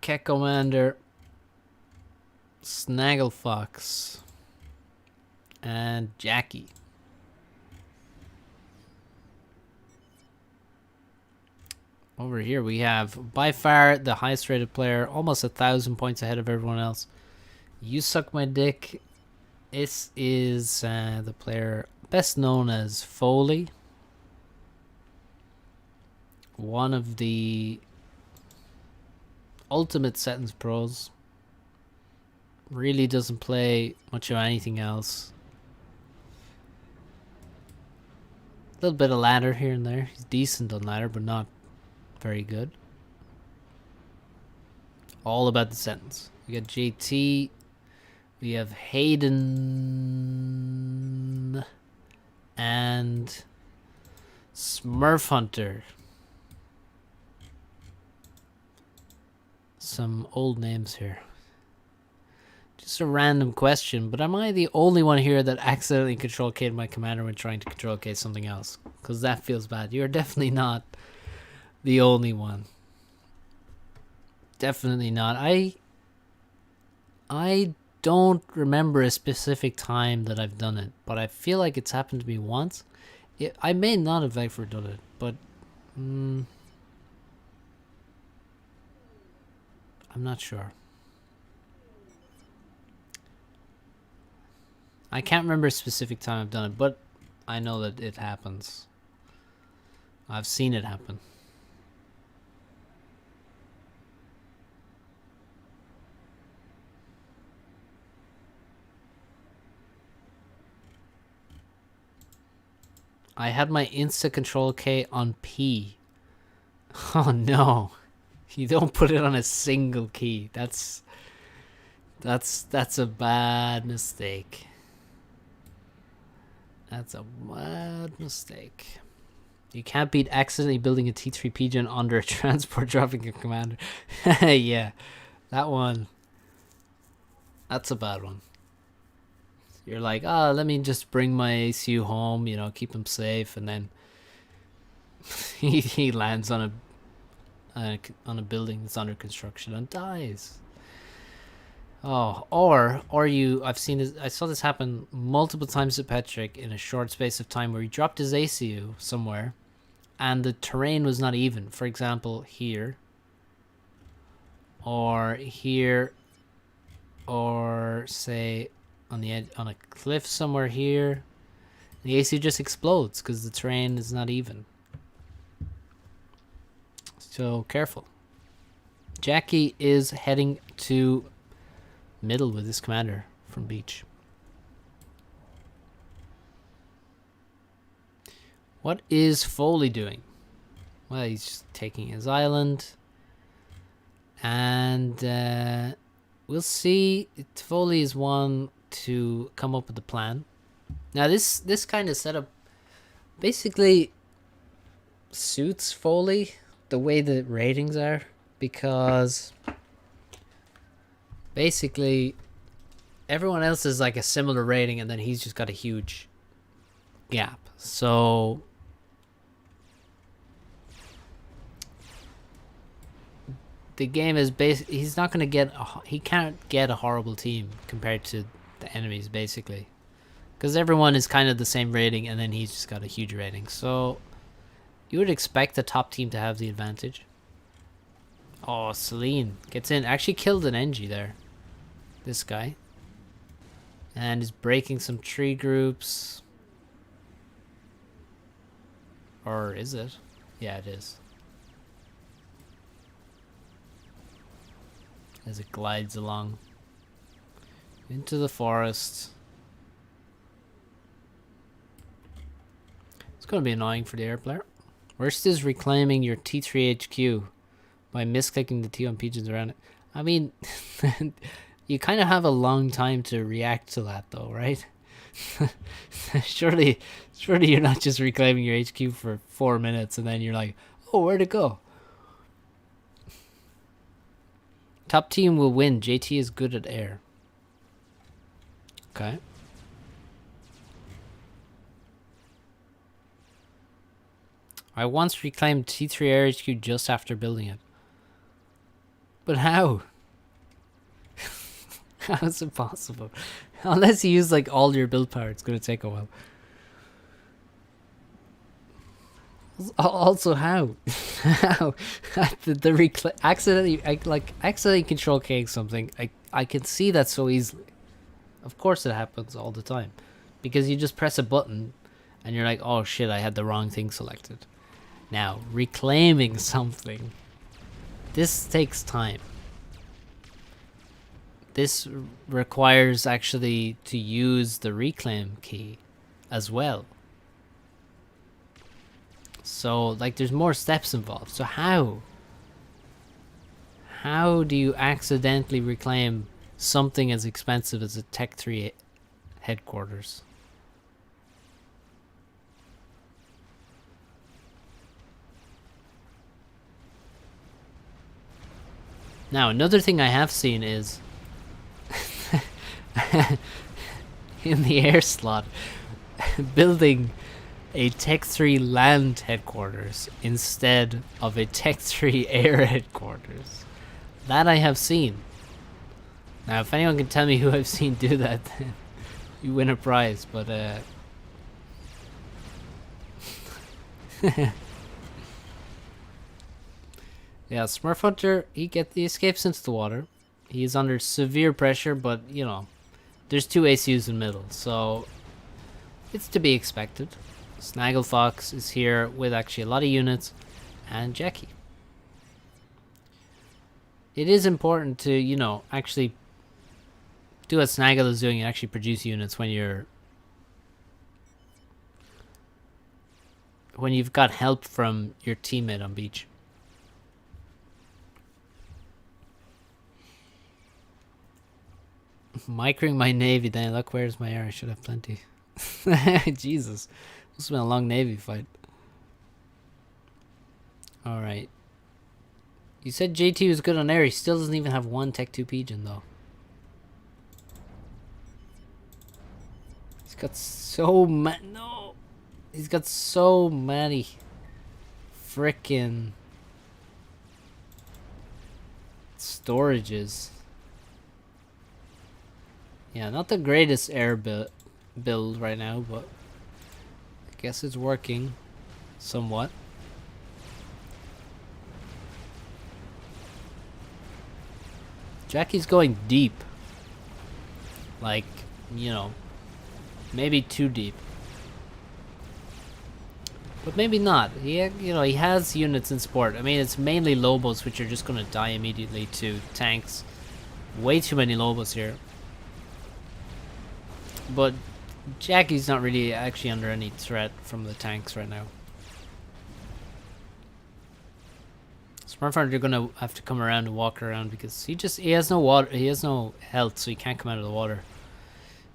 Keckomander, Snagglefox, and Jackie. Over here we have by far the highest rated player, almost 1,000 points ahead of everyone else. You Suck My Dick. This is the player best known as Foley. One of the ultimate sentence pros. Really doesn't play much of anything else. A little bit of ladder here and there. He's decent on ladder, but not very good. All about the sentence. We got JT. We have Hayden and Smurf Hunter. Some old names here. Just a random question, but am I the only one here that accidentally control K'd my commander when trying to control K something else? Because that feels bad. You're definitely not the only one. Definitely not. I don't remember a specific time that I've done it, but I feel like it's happened to me once. I may not have ever done it, but I'm not sure. I can't remember a specific time I've done it, but I know that it happens. I've seen it happen. I had my Insta Control K on P. Oh no. You don't put it on a single key. That's a bad mistake. That's a bad mistake. You can't beat accidentally building a T3 pigeon under a transport dropping a commander. Yeah, that one. That's a bad one. You're like, let me just bring my ACU home, you know, keep him safe, and then he lands on a building that's under construction and dies. Oh, or you, I saw this happen multiple times to Patrick in a short space of time where he dropped his ACU somewhere and the terrain was not even. For example, here, or here, or say on the edge, on a cliff somewhere here. The ACU just explodes because the terrain is not even. So careful. Jackie is heading to middle with his commander from beach. What is Foley doing? Well, he's just taking his island. And we'll see. Foley is one to come up with a plan. Now, this kind of setup basically suits Foley the way the ratings are, because basically everyone else is like a similar rating, and then he's just got a huge gap. So the game is he's not going to get he can't get a horrible team compared to the enemies, basically, because everyone is kind of the same rating, and then he's just got a huge rating. So you would expect the top team to have the advantage. Oh, Celine gets in. Actually killed an Engie there. This guy. And is breaking some tree groups. Or is it? Yeah, it is. As it glides along into the forest. It's going to be annoying for the air player. Worst is reclaiming your T3 HQ by misclicking the T1 pigeons around it. I mean, you kind of have a long time to react to that, though, right? surely you're not just reclaiming your HQ for 4 minutes and then you're like, oh, where'd it go? Top team will win. JT is good at air. Okay. I once reclaimed T3 Air HQ just after building it. But how? How is it possible? Unless you use like all your build power, it's going to take a while. Also, how? How? accidentally control King something. I can see that so easily. Of course it happens all the time. Because you just press a button and you're like, oh shit, I had the wrong thing selected. Now, reclaiming something. This takes time. This requires actually to use the reclaim key as well. So, like, there's more steps involved. So how? How do you accidentally reclaim something as expensive as a Tech 3 headquarters? Now, another thing I have seen is in the air slot, building a Tech 3 land headquarters instead of a Tech 3 air headquarters. That I have seen. Now, if anyone can tell me who I've seen do that, then you win a prize, but yeah, Smurf Hunter, he escapes into the water. He is under severe pressure, but, you know, there's 2 ACUs in the middle, so it's to be expected. Snaggle Fox is here with actually a lot of units, and Jackie. It is important to, you know, actually do what Snaggle is doing and actually produce units when you've got help from your teammate on beach. Microing my navy, then look, where's my air? I should have plenty. Jesus, this has been a long navy fight. Alright. You said JT was good on air. He still doesn't even have 1 Tech 2 pigeon, though. He's got so many. No! He's got so many frickin' storages. Yeah, not the greatest air build right now, but I guess it's working somewhat. Jackie's going deep. Like, you know, maybe too deep. But maybe not. He has units in support. I mean, it's mainly Lobos, which are just going to die immediately to tanks. Way too many Lobos here. But Jackie's not really actually under any threat from the tanks right now. Smurf, you're gonna have to come around and walk around because he has no water, he has no health, so he can't come out of the water.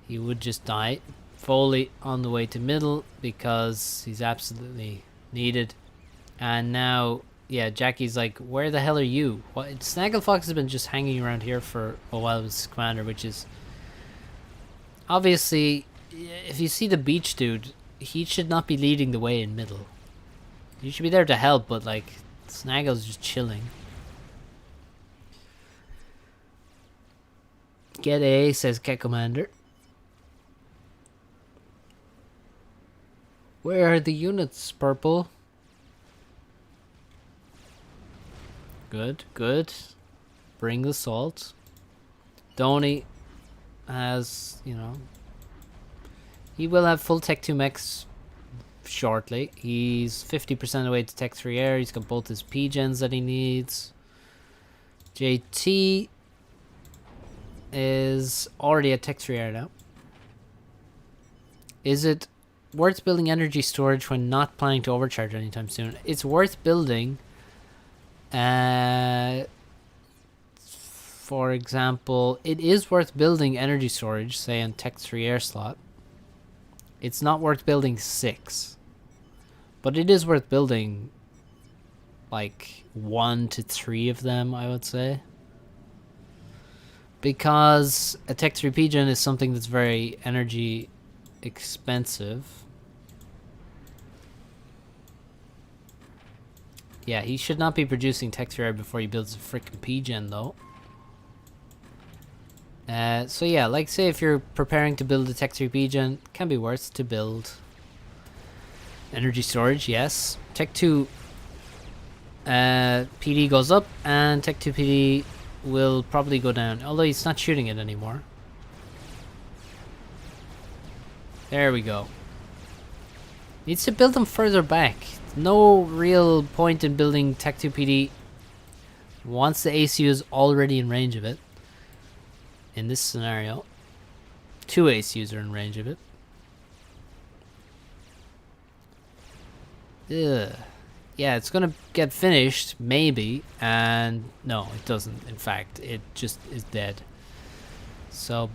He would just die. Foley on the way to middle because he's absolutely needed. And now, yeah, Jackie's like, where the hell are you? What? Snagglefox has been just hanging around here for a while with his commander, which is obviously, if you see the beach dude, he should not be leading the way in middle. You should be there to help, but like, Snaggle's just chilling. Get A, says Cat Commander. Where are the units, Purple? Good, good. Bring the salt. Donny has, you know, he will have full Tech 2 mechs shortly. He's 50% away to Tech 3 air. He's got both his P-gens that he needs. JT is already at Tech 3 air now. Is it worth building energy storage when not planning to overcharge anytime soon? It's worth building. For example, it is worth building energy storage, say on Tech 3 air slot. It's not worth building 6. But it is worth building like 1 to 3 of them, I would say. Because a Tech 3 P-gen is something that's very energy expensive. Yeah, he should not be producing Tech 3 air before he builds a freaking P-gen though. So yeah, like say if you're preparing to build a Tech 3 P-gen, can be worth to build energy storage, yes. Tech 2 PD goes up and Tech 2 PD will probably go down, although he's not shooting it anymore. There we go. Needs to build them further back. No real point in building Tech 2 PD once the ACU is already in range of it. In this scenario, 2 ACUs are in range of it. Ugh. Yeah, it's gonna get finished, maybe, and no, it doesn't. In fact, it just is dead. So,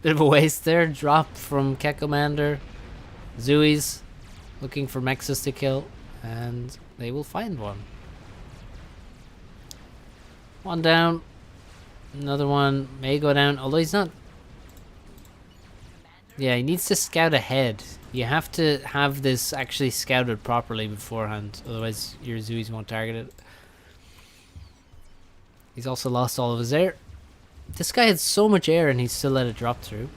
bit of a waste there. Drop from Cat Commander. Zooies looking for mexes to kill, and they will find one. One down. Another one may go down, although he's not. Yeah, he needs to scout ahead. You have to have this actually scouted properly beforehand, otherwise your Zooies won't target it. He's also lost all of his air. This guy had so much air and he still let it drop through.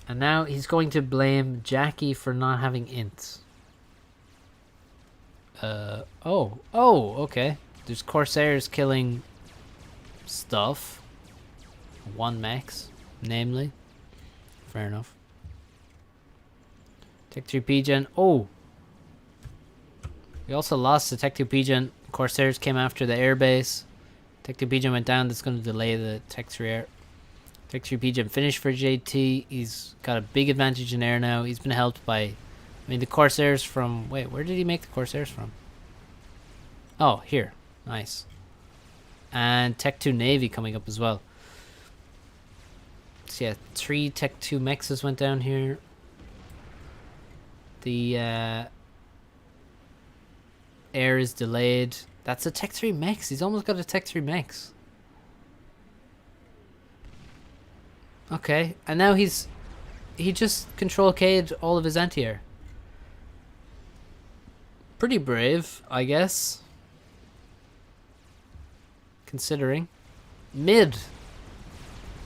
And now he's going to blame Jackie for not having ints. Oh, okay. There's Corsairs killing stuff. 1 max, namely. Fair enough. Tech 3 P-gen. Oh! We also lost the Tech 2 P-gen. Corsairs came after the airbase. Tech 2 P-gen went down. That's going to delay the Tech 3 air. Tech 3 P-gen finished for JT. He's got a big advantage in air now. He's been helped by... I mean, the Corsairs from... Wait, where did he make the Corsairs from? Oh, here. Nice. And Tech 2 Navy coming up as well. So yeah, 3 Tech 2 mexes went down here. The air is delayed. That's a Tech 3 mex. He's almost got a Tech 3 mex. Okay, and now he just control K'd all of his anti-air. Pretty brave, I guess. Considering. Mid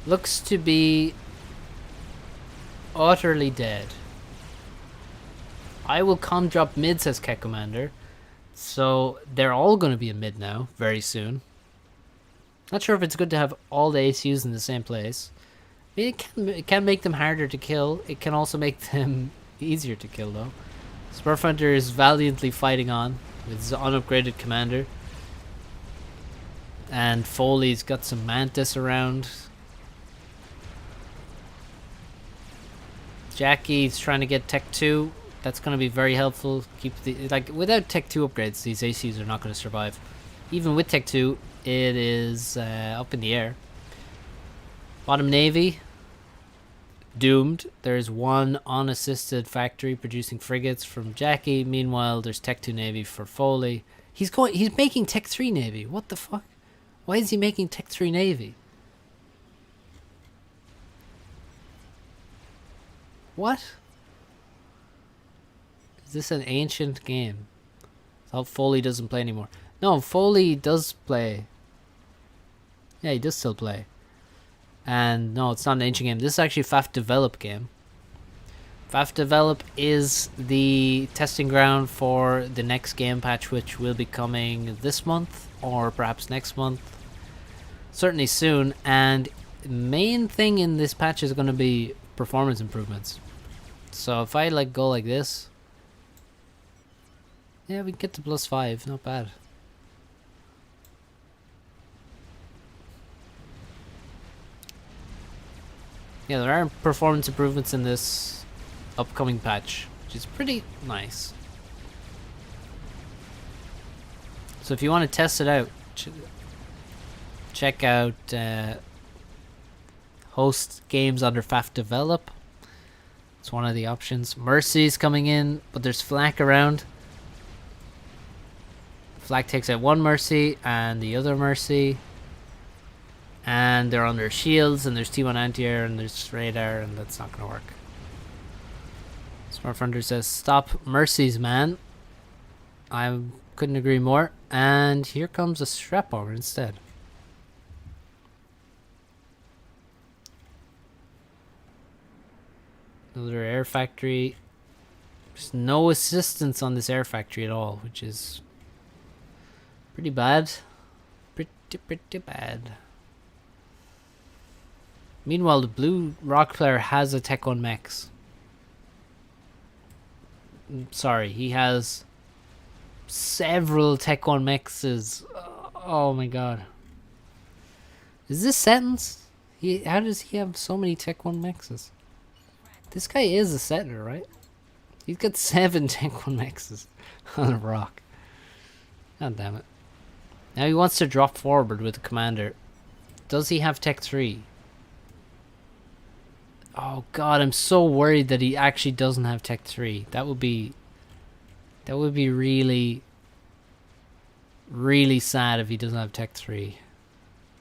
looks to be utterly dead. I will com drop mid, says Cat Commander. So they're all going to be a mid now, very soon. Not sure if it's good to have all the ACUs in the same place. I mean, it can make them harder to kill. It can also make them easier to kill, though. Smurf Hunter is valiantly fighting on with his unupgraded commander. And Foley's got some Mantis around. Jackie's trying to get Tech 2. That's going to be very helpful. Keep the without Tech 2 upgrades, these ACs are not going to survive. Even with Tech 2, it is up in the air. Bottom Navy, doomed. There's one unassisted factory producing frigates from Jackie. Meanwhile, there's Tech 2 Navy for Foley. He's making Tech 3 Navy. What the fuck? Why is he making Tech 3 Navy? What? Is this an ancient game? I thought Foley doesn't play anymore. No, Foley does play. Yeah, he does still play. And no, it's not an ancient game. This is actually a FAF Develop game. FAF Develop is the testing ground for the next game patch, which will be coming this month or perhaps next month. Certainly soon. And the main thing in this patch is going to be performance improvements. So if I go like this, yeah, we get to +5. Not bad. Yeah, there are performance improvements in this upcoming patch, which is pretty nice. So if you want to test it out, check out host games under FAF Develop. It's one of the options. Mercy's coming in, but there's Flak around. Flak takes out one Mercy and the other Mercy. And they're under shields, and there's T1 anti-air, and there's radar, and that's not going to work. Smart Frontier says, stop Mercies, man. I couldn't agree more. And here comes a strap bomber instead. Another air factory. There's no assistance on this air factory at all, which is pretty bad. Pretty bad. Meanwhile, the blue rock player has a Tech 1 mechs. Sorry, he has several Tech 1 mechs. Oh my god. Is this sentence? How does he have so many Tech 1 mechs? This guy is a settler, right? He's got 7 Tech 1 mechs on a rock. God damn it. Now he wants to drop forward with the commander. Does he have Tech 3? Oh god, I'm so worried that he actually doesn't have Tech 3. That would be really, really sad if he doesn't have Tech 3.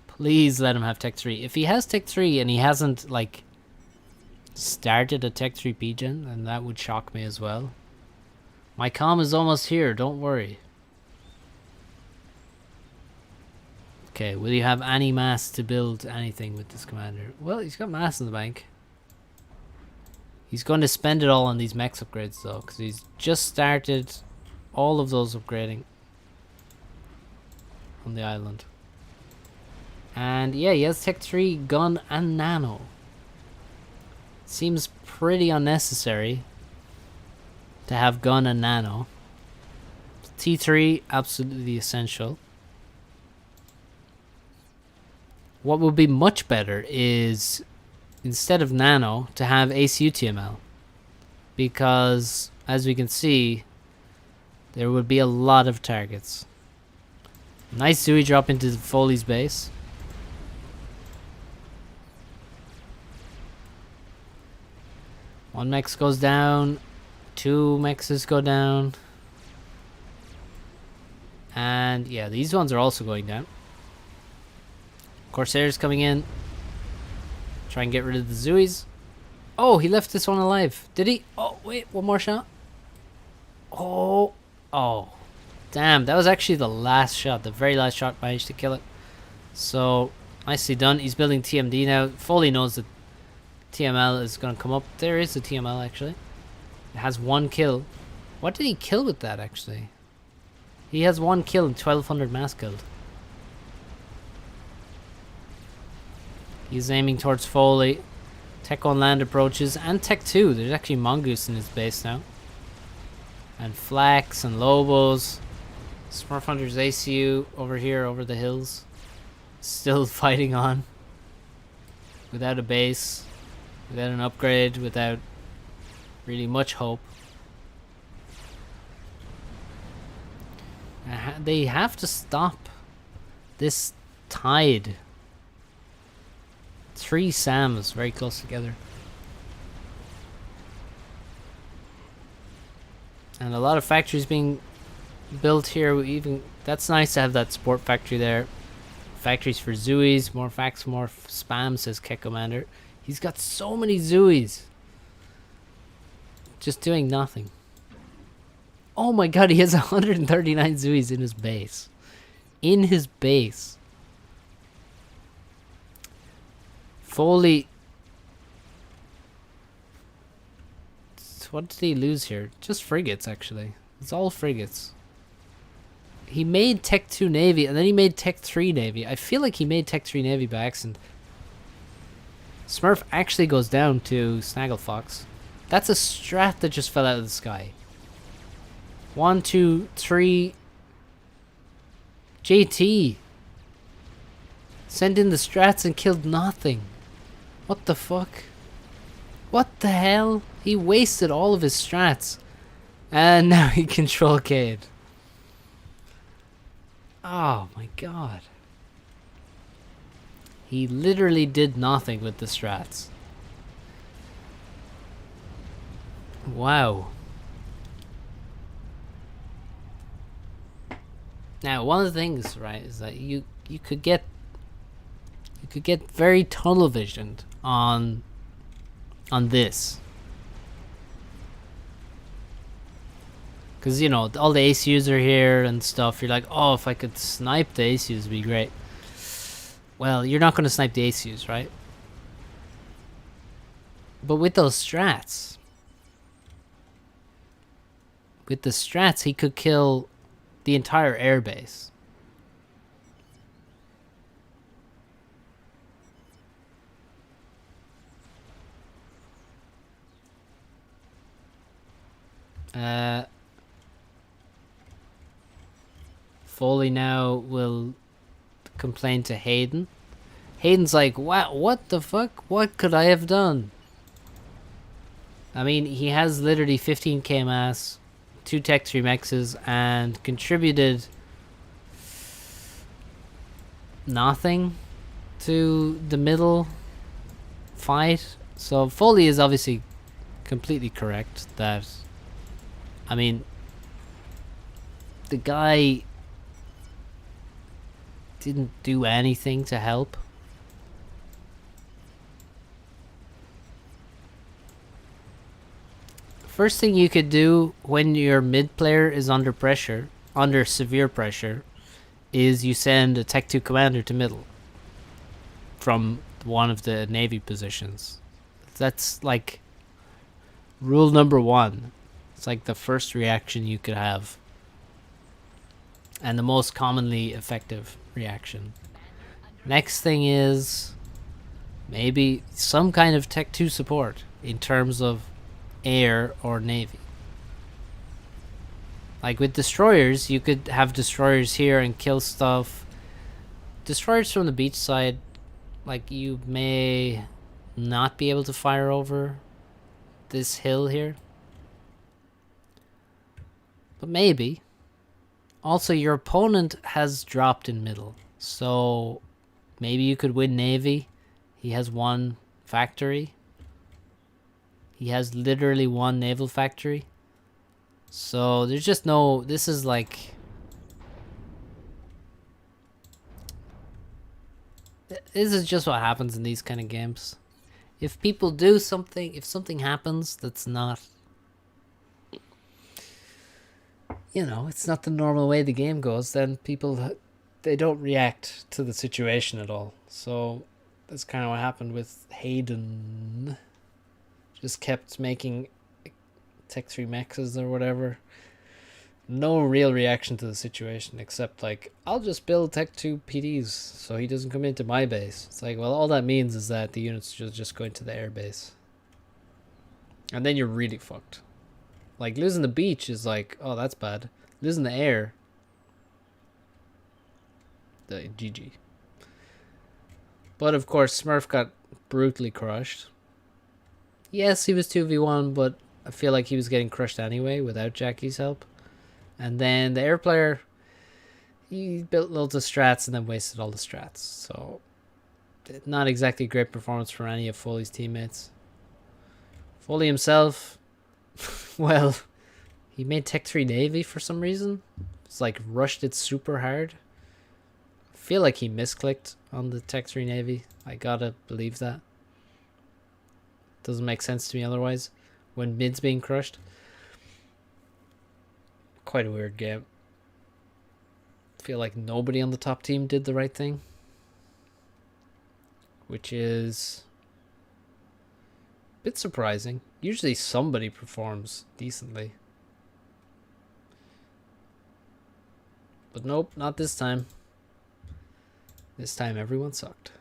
Please let him have Tech 3. If he has Tech 3 and he hasn't started a Tech 3 P-Gen, then that would shock me as well. My comm is almost here, don't worry. Okay, will you have any mass to build anything with this commander? Well, he's got mass in the bank. He's going to spend it all on these mechs upgrades though, because he's just started all of those upgrading on the island. And yeah, he has Tech 3, gun, and nano. Seems pretty unnecessary to have gun and nano. T3, absolutely essential. What would be much better is, instead of nano, to have ACUTML, because as we can see, there would be a lot of targets. Nice Zooey drop into Foley's base. One mech goes down, 2 mechs go down, and yeah, these ones are also going down. Corsairs coming in. Try and get rid of the Zooies. Oh, he left this one alive. Did he? Oh, wait. One more shot. Oh. Oh. Damn. That was actually the last shot. The very last shot managed to kill it. So, nicely done. He's building TMD now. Foley knows that TML is going to come up. There is a TML, actually. It has 1 kill. What did he kill with that, actually? He has 1 kill and 1200 mass killed. He's aiming towards Foley. Tech 1 land approaches. And Tech 2. There's actually Mongoose in his base now. And Flax and Lobos. Smurf Hunter's ACU over here, over the hills. Still fighting on. Without a base. Without an upgrade. Without really much hope. They have to stop this tide. 3 Sams very close together. And a lot of factories being built here. Even that's nice to have that sport factory there. Factories for Zooies, more facts, more spam, says Kek Commander. He's got so many Zooies. Just doing nothing. Oh my god, he has 139 Zooies in his base. In his base. Foley. What did he lose here? Just frigates, actually. It's all frigates. He made Tech 2 Navy, and then he made Tech 3 Navy. I feel like he made Tech 3 Navy by accident. Smurf actually goes down to Snagglefox. That's a strat that just fell out of the sky. 1, 2, 3. JT. Sent in the strats and killed nothing. What the fuck? What the hell? He wasted all of his strats. And now he control K'd. Oh my god. He literally did nothing with the strats. Wow. Now, one of the things, right, is that you could get very tunnel visioned on this. Because, you know, all the ACUs are here and stuff. You're like, oh, if I could snipe the ACUs, it'd be great. Well, you're not going to snipe the ACUs, right? But with those strats, he could kill the entire airbase. Foley now will complain to Hayden. Hayden's like, wow, what the fuck? What could I have done? I mean, he has literally 15k mass, 2 Tech 3 mexes, and contributed nothing to the middle fight. So Foley is obviously completely correct that, I mean, the guy didn't do anything to help. First thing you could do when your mid player is under pressure, under severe pressure, is you send a Tech 2 commander to middle from one of the Navy positions. That's like rule number 1. It's like the first reaction you could have. And the most commonly effective reaction. Next thing is maybe some kind of Tech 2 support in terms of air or navy. Like with destroyers, you could have destroyers here and kill stuff. Destroyers from the beach side, like you may not be able to fire over this hill here. But maybe. Also, your opponent has dropped in middle, so maybe you could win Navy. He has 1 factory. He has literally 1 naval factory. So there's just no... This is like... This is just what happens in these kind of games. If people do something, if something happens that's not... You know, it's not the normal way the game goes, then people, they don't react to the situation at all. So that's kind of what happened with Hayden. Just kept making Tech 3 mexes or whatever. No real reaction to the situation except like, I'll just build Tech 2 PDs so he doesn't come into my base. It's like, well, all that means is that the units just going to the air base. And then you're really fucked. Like, losing the beach is like, oh, that's bad. Losing the air, the GG. But, of course, Smurf got brutally crushed. Yes, he was 2v1, but I feel like he was getting crushed anyway without Jackie's help. And then the air player, he built loads of strats and then wasted all the strats. So not exactly a great performance for any of Foley's teammates. Foley himself, well, he made Tech 3 Navy for some reason. It's like rushed it super hard. I feel like he misclicked on the Tech 3 Navy. I gotta believe that. Doesn't make sense to me otherwise when mid's being crushed. Quite a weird game. Feel like nobody on the top team did the right thing, which is a bit surprising. Usually somebody performs decently, but nope, not this time. This time everyone sucked.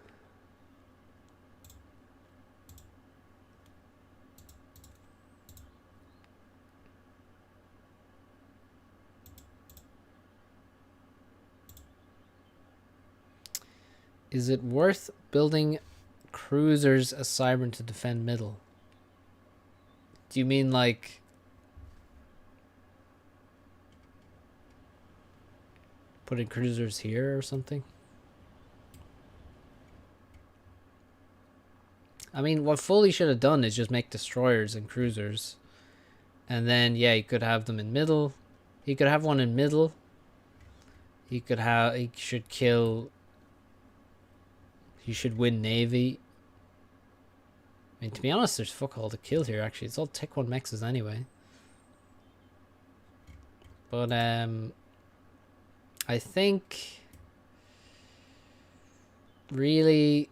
Is it worth building cruisers as Cybern to defend middle? Do you mean like putting cruisers here or something? I mean, what Foley should have done is just make destroyers and cruisers. And then, yeah, he could have them in middle. He could have one in middle. He should kill... He should win Navy. I mean, to be honest, there's fuck all to kill here, actually. It's all Tech 1 mexes anyway. But, I think... Really...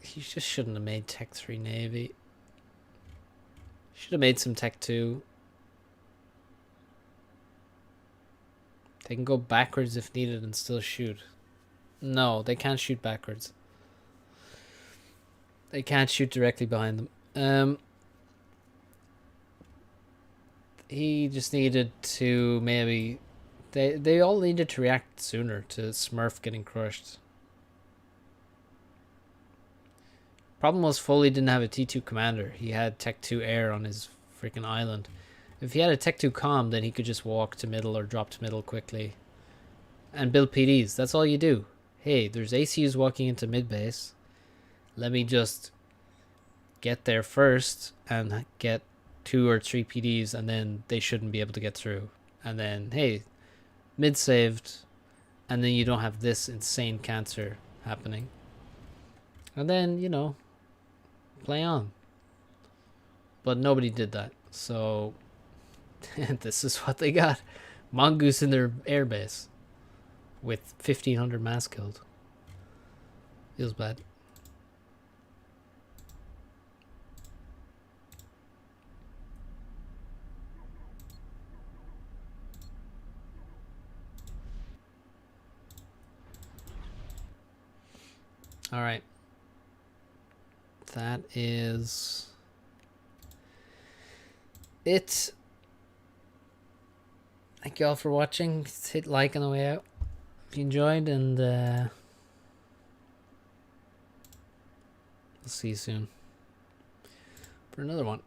He just shouldn't have made Tech 3 Navy. Should have made some Tech 2. They can go backwards if needed and still shoot. No, they can't shoot backwards. They can't shoot directly behind them. He just needed to maybe... They all needed to react sooner to Smurf getting crushed. Problem was Foley didn't have a T2 commander. He had Tech 2 air on his freaking island. If he had a Tech 2 comm, then he could just walk to middle or drop to middle quickly. And build PDs. That's all you do. Hey, there's ACUs walking into mid base. Let me just get there first and get 2 or 3 PDs, and then they shouldn't be able to get through. And then, hey, mid saved, and then you don't have this insane cancer happening. And then, you know, play on. But nobody did that. So... And this is what they got. Mongoose in their airbase with 1,500 mass killed. Feels bad. All right. That is it. Thank you all for watching. Hit like on the way out if you enjoyed, and we'll see you soon for another one.